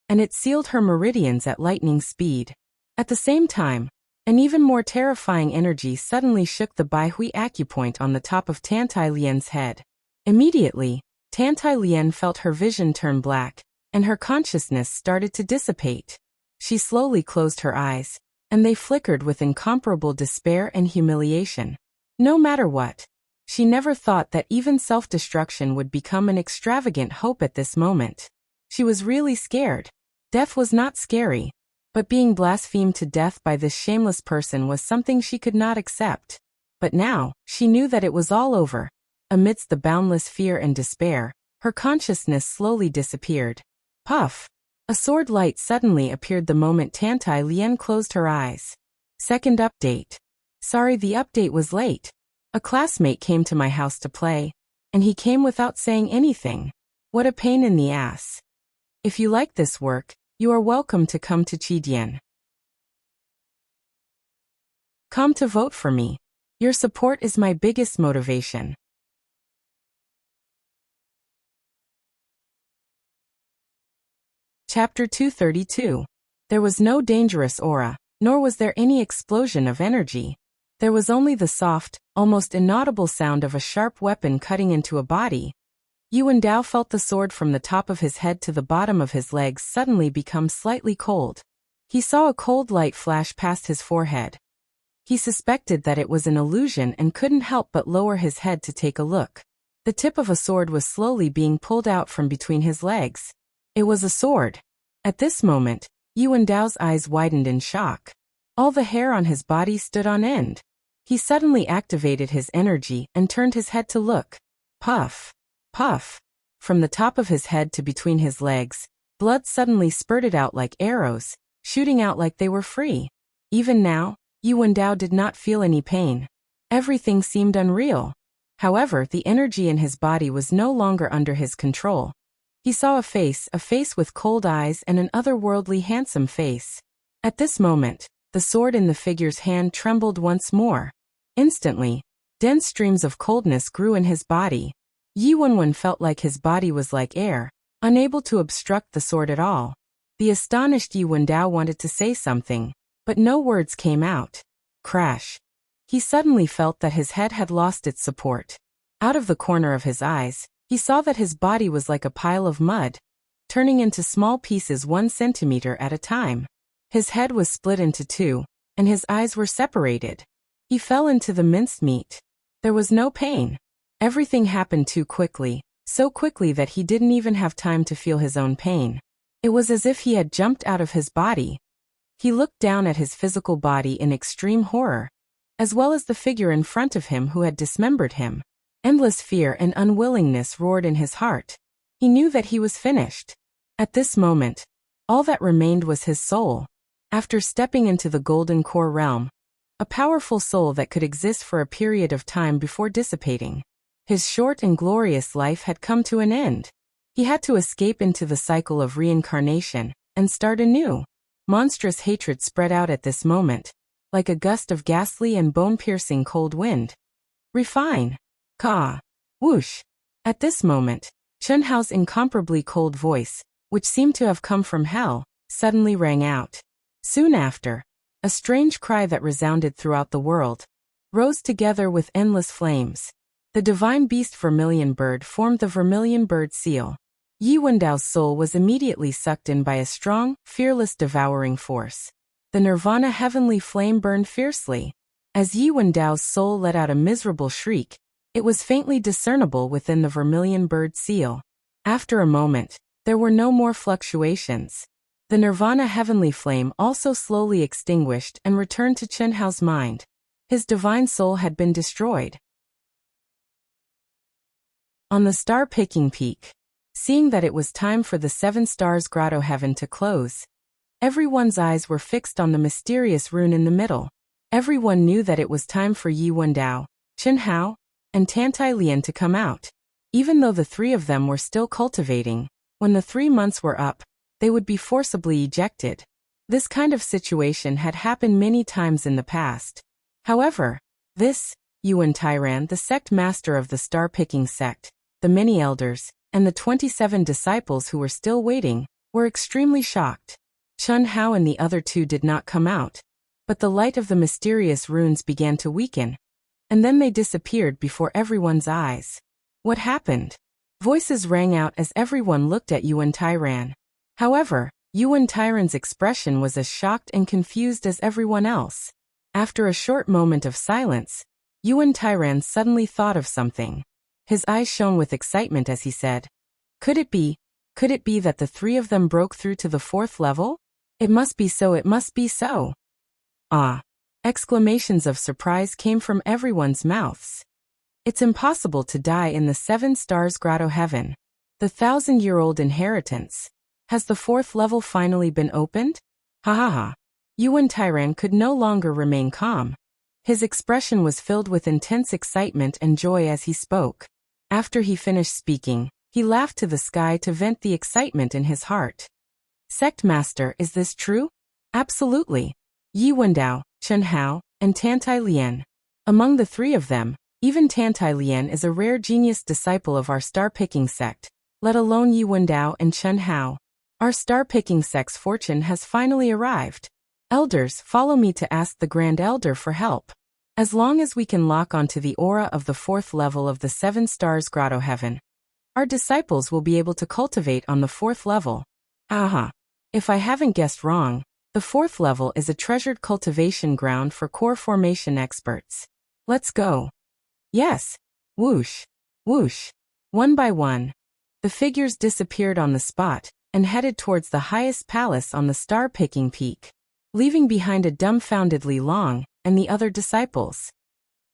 S1: and it sealed her meridians at lightning speed. At the same time, an even more terrifying energy suddenly shook the Baihui acupoint on the top of Tantai Lian's head. Immediately, Tantai Lian felt her vision turn black, and her consciousness started to dissipate. She slowly closed her eyes, and they flickered with incomparable despair and humiliation. No matter what, she never thought that even self-destruction would become an extravagant hope at this moment. She was really scared. Death was not scary, but being blasphemed to death by this shameless person was something she could not accept. But now, she knew that it was all over. Amidst the boundless fear and despair, her consciousness slowly disappeared. Puff! A sword light suddenly appeared the moment Tantai Lian closed her eyes. Second update. Sorry, the update was late. A classmate came to my house to play, and he came without saying anything. What a pain in the ass. If you like this work, you are welcome to come to Chidian. Come to vote for me. Your support is my biggest motivation. Chapter 232. There was no dangerous aura, nor was there any explosion of energy. There was only the soft, almost inaudible sound of a sharp weapon cutting into a body. Yuan Dao felt the sword from the top of his head to the bottom of his legs suddenly become slightly cold. He saw a cold light flash past his forehead. He suspected that it was an illusion and couldn't help but lower his head to take a look. The tip of a sword was slowly being pulled out from between his legs. It was a sword. At this moment, Yuan Dao's eyes widened in shock. All the hair on his body stood on end. He suddenly activated his energy and turned his head to look. Puff. Puff. From the top of his head to between his legs, blood suddenly spurted out like arrows, shooting out like they were free. Even now, Yuan Dao did not feel any pain. Everything seemed unreal. However, the energy in his body was no longer under his control. He saw a face with cold eyes and an otherworldly handsome face. At this moment, the sword in the figure's hand trembled once more. Instantly, dense streams of coldness grew in his body. Yi Wenwen felt like his body was like air, unable to obstruct the sword at all. The astonished Yi Wendao wanted to say something, but no words came out. Crash. He suddenly felt that his head had lost its support. Out of the corner of his eyes, he saw that his body was like a pile of mud, turning into small pieces 1 centimeter at a time. His head was split into two, and his eyes were separated. He fell into the minced meat. There was no pain. Everything happened too quickly, so quickly that he didn't even have time to feel his own pain. It was as if he had jumped out of his body. He looked down at his physical body in extreme horror, as well as the figure in front of him who had dismembered him. Endless fear and unwillingness roared in his heart. He knew that he was finished. At this moment, all that remained was his soul. After stepping into the golden core realm, a powerful soul that could exist for a period of time before dissipating. His short and glorious life had come to an end. He had to escape into the cycle of reincarnation and start anew. Monstrous hatred spread out at this moment, like a gust of ghastly and bone-piercing cold wind. Refine. Ka. Whoosh. At this moment, Chun Hao's incomparably cold voice, which seemed to have come from hell, suddenly rang out. Soon after, a strange cry that resounded throughout the world rose together with endless flames. The divine beast Vermilion Bird formed the Vermilion Bird seal. Yi Wendao's soul was immediately sucked in by a strong, fearless devouring force. The Nirvana heavenly flame burned fiercely. As Yi Wendao's soul let out a miserable shriek, it was faintly discernible within the Vermilion Bird seal. After a moment, there were no more fluctuations. The Nirvana heavenly flame also slowly extinguished and returned to Chun Hao's mind. His divine soul had been destroyed. On the star-picking peak, seeing that it was time for the 7 stars grotto heaven to close, everyone's eyes were fixed on the mysterious rune in the middle. Everyone knew that it was time for Yi Wendao, Chun Hao, and Tantai Lian to come out. Even though the 3 of them were still cultivating, when the 3 months were up, they would be forcibly ejected. This kind of situation had happened many times in the past. However, this, Yuan Tairan, the sect master of the star-picking sect, the many elders, and the 27 disciples who were still waiting, were extremely shocked. Chun Hao and the other 2 did not come out, but the light of the mysterious runes began to weaken, and then they disappeared before everyone's eyes. What happened? Voices rang out as everyone looked at Yuan Tairan. However, Yuan Tairan's expression was as shocked and confused as everyone else. After a short moment of silence, Yuan Tairan suddenly thought of something. His eyes shone with excitement as he said, Could it be that the 3 of them broke through to the 4th level? It must be so, it must be so. Ah! Exclamations of surprise came from everyone's mouths. It's impossible to die in the 7 stars grotto heaven. The 1,000-year-old inheritance. Has the 4th level finally been opened? Ha ha ha. Yuan Tairan could no longer remain calm. His expression was filled with intense excitement and joy as he spoke. After he finished speaking, he laughed to the sky to vent the excitement in his heart. Sect Master, is this true? Absolutely. Yi Wendao, Chun Hao, and Tantai Lian. Among the 3 of them, even Tantai Lian is a rare genius disciple of our star-picking sect, let alone Yi Wendao and Chun Hao. Our star-picking sect's fortune has finally arrived. Elders, follow me to ask the Grand Elder for help. As long as we can lock onto the aura of the 4th level of the 7 stars grotto heaven, our disciples will be able to cultivate on the 4th level. Aha! If I haven't guessed wrong, the 4th level is a treasured cultivation ground for core formation experts. Let's go. Yes. Whoosh. Whoosh. One by one, the figures disappeared on the spot and headed towards the highest palace on the star-picking peak, leaving behind a dumbfounded Li Long and the other disciples.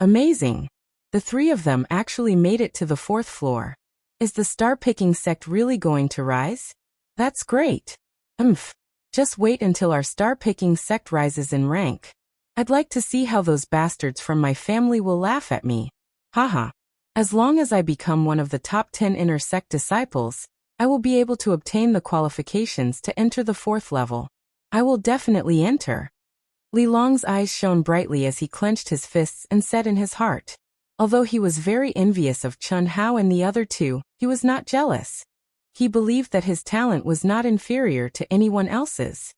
S1: Amazing. The 3 of them actually made it to the 4th floor. Is the star-picking sect really going to rise? That's great. Just wait until our star-picking sect rises in rank. I'd like to see how those bastards from my family will laugh at me. Haha. As long as I become one of the top 10 inner sect disciples, I will be able to obtain the qualifications to enter the 4th level. I will definitely enter. Li Long's eyes shone brightly as he clenched his fists and said in his heart. Although he was very envious of Chun Hao and the other 2, he was not jealous. He believed that his talent was not inferior to anyone else's.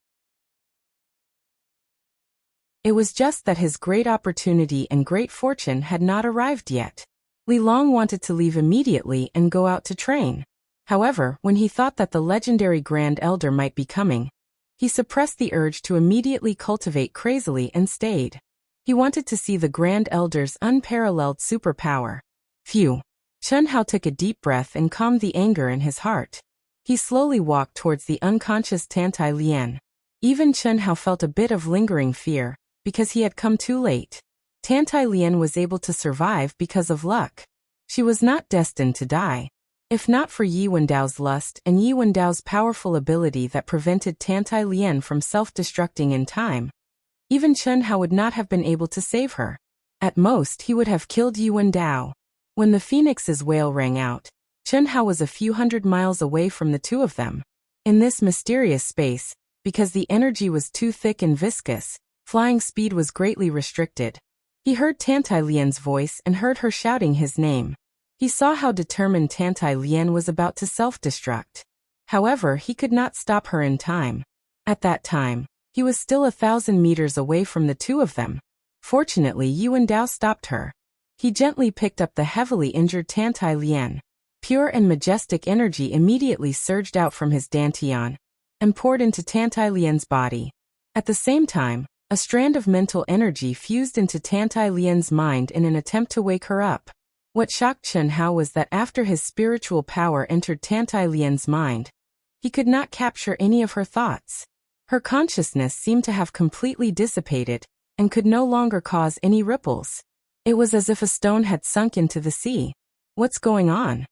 S1: It was just that his great opportunity and great fortune had not arrived yet. Li Long wanted to leave immediately and go out to train. However, when he thought that the legendary Grand Elder might be coming, he suppressed the urge to immediately cultivate crazily and stayed. He wanted to see the Grand Elder's unparalleled superpower. Phew. Chun Hao took a deep breath and calmed the anger in his heart. He slowly walked towards the unconscious Tantai Lien. Even Chun Hao felt a bit of lingering fear, because he had come too late. Tantai Lien was able to survive because of luck. She was not destined to die. If not for Yi Wendao's lust and Yi Wendao's powerful ability that prevented Tantai Lien from self-destructing in time, even Chun Hao would not have been able to save her. At most, he would have killed Yi Wendao. When the phoenix's wail rang out, Chun Hao was a few hundred miles away from the 2 of them. In this mysterious space, because the energy was too thick and viscous, flying speed was greatly restricted. He heard Tantai Lien's voice and heard her shouting his name. He saw how determined Tantai Lien was about to self-destruct. However, he could not stop her in time. At that time, he was still 1,000 meters away from the 2 of them. Fortunately, Yi Wendao stopped her. He gently picked up the heavily injured Tantai Lien. Pure and majestic energy immediately surged out from his dantian and poured into Tantai Lien's body. At the same time, a strand of mental energy fused into Tantai Lien's mind in an attempt to wake her up. What shocked Chun Hao was that after his spiritual power entered Tantai Lien's mind, he could not capture any of her thoughts. Her consciousness seemed to have completely dissipated and could no longer cause any ripples. It was as if a stone had sunk into the sea. What's going on?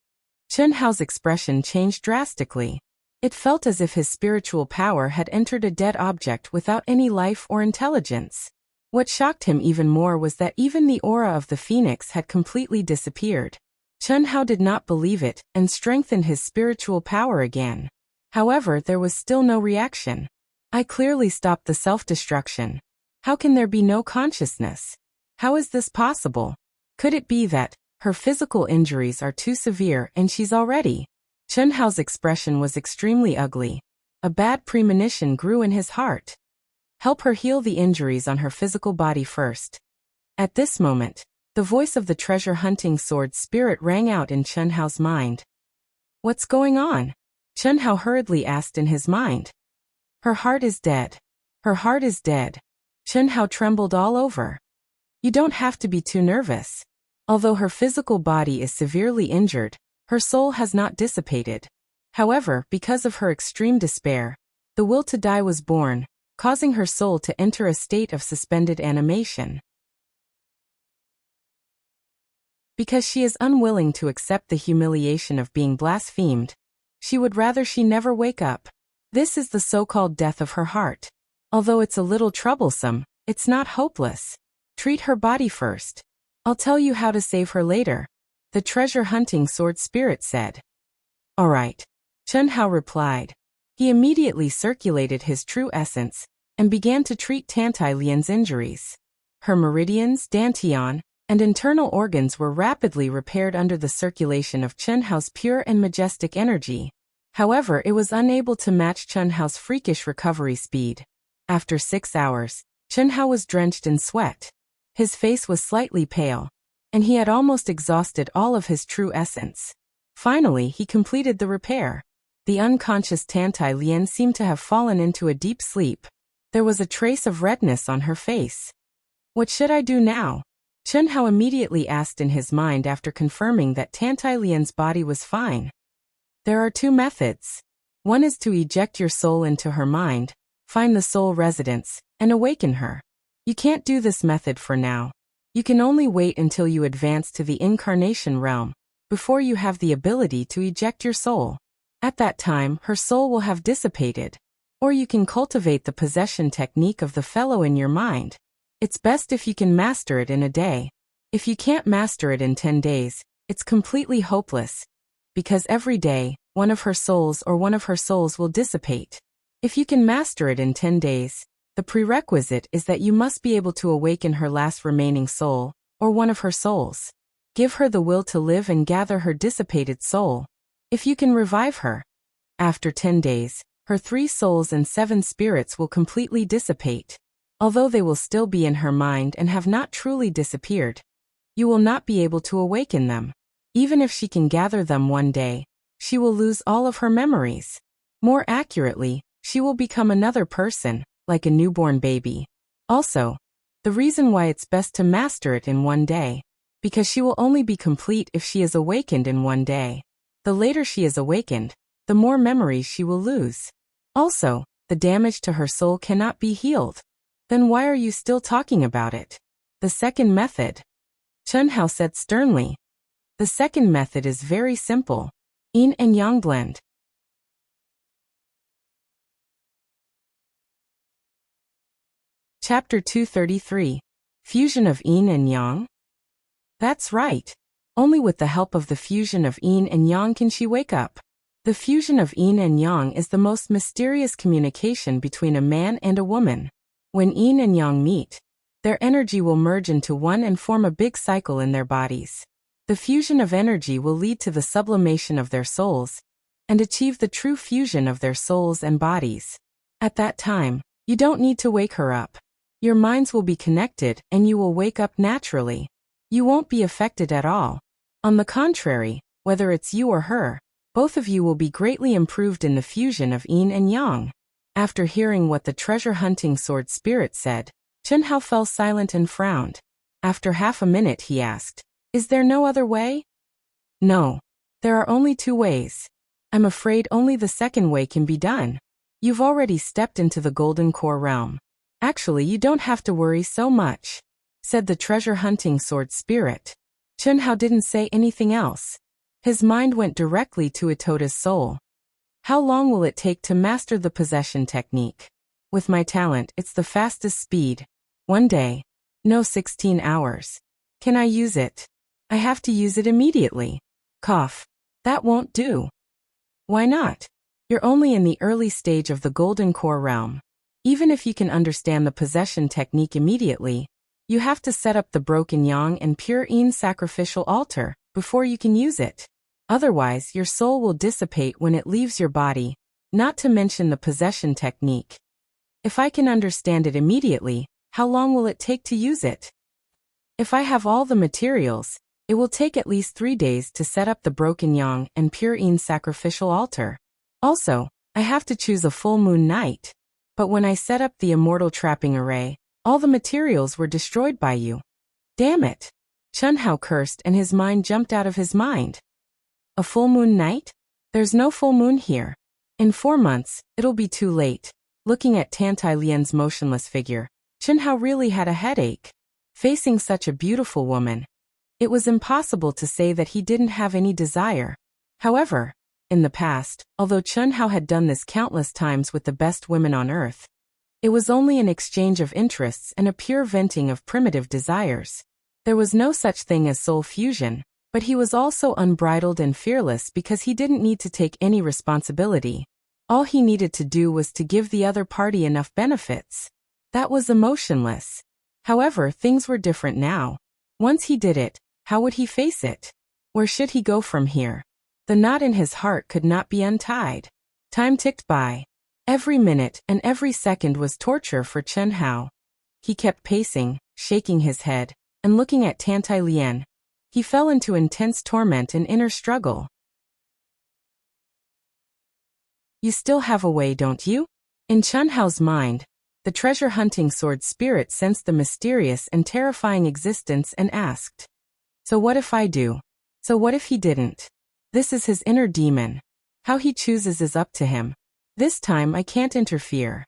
S1: Chun Hao's expression changed drastically. It felt as if his spiritual power had entered a dead object without any life or intelligence. What shocked him even more was that even the aura of the phoenix had completely disappeared. Chun Hao did not believe it and strengthened his spiritual power again. However, there was still no reaction. I clearly stopped the self-destruction. How can there be no consciousness? How is this possible? Could it be that her physical injuries are too severe and she's already? Chun Hao's expression was extremely ugly. A bad premonition grew in his heart. Help her heal the injuries on her physical body first. At this moment, the voice of the treasure-hunting sword spirit rang out in Chun Hao's mind. What's going on? Chun Hao hurriedly asked in his mind. Her heart is dead. Her heart is dead. Chun Hao trembled all over. You don't have to be too nervous. Although her physical body is severely injured, her soul has not dissipated. However, because of her extreme despair, the will to die was born, causing her soul to enter a state of suspended animation. Because she is unwilling to accept the humiliation of being blasphemed, she would rather she never wake up. This is the so-called death of her heart. Although it's a little troublesome, it's not hopeless. Treat her body first. I'll tell you how to save her later, the treasure-hunting sword spirit said. All right, Chun Hao replied. He immediately circulated his true essence and began to treat Tantai Lien's injuries. Her meridians, dantian, and internal organs were rapidly repaired under the circulation of Chun Hao's pure and majestic energy. However, it was unable to match Chun Hao's freakish recovery speed. After 6 hours, Chun Hao was drenched in sweat. His face was slightly pale, and he had almost exhausted all of his true essence. Finally, he completed the repair. The unconscious Tantai Lien seemed to have fallen into a deep sleep. There was a trace of redness on her face. What should I do now? Chen Hao immediately asked in his mind after confirming that Tantai Lian's body was fine. There are two methods. One is to eject your soul into her mind, find the soul residence, and awaken her. You can't do this method for now. You can only wait until you advance to the incarnation realm, before you have the ability to eject your soul. At that time, her soul will have dissipated. Or you can cultivate the possession technique of the fellow in your mind. It's best if you can master it in a day. If you can't master it in 10 days, it's completely hopeless. Because every day, one of her souls will dissipate. If you can master it in 10 days, the prerequisite is that you must be able to awaken her last remaining soul, or one of her souls. Give her the will to live and gather her dissipated soul. If you can revive her, after 10 days, her 3 souls and 7 spirits will completely dissipate. Although they will still be in her mind and have not truly disappeared, you will not be able to awaken them. Even if she can gather them one day, she will lose all of her memories. More accurately, she will become another person, like a newborn baby. Also, the reason why it's best to master it in one day, because she will only be complete if she is awakened in one day. The later she is awakened, the more memories she will lose. Also, the damage to her soul cannot be healed. Then why are you still talking about it? The second method. Chen Hao said sternly. The second method is very simple. Yin and Yang blend. Chapter 233. Fusion of Yin and Yang? That's right. Only with the help of the fusion of Yin and Yang can she wake up. The fusion of Yin and Yang is the most mysterious communication between a man and a woman. When Yin and Yang meet, their energy will merge into one and form a big cycle in their bodies. The fusion of energy will lead to the sublimation of their souls, and achieve the true fusion of their souls and bodies. At that time, you don't need to wake her up. Your minds will be connected and you will wake up naturally. You won't be affected at all. On the contrary, whether it's you or her, both of you will be greatly improved in the fusion of Yin and Yang. After hearing what the treasure-hunting sword spirit said, Chen Hao fell silent and frowned. After half a minute he asked, "Is there no other way?" "No. There are only 2 ways. I'm afraid only the second way can be done. You've already stepped into the Golden Core realm. Actually, you don't have to worry so much," said the treasure-hunting sword spirit. Chen Hao didn't say anything else. His mind went directly to Itota's soul. How long will it take to master the possession technique? With my talent, it's the fastest speed. 1 day. No, 16 hours. Can I use it? I have to use it immediately. Cough. That won't do. Why not? You're only in the early stage of the Golden Core realm. Even if you can understand the possession technique immediately, you have to set up the broken Yang and pure Yin sacrificial altar before you can use it. Otherwise, your soul will dissipate when it leaves your body, not to mention the possession technique. If I can understand it immediately, how long will it take to use it? If I have all the materials, it will take at least 3 days to set up the broken Yang and pure Yin sacrificial altar. Also, I have to choose a full moon night. But when I set up the immortal trapping array, all the materials were destroyed by you. Damn it! Chen Hao cursed and his mind jumped out of his mind. A full moon night? There's no full moon here. In 4 months, it'll be too late. Looking at Tantai Lian's motionless figure, Chen Hao really had a headache. Facing such a beautiful woman, it was impossible to say that he didn't have any desire. However, in the past, although Chen Hao had done this countless times with the best women on earth, it was only an exchange of interests and a pure venting of primitive desires. There was no such thing as soul fusion, but he was also unbridled and fearless because he didn't need to take any responsibility. All he needed to do was to give the other party enough benefits. That was emotionless. However, things were different now. Once he did it, how would he face it? Where should he go from here? The knot in his heart could not be untied. Time ticked by. Every minute and every second was torture for Chen Hao. He kept pacing, shaking his head, and looking at Tantai Lien. He fell into intense torment and inner struggle. You still have a way, don't you? In Chen Hao's mind, the treasure-hunting sword spirit sensed the mysterious and terrifying existence and asked, so what if I do? So what if he didn't? This is his inner demon. How he chooses is up to him. This time I can't interfere.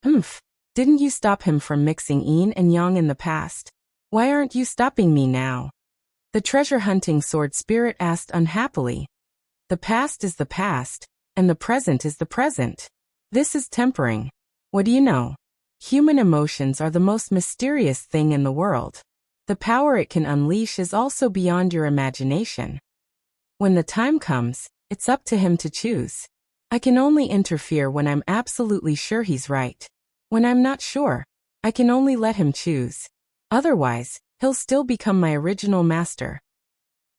S1: Didn't you stop him from mixing yin and yang in the past? Why aren't you stopping me now? The treasure-hunting sword spirit asked unhappily. The past is the past, and the present is the present. This is tempering. What do you know? Human emotions are the most mysterious thing in the world. The power it can unleash is also beyond your imagination. When the time comes, it's up to him to choose. I can only interfere when I'm absolutely sure he's right. When I'm not sure, I can only let him choose. Otherwise, he'll still become my original master.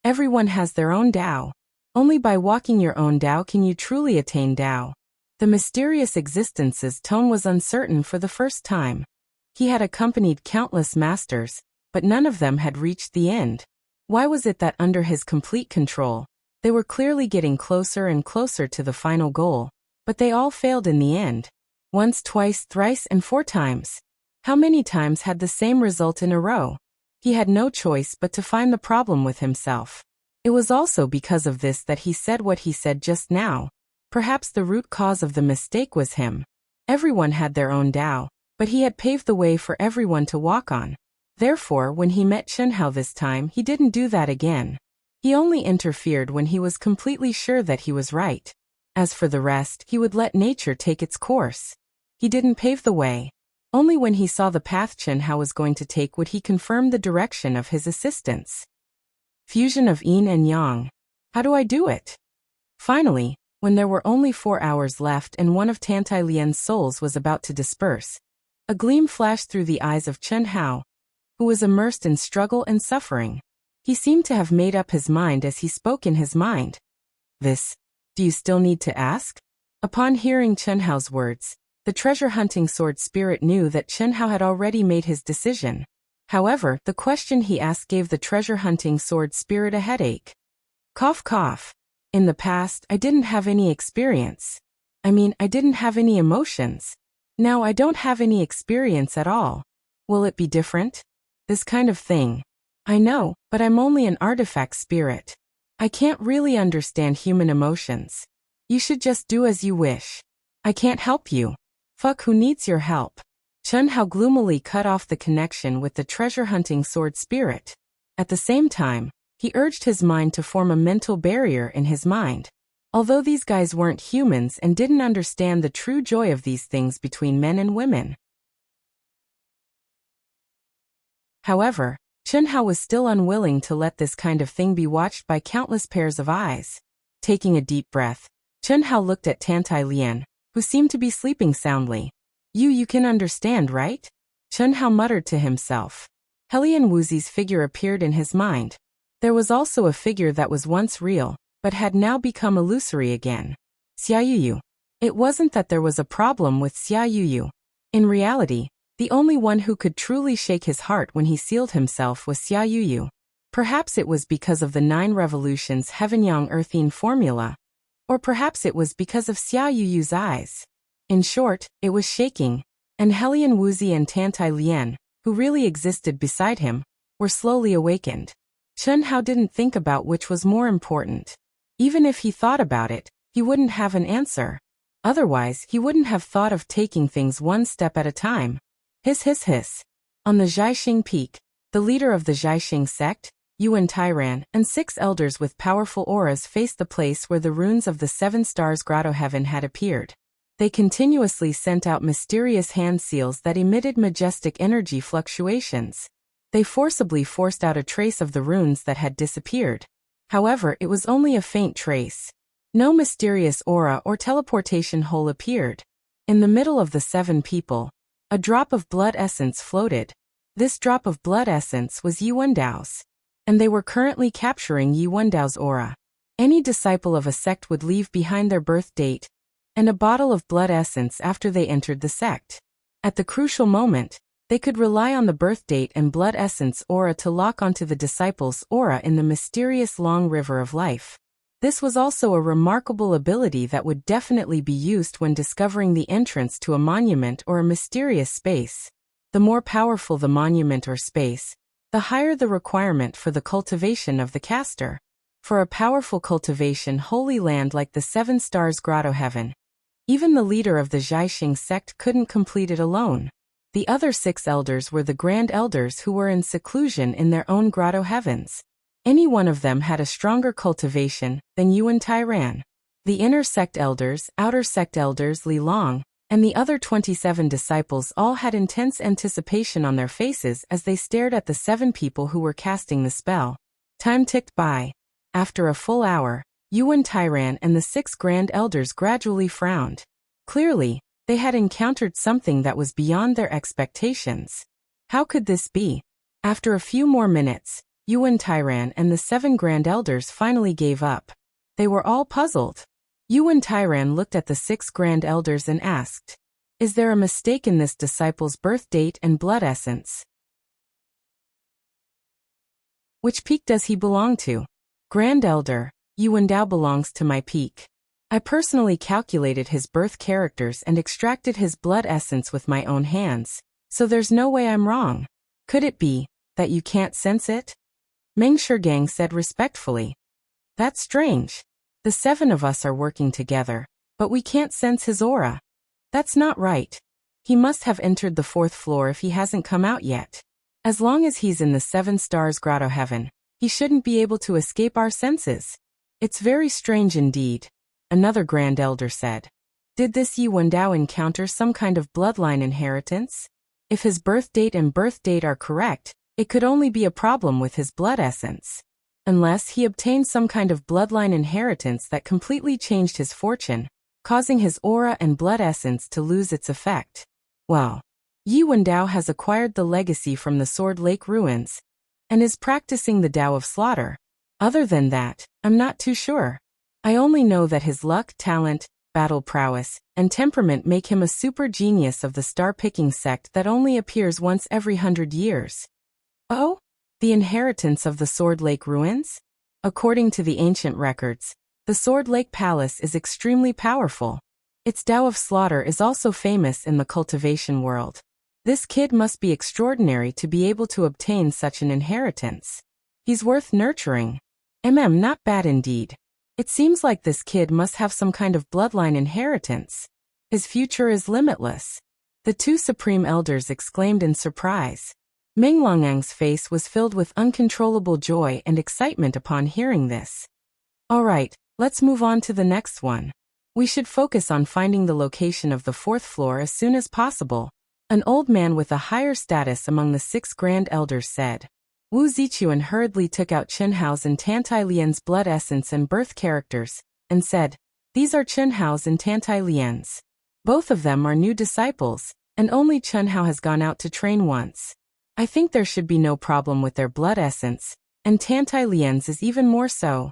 S1: Everyone has their own Tao. Only by walking your own Tao can you truly attain Tao. The mysterious existence's tone was uncertain for the first time. He had accompanied countless masters, but none of them had reached the end. Why was it that under his complete control, they were clearly getting closer and closer to the final goal, but they all failed in the end? Once, twice, thrice, and 4 times. How many times had the same result in a row? He had no choice but to find the problem with himself. It was also because of this that he said what he said just now. Perhaps the root cause of the mistake was him. Everyone had their own Tao, but he had paved the way for everyone to walk on. Therefore, when he met Chen Hao this time, he didn't do that again. He only interfered when he was completely sure that he was right. As for the rest, he would let nature take its course. He didn't pave the way. Only when he saw the path Chen Hao was going to take would he confirm the direction of his assistance. Fusion of yin and yang. How do I do it? Finally, when there were only 4 hours left and one of Tantai Lien's souls was about to disperse, a gleam flashed through the eyes of Chen Hao, who was immersed in struggle and suffering. He seemed to have made up his mind as he spoke in his mind. Do you still need to ask? Upon hearing Chen Hao's words, the treasure-hunting sword spirit knew that Chen Hao had already made his decision. However, the question he asked gave the treasure-hunting sword spirit a headache. Cough cough. In the past, I didn't have any experience. I didn't have any emotions. Now I don't have any experience at all. Will it be different? This kind of thing. I know, but I'm only an artifact spirit. I can't really understand human emotions. You should just do as you wish. I can't help you. Fuck who needs your help. Chen Hao gloomily cut off the connection with the treasure-hunting sword spirit. At the same time, he urged his mind to form a mental barrier in his mind. Although these guys weren't humans and didn't understand the true joy of these things between men and women. However, Chen Hao was still unwilling to let this kind of thing be watched by countless pairs of eyes. Taking a deep breath, Chen Hao looked at Tantai Lien, who seemed to be sleeping soundly. You can understand, right? Chen Hao muttered to himself. Helian Wuxi's figure appeared in his mind. There was also a figure that was once real, but had now become illusory again. Xia Yuyu. It wasn't that there was a problem with Xia Yuyu. In reality, the only one who could truly shake his heart when he sealed himself was Xia Yuyu. Perhaps it was because of the 9 revolutions Heaven-Yang Earthine formula. Or perhaps it was because of Xia Yuyu's eyes. In short, it was shaking, and Helian Wuxi and Tantai Lien, who really existed beside him, were slowly awakened. Chen Hao didn't think about which was more important. Even if he thought about it, he wouldn't have an answer. Otherwise, he wouldn't have thought of taking things one step at a time. Hiss hiss hiss. On the Jiaxing Peak, the leader of the Jiaxing sect, Yuan Tairan, and 6 elders with powerful auras faced the place where the runes of the 7 stars grotto heaven had appeared. They continuously sent out mysterious hand seals that emitted majestic energy fluctuations. They forcibly forced out a trace of the runes that had disappeared. However, it was only a faint trace. No mysterious aura or teleportation hole appeared. In the middle of the 7 people, a drop of blood essence floated. This drop of blood essence was Yi Wendao's, and they were currently capturing Yi Wendao's aura. Any disciple of a sect would leave behind their birth date and a bottle of blood essence after they entered the sect. At the crucial moment, They could rely on the birth date and blood essence aura to lock onto the disciple's aura in the mysterious long river of life. This was also a remarkable ability that would definitely be used when discovering the entrance to a monument or a mysterious space. The more powerful the monument or space, the higher the requirement for the cultivation of the caster. For a powerful cultivation holy land like the Seven Stars Grotto Heaven, even the leader of the Jiaxing sect couldn't complete it alone. The other 6 elders were the Grand Elders who were in seclusion in their own grotto heavens. Any one of them had a stronger cultivation than Yuan Tairan. The inner sect elders, outer sect elders Li Long, and the other 27 disciples all had intense anticipation on their faces as they stared at the 7 people who were casting the spell. Time ticked by. After a full hour, Yuan Tairan and the 6 Grand Elders gradually frowned. Clearly, they had encountered something that was beyond their expectations. How could this be? After a few more minutes, Yuan Tairan and the 7 Grand Elders finally gave up. They were all puzzled. Yuan Tairan looked at the 6 Grand Elders and asked, "Is there a mistake in this disciple's birth date and blood essence? Which peak does he belong to?" "Grand Elder, Yuan Dao belongs to my peak. I personally calculated his birth characters and extracted his blood essence with my own hands, so there's no way I'm wrong." "Could it be that you can't sense it?" Meng Shigang said respectfully. "That's strange. The 7 of us are working together, but we can't sense his aura. That's not right. He must have entered the 4th floor if he hasn't come out yet. As long as he's in the 7 Stars Grotto Heaven, he shouldn't be able to escape our senses. It's very strange indeed," another Grand Elder said. Did this Yi Wendao encounter some kind of bloodline inheritance? If his birth date and birth date are correct, it could only be a problem with his blood essence. Unless he obtained some kind of bloodline inheritance that completely changed his fortune, causing his aura and blood essence to lose its effect. Well, Yi Wendao has acquired the legacy from the Sword Lake ruins, and is practicing the Tao of Slaughter. Other than that, I'm not too sure. I only know that his luck, talent, battle prowess, and temperament make him a super genius of the star-picking sect that only appears once every 100 years. Oh? The inheritance of the Sword Lake ruins? According to the ancient records, the Sword Lake Palace is extremely powerful. Its Tao of Slaughter is also famous in the cultivation world. This kid must be extraordinary to be able to obtain such an inheritance. He's worth nurturing. Not bad indeed. It seems like this kid must have some kind of bloodline inheritance. His future is limitless. The 2 Supreme Elders exclaimed in surprise. Meng Longang's face was filled with uncontrollable joy and excitement upon hearing this. All right, let's move on to the next one. We should focus on finding the location of the 4th floor as soon as possible. An old man with a higher status among the 6 Grand Elders said. Wu Zichuan hurriedly took out Chenhao's and Tantai Lian's blood essence and birth characters, and said, "These are Chenhao's and Tantai Lian's. Both of them are new disciples, and only Chenhao has gone out to train once. I think there should be no problem with their blood essence, and Tantai Lian's is even more so.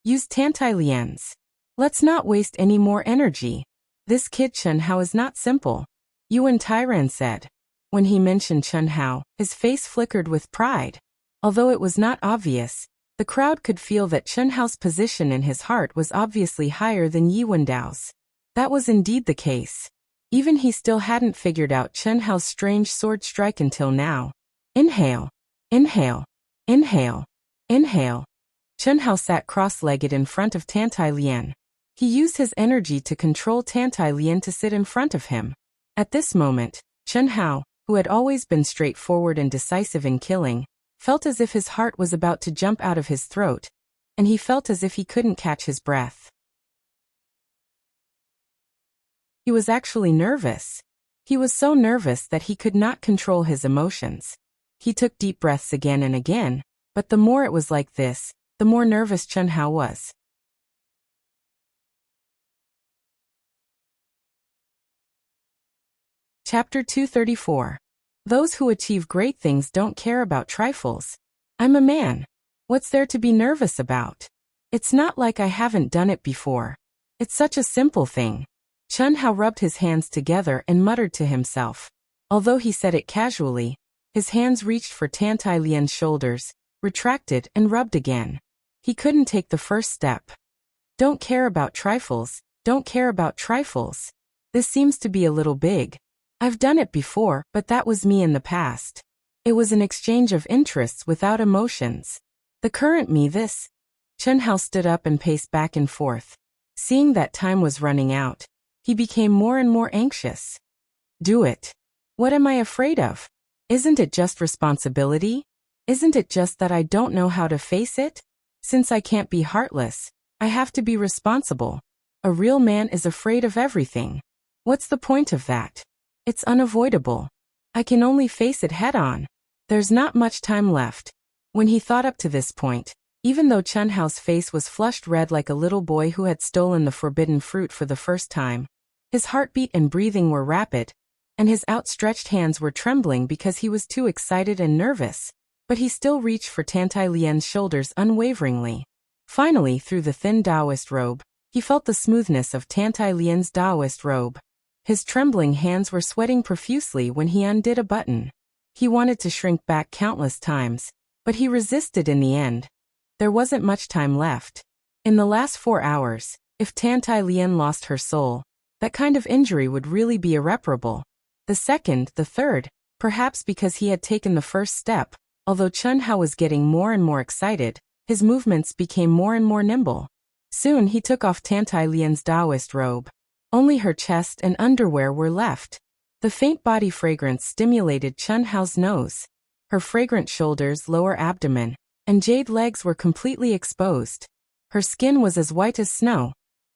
S1: Use Tantai Lian's. Let's not waste any more energy. This kid Chenhao is not simple," Yuan Tairan said. When he mentioned Chenhao, his face flickered with pride. Although it was not obvious, the crowd could feel that Chenhao's position in his heart was obviously higher than Yi Wendao's. That was indeed the case. Even he still hadn't figured out Chenhao's strange sword strike until now. Inhale. Inhale. Inhale. Inhale. Chenhao sat cross-legged in front of Tantai Lian. He used his energy to control Tantai Lian to sit in front of him. At this moment, Chenhao, who had always been straightforward and decisive in killing, felt as if his heart was about to jump out of his throat, and he felt as if he couldn't catch his breath. He was actually nervous. He was so nervous that he could not control his emotions. He took deep breaths again and again, but the more it was like this, the more nervous Chenhao was. Chapter 234. Those who achieve great things don't care about trifles. I'm a man. What's there to be nervous about? It's not like I haven't done it before. It's such a simple thing. Chenhao rubbed his hands together and muttered to himself. Although he said it casually, his hands reached for Tantai Lian's shoulders, retracted and rubbed again. He couldn't take the first step. Don't care about trifles, don't care about trifles. This seems to be a little big. I've done it before, but that was me in the past. It was an exchange of interests without emotions. The current me this. Chen Hao stood up and paced back and forth. Seeing that time was running out, he became more and more anxious. Do it. What am I afraid of? Isn't it just responsibility? Isn't it just that I don't know how to face it? Since I can't be heartless, I have to be responsible. A real man is afraid of everything. What's the point of that? It's unavoidable. I can only face it head on. There's not much time left. When he thought up to this point, even though Chen Hao's face was flushed red like a little boy who had stolen the forbidden fruit for the first time, his heartbeat and breathing were rapid, and his outstretched hands were trembling because he was too excited and nervous, but he still reached for Tantai Lian's shoulders unwaveringly. Finally, through the thin Taoist robe, he felt the smoothness of Tantai Lian's Taoist robe. His trembling hands were sweating profusely when he undid a button. He wanted to shrink back countless times, but he resisted in the end. There wasn't much time left. In the last 4 hours, if Tantai Lian lost her soul, that kind of injury would really be irreparable. The second, the third, perhaps because he had taken the first step, although Chen Hao was getting more and more excited, his movements became more and more nimble. Soon he took off Tantai Lian's Taoist robe. Only her chest and underwear were left. The faint body fragrance stimulated Chen Hao's nose. Her fragrant shoulders, lower abdomen, and jade legs were completely exposed. Her skin was as white as snow.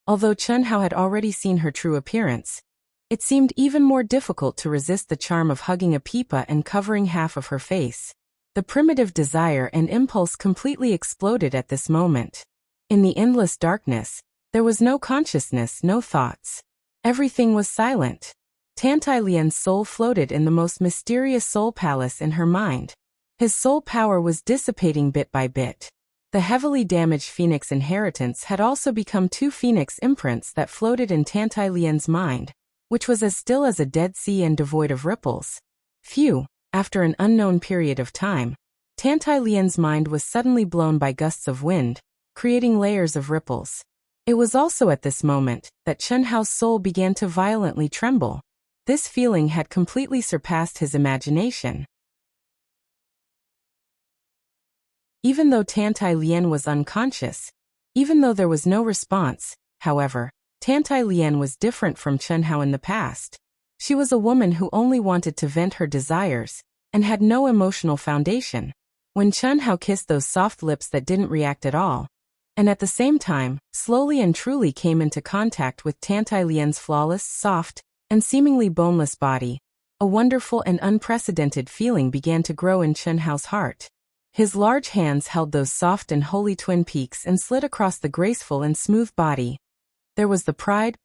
S1: Although Chen Hao had already seen her true appearance, it seemed even more difficult to resist the charm of hugging a pipa and covering half of her face. The primitive desire and impulse completely exploded at this moment. In the endless darkness, there was no consciousness, no thoughts. Everything was silent. Tantai Lian's soul floated in the most mysterious soul palace in her mind. His soul power was dissipating bit by bit. The heavily damaged phoenix inheritance had also become 2 phoenix imprints that floated in Tantai Lian's mind, which was as still as a dead sea and devoid of ripples. Phew, after an unknown period of time, Tantai Lian's mind was suddenly blown by gusts of wind, creating layers of ripples. It was also at this moment that Chen Hao's soul began to violently tremble. This feeling had completely surpassed his imagination. Even though Tantai Lian was unconscious, even though there was no response, however, Tantai Lian was different from Chen Hao in the past. She was a woman who only wanted to vent her desires, and had no emotional foundation. When Chen Hao kissed those soft lips that didn't react at all, and at the same time, slowly and truly came into contact with Tantai Lian's flawless, soft, and seemingly boneless body, a wonderful and unprecedented feeling began to grow in Chen Hao's heart. His large hands held those soft and holy twin peaks and slid across the graceful and smooth body. There was the pride,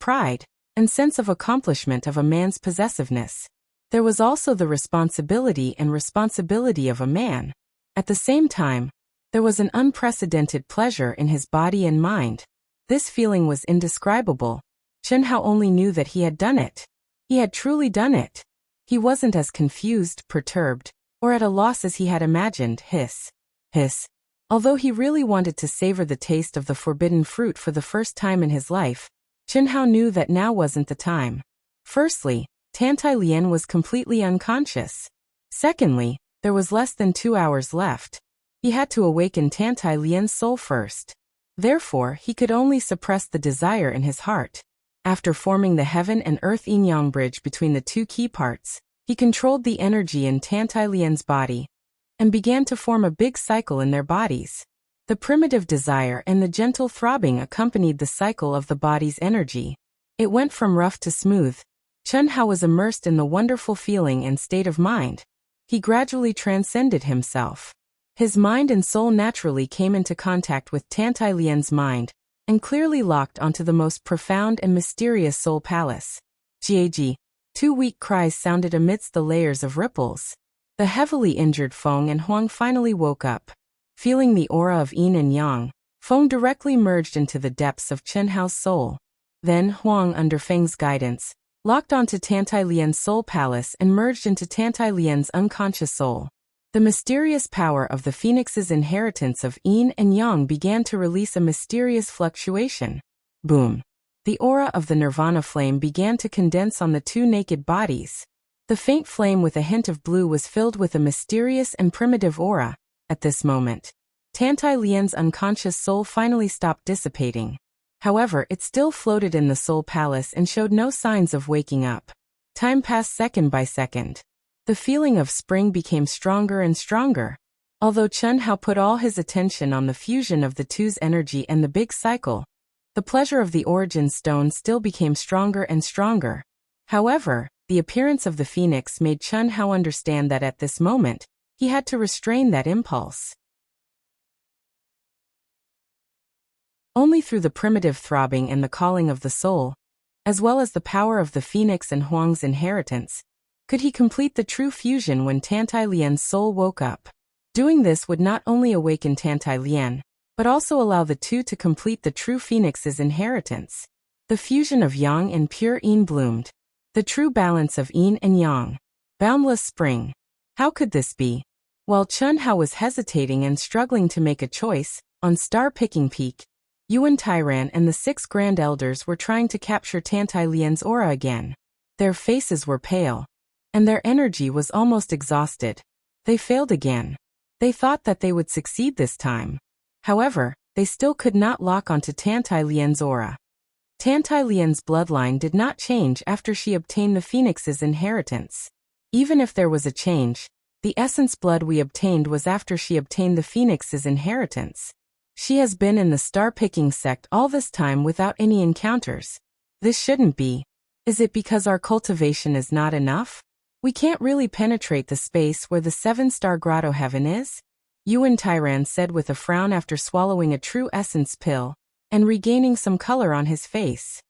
S1: and sense of accomplishment of a man's possessiveness. There was also the responsibility of a man. At the same time, there was an unprecedented pleasure in his body and mind. This feeling was indescribable. Chen Hao only knew that he had done it. He had truly done it. He wasn't as confused, perturbed, or at a loss as he had imagined. Hiss. Although he really wanted to savor the taste of the forbidden fruit for the first time in his life, Chen Hao knew that now wasn't the time. Firstly, Tantai Lian was completely unconscious. Secondly, there was less than 2 hours left. He had to awaken Tantai Lian's soul first. Therefore, he could only suppress the desire in his heart. After forming the heaven and earth yin-yang bridge between the 2 key parts, he controlled the energy in Tantai Lian's body, and began to form a big cycle in their bodies. The primitive desire and the gentle throbbing accompanied the cycle of the body's energy. It went from rough to smooth. Chen Hao was immersed in the wonderful feeling and state of mind. He gradually transcended himself. His mind and soul naturally came into contact with Tantai Lian's mind, and clearly locked onto the most profound and mysterious soul palace. Jiaji. 2 weak cries sounded amidst the layers of ripples. The heavily injured Feng and Huang finally woke up. Feeling the aura of yin and yang, Feng directly merged into the depths of Chen Hao's soul. Then Huang, under Feng's guidance, locked onto Tantai Lian's soul palace and merged into Tantai Lian's unconscious soul. The mysterious power of the phoenix's inheritance of yin and yang began to release a mysterious fluctuation. Boom. The aura of the nirvana flame began to condense on the two naked bodies. The faint flame with a hint of blue was filled with a mysterious and primitive aura. At this moment, Tantai Lian's unconscious soul finally stopped dissipating. However, it still floated in the soul palace and showed no signs of waking up. Time passed second by second. The feeling of spring became stronger and stronger. Although Chen Hao put all his attention on the fusion of the two's energy and the big cycle, the pleasure of the origin stone still became stronger and stronger. However, the appearance of the phoenix made Chen Hao understand that at this moment, he had to restrain that impulse. Only through the primitive throbbing and the calling of the soul, as well as the power of the phoenix and Huang's inheritance, could he complete the true fusion when Tantai Lian's soul woke up. Doing this would not only awaken Tantai Lian, but also allow the two to complete the true phoenix's inheritance. The fusion of yang and pure yin bloomed. The true balance of yin and yang. Boundless spring. How could this be? While Chen Hao was hesitating and struggling to make a choice, on Star-Picking Peak, Yuan Tairan and the 6 Grand Elders were trying to capture Tantai Lian's aura again. Their faces were pale, and their energy was almost exhausted. They failed again. They thought that they would succeed this time. However, they still could not lock onto Tantai Lian's aura. Tantai Lian's bloodline did not change after she obtained the phoenix's inheritance. Even if there was a change, the essence blood we obtained was after she obtained the phoenix's inheritance. She has been in the star-picking sect all this time without any encounters. This shouldn't be. Is it because our cultivation is not enough? We can't really penetrate the space where the 7-star grotto heaven is? Yuan Tairan said with a frown after swallowing a true essence pill and regaining some color on his face.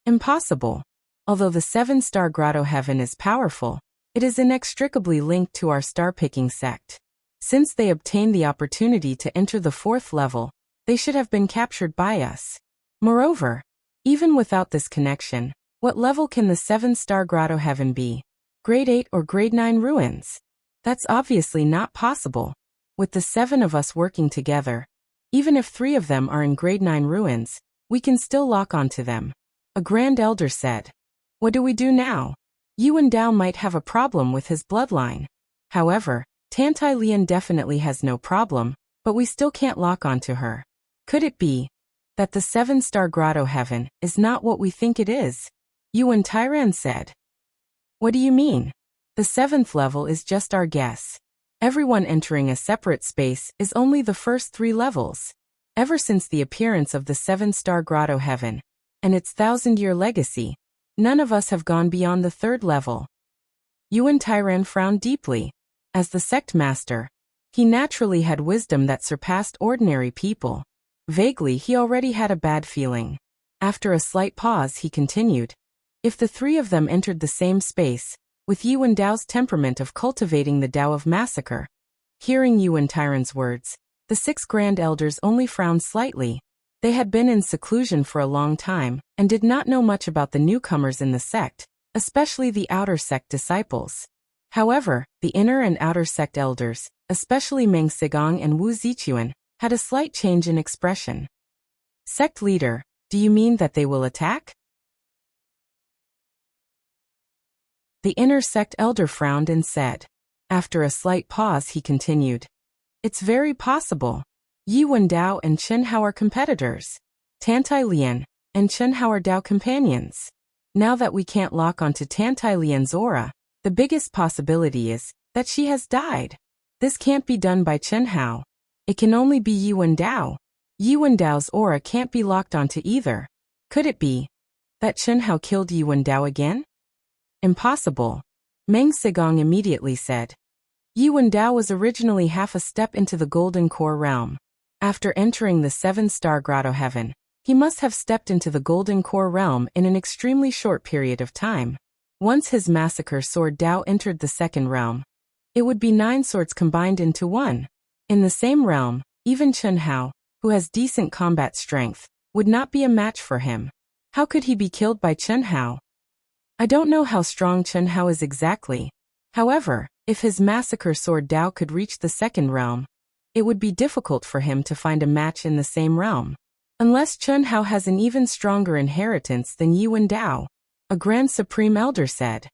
S1: Impossible. Although the 7-star grotto heaven is powerful, it is inextricably linked to our star-picking sect. Since they obtained the opportunity to enter the 4th level, they should have been captured by us. Moreover, even without this connection, what level can the 7-star grotto heaven be? Grade 8 or Grade 9 ruins? That's obviously not possible. With the 7 of us working together, even if 3 of them are in Grade 9 ruins, we can still lock onto them. A Grand Elder said. What do we do now? Yuan Dao might have a problem with his bloodline. However, Tantai Lian definitely has no problem, but we still can't lock onto her. Could it be that the 7-star grotto heaven is not what we think it is? Yuan Tairan said. What do you mean? The 7th level is just our guess. Everyone entering a separate space is only the first 3 levels. Ever since the appearance of the 7-star grotto heaven and its 1,000-year legacy, none of us have gone beyond the 3rd level. Yuan Tairan frowned deeply. As the sect master, he naturally had wisdom that surpassed ordinary people. Vaguely, he already had a bad feeling. After a slight pause, he continued. If the 3 of them entered the same space, with Yuan Dao's temperament of cultivating the Dao of massacre. Hearing Yuan Tairan's words, the 6 Grand Elders only frowned slightly. They had been in seclusion for a long time, and did not know much about the newcomers in the sect, especially the outer sect disciples. However, the inner and outer sect elders, especially Meng Sigong and Wu Zichuan, had a slight change in expression. Sect leader, do you mean that they will attack? The inner sect elder frowned and said. After a slight pause, he continued. It's very possible. Yuan Dao and Chen Hao are competitors. Tantai Lian and Chen Hao are Dao companions. Now that we can't lock onto Tantai Lian's aura, the biggest possibility is that she has died. This can't be done by Chen Hao. It can only be Yuan Dao. Yuan Dao's aura can't be locked onto either. Could it be that Chen Hao killed Yuan Dao again? Impossible. Meng Sigong immediately said. Yuan Dao was originally half a step into the Golden Core realm. After entering the 7-star grotto heaven, he must have stepped into the Golden Core realm in an extremely short period of time. Once his massacre sword Dao entered the 2nd realm, it would be 9 swords combined into one. In the same realm, even Chen Hao, who has decent combat strength, would not be a match for him. How could he be killed by Chen Hao? I don't know how strong Chen Hao is exactly. However, if his massacre sword Dao could reach the second realm, it would be difficult for him to find a match in the same realm. Unless Chen Hao has an even stronger inheritance than Yuan Dao, a Grand Supreme Elder said.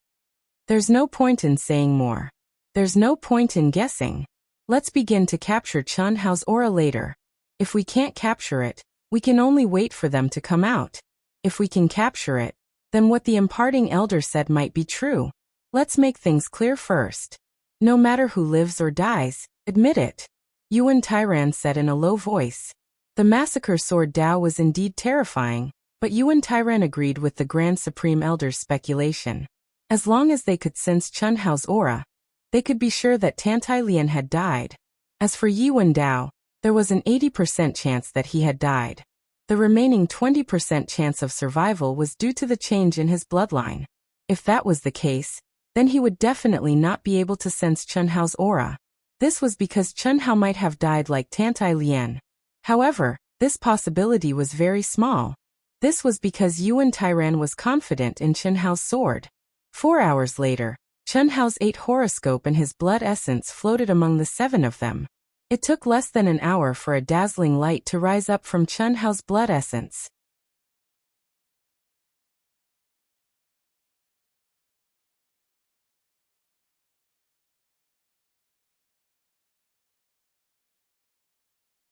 S1: There's no point in saying more. There's no point in guessing. Let's begin to capture Chen Hao's aura later. If we can't capture it, we can only wait for them to come out. If we can capture it, then what the imparting elder said might be true. Let's make things clear first. No matter who lives or dies, admit it. Yuan Tairan said in a low voice. The massacre sword Dao was indeed terrifying, but Yuan Tairan agreed with the Grand Supreme Elder's speculation. As long as they could sense Chen Hao's aura, they could be sure that Tantai Lian had died. As for Yuan Dao, there was an 80% chance that he had died. The remaining 20% chance of survival was due to the change in his bloodline. If that was the case, then he would definitely not be able to sense Chen Hao's aura. This was because Chen Hao might have died like Tantai Lian. However, this possibility was very small. This was because Yuan Tairan was confident in Chen Hao's sword. 4 hours later, Chen Hao's 8 horoscope and his blood essence floated among the 7 of them. It took less than an hour for a dazzling light to rise up from Chen Hao's blood essence.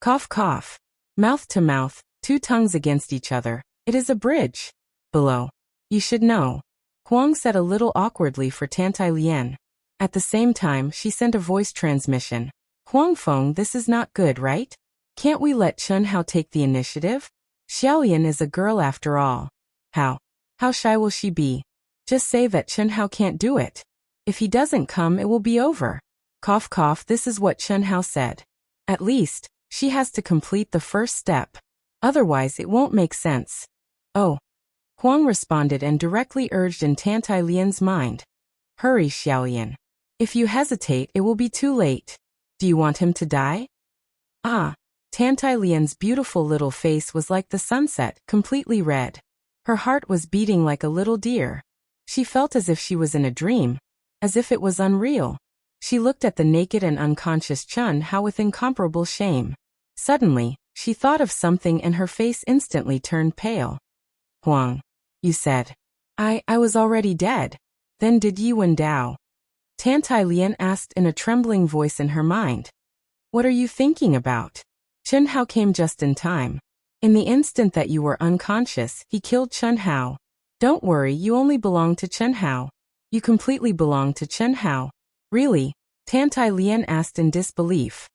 S1: Cough cough. Mouth to mouth, 2 tongues against each other. It is a bridge. Below. You should know. Huang said a little awkwardly for Tantai Lian. At the same time, she sent a voice transmission. Huang Feng, this is not good, right? Can't we let Chen Hao take the initiative? Xiaolian is a girl after all. How shy will she be? Just say that Chen Hao can't do it. If he doesn't come, it will be over. Cough cough, this is what Chen Hao said. At least, she has to complete the first step. Otherwise it won't make sense. Oh. Huang responded and directly urged in Tantai Lian's mind. Hurry, Xiaolian. If you hesitate, it will be too late. Do you want him to die? Ah. Tantai Lian's beautiful little face was like the sunset, completely red. Her heart was beating like a little deer. She felt as if she was in a dream, as if it was unreal. She looked at the naked and unconscious Chen Hao with incomparable shame. Suddenly, she thought of something and her face instantly turned pale. Huang. You said. I was already dead. Then did Yuan Dao? Tantai Lian asked in a trembling voice in her mind. What are you thinking about? Chen Hao came just in time. In the instant that you were unconscious, he killed Chen Hao. Don't worry, you only belong to Chen Hao. You completely belong to Chen Hao. Really? Tantai Lian asked in disbelief.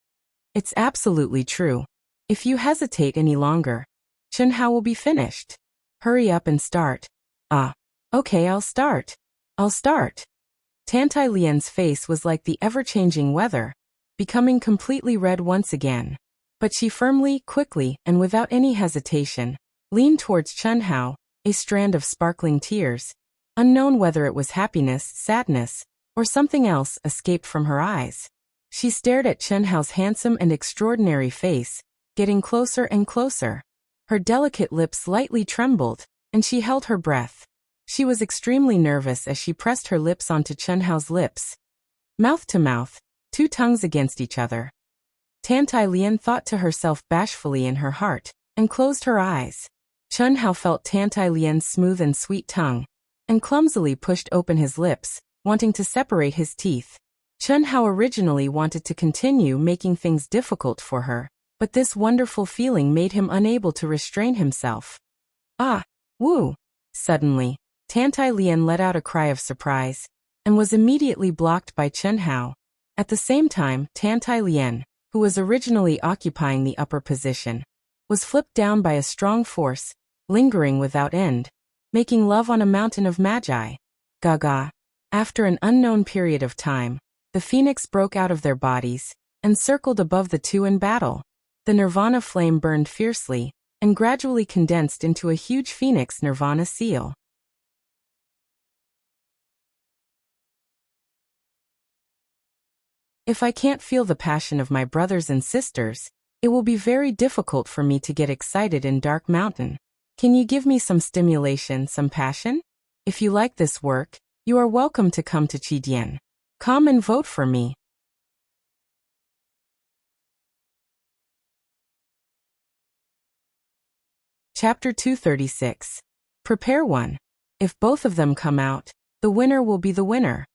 S1: It's absolutely true. If you hesitate any longer, Chen Hao will be finished. Hurry up and start. Ah. Okay, I'll start. Tantai Lian's face was like the ever-changing weather, becoming completely red once again. But she firmly, quickly, and without any hesitation, leaned towards Chen Hao, a strand of sparkling tears, unknown whether it was happiness, sadness, or something else, escaped from her eyes. She stared at Chen Hao's handsome and extraordinary face, getting closer and closer. Her delicate lips slightly trembled, and she held her breath. She was extremely nervous as she pressed her lips onto Chen Hao's lips. Mouth to mouth, 2 tongues against each other. Tantai Lian thought to herself bashfully in her heart, and closed her eyes. Chen Hao felt Tantai Lian's smooth and sweet tongue, and clumsily pushed open his lips, wanting to separate his teeth. Chen Hao originally wanted to continue making things difficult for her, but this wonderful feeling made him unable to restrain himself. Ah! Woo! Suddenly, Tantai Lian let out a cry of surprise, and was immediately blocked by Chen Hao. At the same time, Tantai Lian, who was originally occupying the upper position, was flipped down by a strong force, lingering without end, making love on a mountain of magi. Gaga. After an unknown period of time, the phoenix broke out of their bodies, and circled above the 2 in battle. The nirvana flame burned fiercely, and gradually condensed into a huge phoenix nirvana seal. If I can't feel the passion of my brothers and sisters, it will be very difficult for me to get excited in Dark Mountain. Can you give me some stimulation, some passion? If you like this work, you are welcome to come to Qidian. Come and vote for me. Chapter 236. Prepare one. If both of them come out, the winner will be the winner.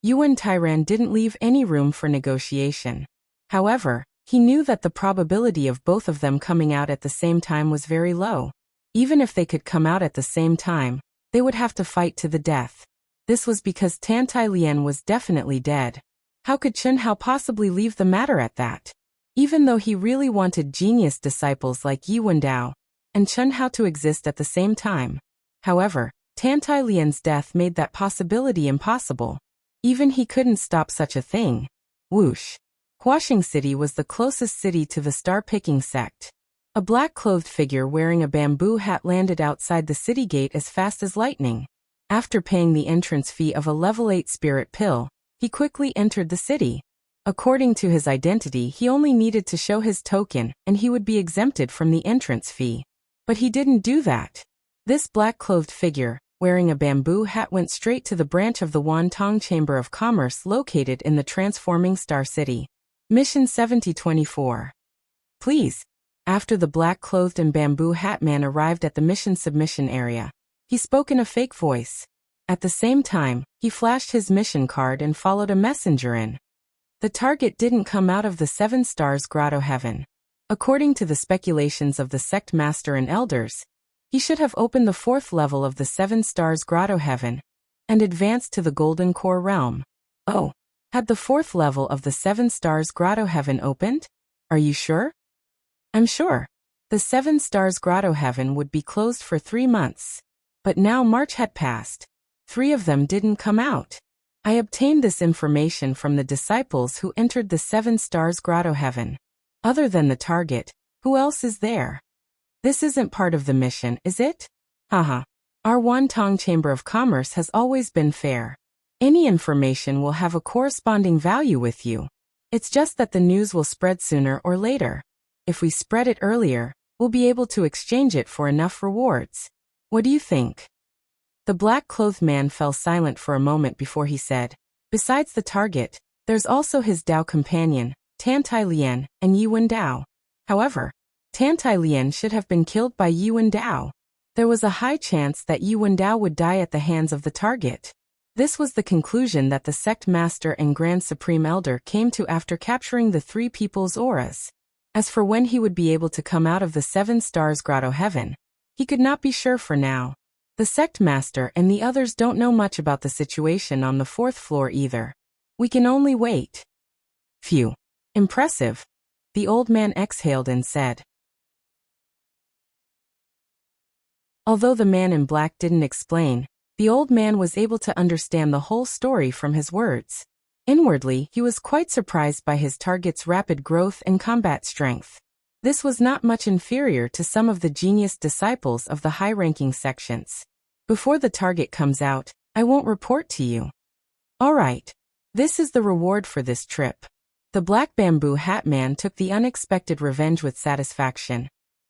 S1: Yuan Tairan didn't leave any room for negotiation. However, he knew that the probability of both of them coming out at the same time was very low. Even if they could come out at the same time, they would have to fight to the death. This was because Tan Tai Lian was definitely dead. How could Chen Hao possibly leave the matter at that? Even though he really wanted genius disciples like Yi Wendao and Chen Hao to exist at the same time. However, Tan Tai Lian's death made that possibility impossible. Even he couldn't stop such a thing. Whoosh. Huaxing City was the closest city to the star-picking sect. A black-clothed figure wearing a bamboo hat landed outside the city gate as fast as lightning. After paying the entrance fee of a level 8 spirit pill, he quickly entered the city. According to his identity, he only needed to show his token and he would be exempted from the entrance fee. But he didn't do that. This black-clothed figure, wearing a bamboo hat, went straight to the branch of the Wantong Chamber of Commerce located in the transforming Star City. Mission 7024. Please. After the black-clothed and bamboo hat man arrived at the mission submission area, he spoke in a fake voice. At the same time, he flashed his mission card and followed a messenger in. The target didn't come out of the 7 Stars Grotto Heaven. According to the speculations of the sect master and elders, he should have opened the 4th level of the 7 Stars Grotto Heaven and advanced to the Golden Core Realm. Oh, had the 4th level of the 7 Stars Grotto Heaven opened? Are you sure? I'm sure. The 7 Stars Grotto Heaven would be closed for 3 months. But now March had passed. 3 of them didn't come out. I obtained this information from the disciples who entered the 7 Stars Grotto Heaven. Other than the target, who else is there? This isn't part of the mission, is it? Haha. Our Wantong Chamber of Commerce has always been fair. Any information will have a corresponding value with you. It's just that the news will spread sooner or later. If we spread it earlier, we'll be able to exchange it for enough rewards. What do you think? The black-clothed man fell silent for a moment before he said, besides the target, there's also his Dao companion, Tan Tai Lian, and Yi Wendao. However, Tan Tai Lian should have been killed by Yi Wendao. There was a high chance that Yi Wendao would die at the hands of the target. This was the conclusion that the sect master and Grand Supreme Elder came to after capturing the 3 people's auras. As for when he would be able to come out of the 7 Stars Grotto Heaven, he could not be sure for now. The sect master and the others don't know much about the situation on the 4th floor either. We can only wait. Phew. Impressive. The old man exhaled and said. Although the man in black didn't explain, the old man was able to understand the whole story from his words. Inwardly, he was quite surprised by his target's rapid growth and combat strength. This was not much inferior to some of the genius disciples of the high-ranking sections. Before the target comes out, I won't report to you. All right. This is the reward for this trip. The black bamboo hat man took the unexpected revenge with satisfaction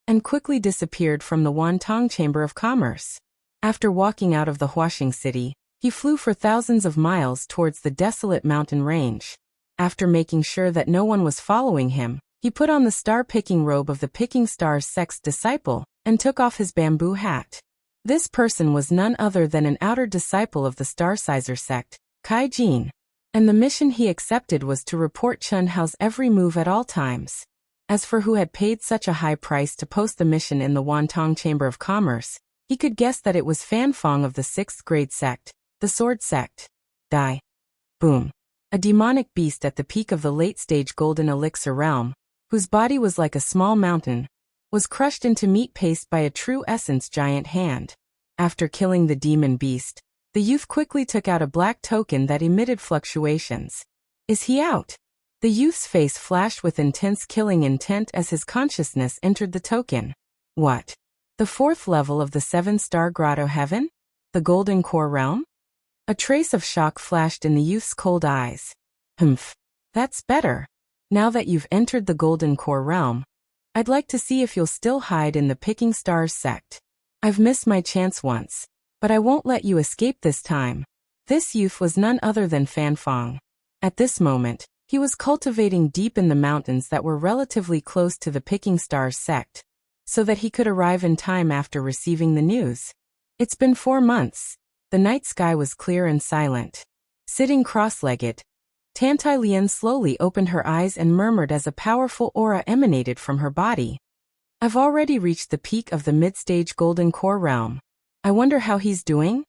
S1: and quickly disappeared from the Wantong Chamber of Commerce. After walking out of the Huaxing City, he flew for thousands of miles towards the desolate mountain range. After making sure that no one was following him, he put on the star-picking robe of the Picking Stars sect's disciple and took off his bamboo hat. This person was none other than an outer disciple of the Starsizer sect, Kai Jin. And the mission he accepted was to report Chen Hao's every move at all times. As for who had paid such a high price to post the mission in the Wantong Chamber of Commerce, he could guess that it was Fan Fong of the 6th grade sect, the Sword sect. Die. Boom. A demonic beast at the peak of the late-stage Golden Elixir realm, whose body was like a small mountain, was crushed into meat paste by a true essence giant hand. After killing the demon beast, the youth quickly took out a black token that emitted fluctuations. Is he out? The youth's face flashed with intense killing intent as his consciousness entered the token. What? The 4th level of the 7 Star Grotto Heaven? The Golden Core Realm? A trace of shock flashed in the youth's cold eyes. Humph. That's better. Now that you've entered the Golden Core Realm, I'd like to see if you'll still hide in the Picking Stars sect. I've missed my chance once, But I won't let you escape this time. This youth was none other than Fan Fong. At this moment, he was cultivating deep in the mountains that were relatively close to the Picking Stars sect, so that he could arrive in time after receiving the news. It's been 4 months. The night sky was clear and silent. Sitting cross-legged, Tantai Lien slowly opened her eyes and murmured as a powerful aura emanated from her body. I've already reached the peak of the mid-stage Golden Core realm. I wonder how he's doing?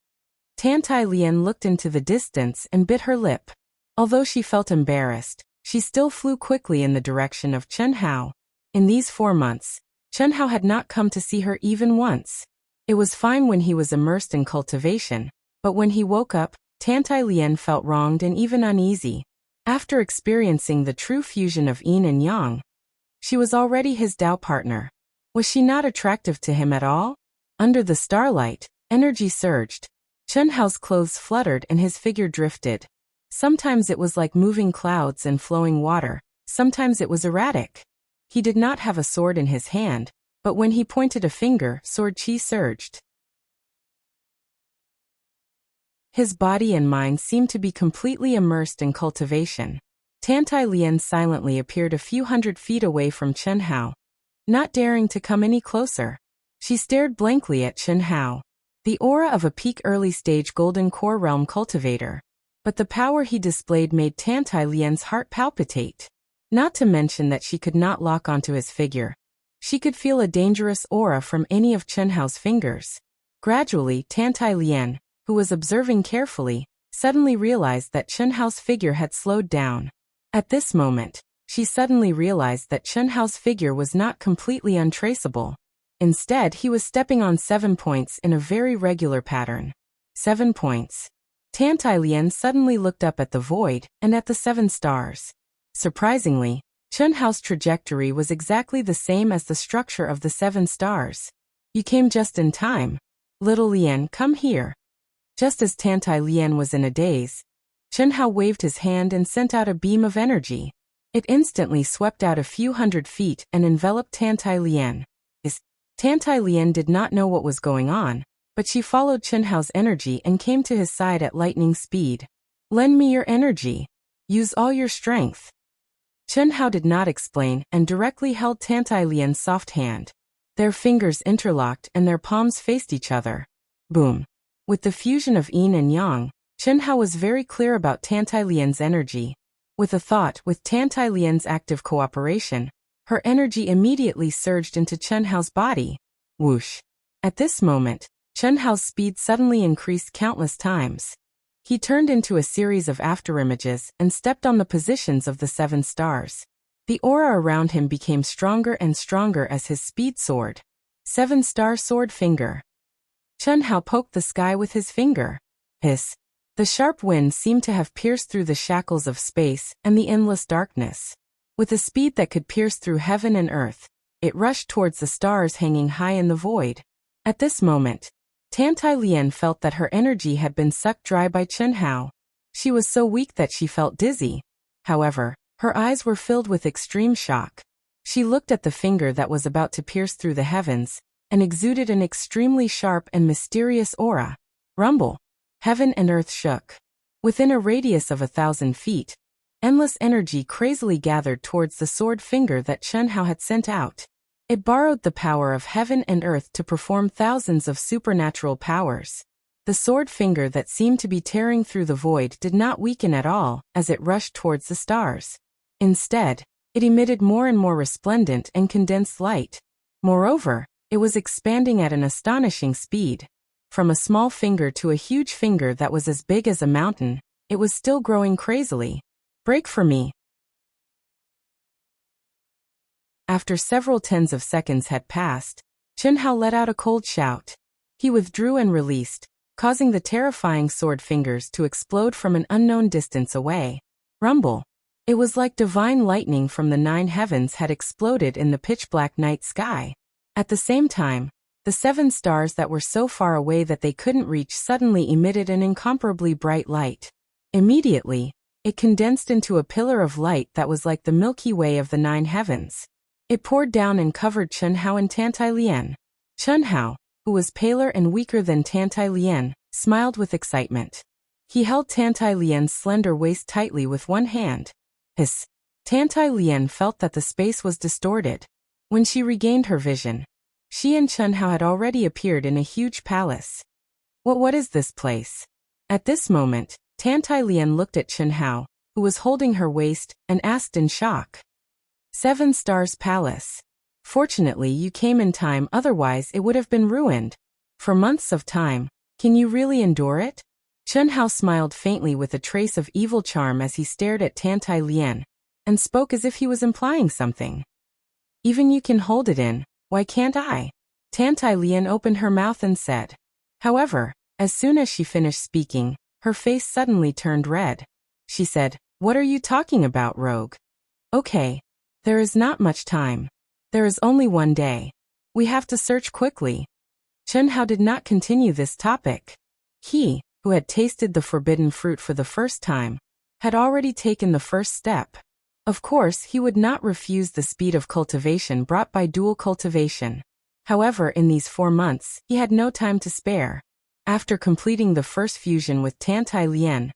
S1: Tantai Lien looked into the distance and bit her lip. Although she felt embarrassed, she still flew quickly in the direction of Chen Hao. In these 4 months, Chen Hao had not come to see her even once. It was fine when he was immersed in cultivation, but when he woke up, Tantai Lien felt wronged and even uneasy. After experiencing the true fusion of yin and yang, she was already his Tao partner. Was she not attractive to him at all? Under the starlight, energy surged. Chen Hao's clothes fluttered and his figure drifted. Sometimes it was like moving clouds and flowing water, sometimes it was erratic. He did not have a sword in his hand, but when he pointed a finger, sword chi surged. His body and mind seemed to be completely immersed in cultivation. Tantai Lien silently appeared a few hundred feet away from Chen Hao, not daring to come any closer. She stared blankly at Chen Hao, the aura of a peak early-stage Golden Core realm cultivator. But the power he displayed made Tantai Lien's heart palpitate. Not to mention that she could not lock onto his figure. She could feel a dangerous aura from any of Chen Hao's fingers. Gradually, Tantai Lien, who was observing carefully, suddenly realized that Chen Hao's figure had slowed down. At this moment, she suddenly realized that Chen Hao's figure was not completely untraceable. Instead, he was stepping on 7 points in a very regular pattern. 7 points. Tantai Lien suddenly looked up at the void and at the 7 stars. Surprisingly, Chen Hao's trajectory was exactly the same as the structure of the 7 stars. You came just in time. Little Lien, come here. Just as Tantai Lien was in a daze, Chen Hao waved his hand and sent out a beam of energy. It instantly swept out a few hundred feet and enveloped Tantai Lien. Tantai Lien did not know what was going on, but she followed Chen Hao's energy and came to his side at lightning speed. Lend me your energy. Use all your strength. Chen Hao did not explain and directly held Tantai Lien's soft hand. Their fingers interlocked and their palms faced each other. Boom. With the fusion of yin and yang, Chen Hao was very clear about Tantai Lien's energy. With a thought, with Tantai Lien's active cooperation, her energy immediately surged into Chen Hao's body. Whoosh. At this moment, Chen Hao's speed suddenly increased countless times. He turned into a series of afterimages and stepped on the positions of the 7 stars. The aura around him became stronger and stronger as his speed soared. 7-star sword finger. Chen Hao poked the sky with his finger. Hiss. The sharp wind seemed to have pierced through the shackles of space and the endless darkness. With a speed that could pierce through heaven and earth, it rushed towards the stars hanging high in the void. At this moment, Tantai Lien felt that her energy had been sucked dry by Chen Hao. She was so weak that she felt dizzy. However, her eyes were filled with extreme shock. She looked at the finger that was about to pierce through the heavens, and exuded an extremely sharp and mysterious aura. Rumble. Heaven and earth shook. Within a radius of 1,000 feet, endless energy crazily gathered towards the sword finger that Chen Hao had sent out. It borrowed the power of heaven and earth to perform thousands of supernatural powers. The sword finger that seemed to be tearing through the void did not weaken at all as it rushed towards the stars. Instead, it emitted more and more resplendent and condensed light. Moreover, it was expanding at an astonishing speed. From a small finger to a huge finger that was as big as a mountain, it was still growing crazily. Break for me. After several tens of seconds had passed, Chen Hao let out a cold shout. He withdrew and released, causing the terrifying sword fingers to explode from an unknown distance away. Rumble. It was like divine lightning from the 9 heavens had exploded in the pitch-black night sky. At the same time, the 7 stars that were so far away that they couldn't reach suddenly emitted an incomparably bright light. Immediately, it condensed into a pillar of light that was like the Milky Way of the 9 heavens. It poured down and covered Chen Hao and Tantai Lien. Chen Hao, who was paler and weaker than Tantai Lien, smiled with excitement. He held Tantai Lien's slender waist tightly with one hand. Hiss. Tantai Lien felt that the space was distorted. When she regained her vision, she and Chen Hao had already appeared in a huge palace. What is this place? At this moment, Tantai Lien looked at Chen Hao, who was holding her waist, and asked in shock. 7 Stars Palace. Fortunately, you came in time, otherwise it would have been ruined. For months of time, can you really endure it? Chen Hao smiled faintly with a trace of evil charm as he stared at Tantai Lien, and spoke as if he was implying something. Even you can hold it in, why can't I? Tantai Lien opened her mouth and said. However, as soon as she finished speaking, her face suddenly turned red. She said, "What are you talking about, rogue? Okay. There is not much time. There is only one day. We have to search quickly." Chen Hao did not continue this topic. He, who had tasted the forbidden fruit for the first time, had already taken the first step. Of course, he would not refuse the speed of cultivation brought by dual cultivation. However, in these 4 months, he had no time to spare. After completing the first fusion with Tantai Lien,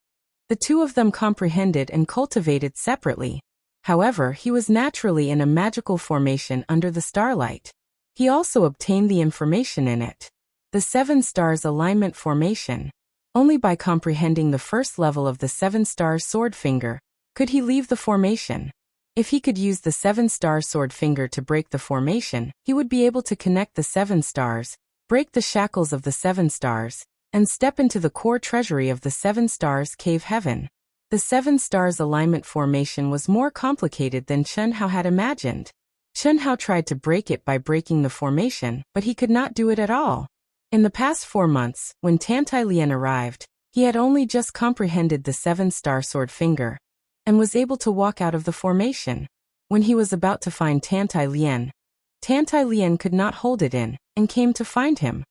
S1: the two of them comprehended and cultivated separately. However, he was naturally in a magical formation under the starlight. He also obtained the information in it. The 7 stars alignment formation. Only by comprehending the first level of the 7 stars sword finger could he leave the formation. If he could use the 7 star sword finger to break the formation, he would be able to connect the 7 stars, break the shackles of the 7 stars, and step into the core treasury of the 7 stars cave heaven. The 7 stars alignment formation was more complicated than Chen Hao had imagined. Chen Hao tried to break it by breaking the formation, but he could not do it at all. In the past 4 months, when Tantai Lien arrived, he had only just comprehended the 7 star sword finger, and was able to walk out of the formation. When he was about to find Tantai Lien could not hold it in, and came to find him.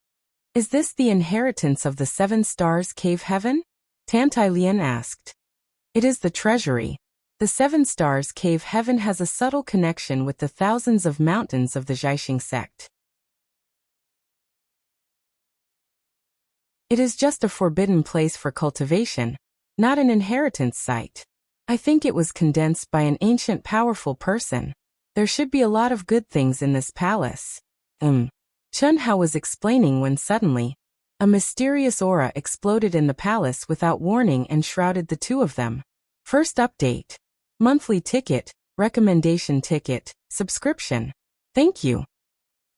S1: Is this the inheritance of the 7 stars cave heaven? Tantai Lien asked. It is the treasury. The 7 stars cave heaven has a subtle connection with the thousands of mountains of the Jiaxing sect. It is just a forbidden place for cultivation, not an inheritance site. I think it was condensed by an ancient powerful person. There should be a lot of good things in this palace. Chen Hao was explaining when suddenly, a mysterious aura exploded in the palace without warning and shrouded the two of them. First update. Monthly ticket, recommendation ticket, subscription. Thank you.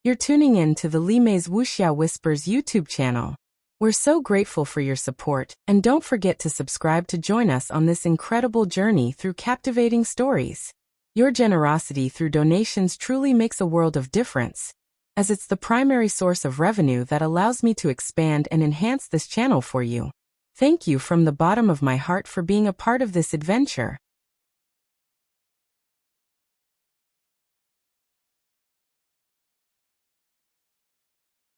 S1: You're tuning in to the Li Mei's Wuxia Whispers YouTube channel. We're so grateful for your support, and don't forget to subscribe to join us on this incredible journey through captivating stories. Your generosity through donations truly makes a world of difference, as it's the primary source of revenue that allows me to expand and enhance this channel for you. Thank you from the bottom of my heart for being a part of this adventure.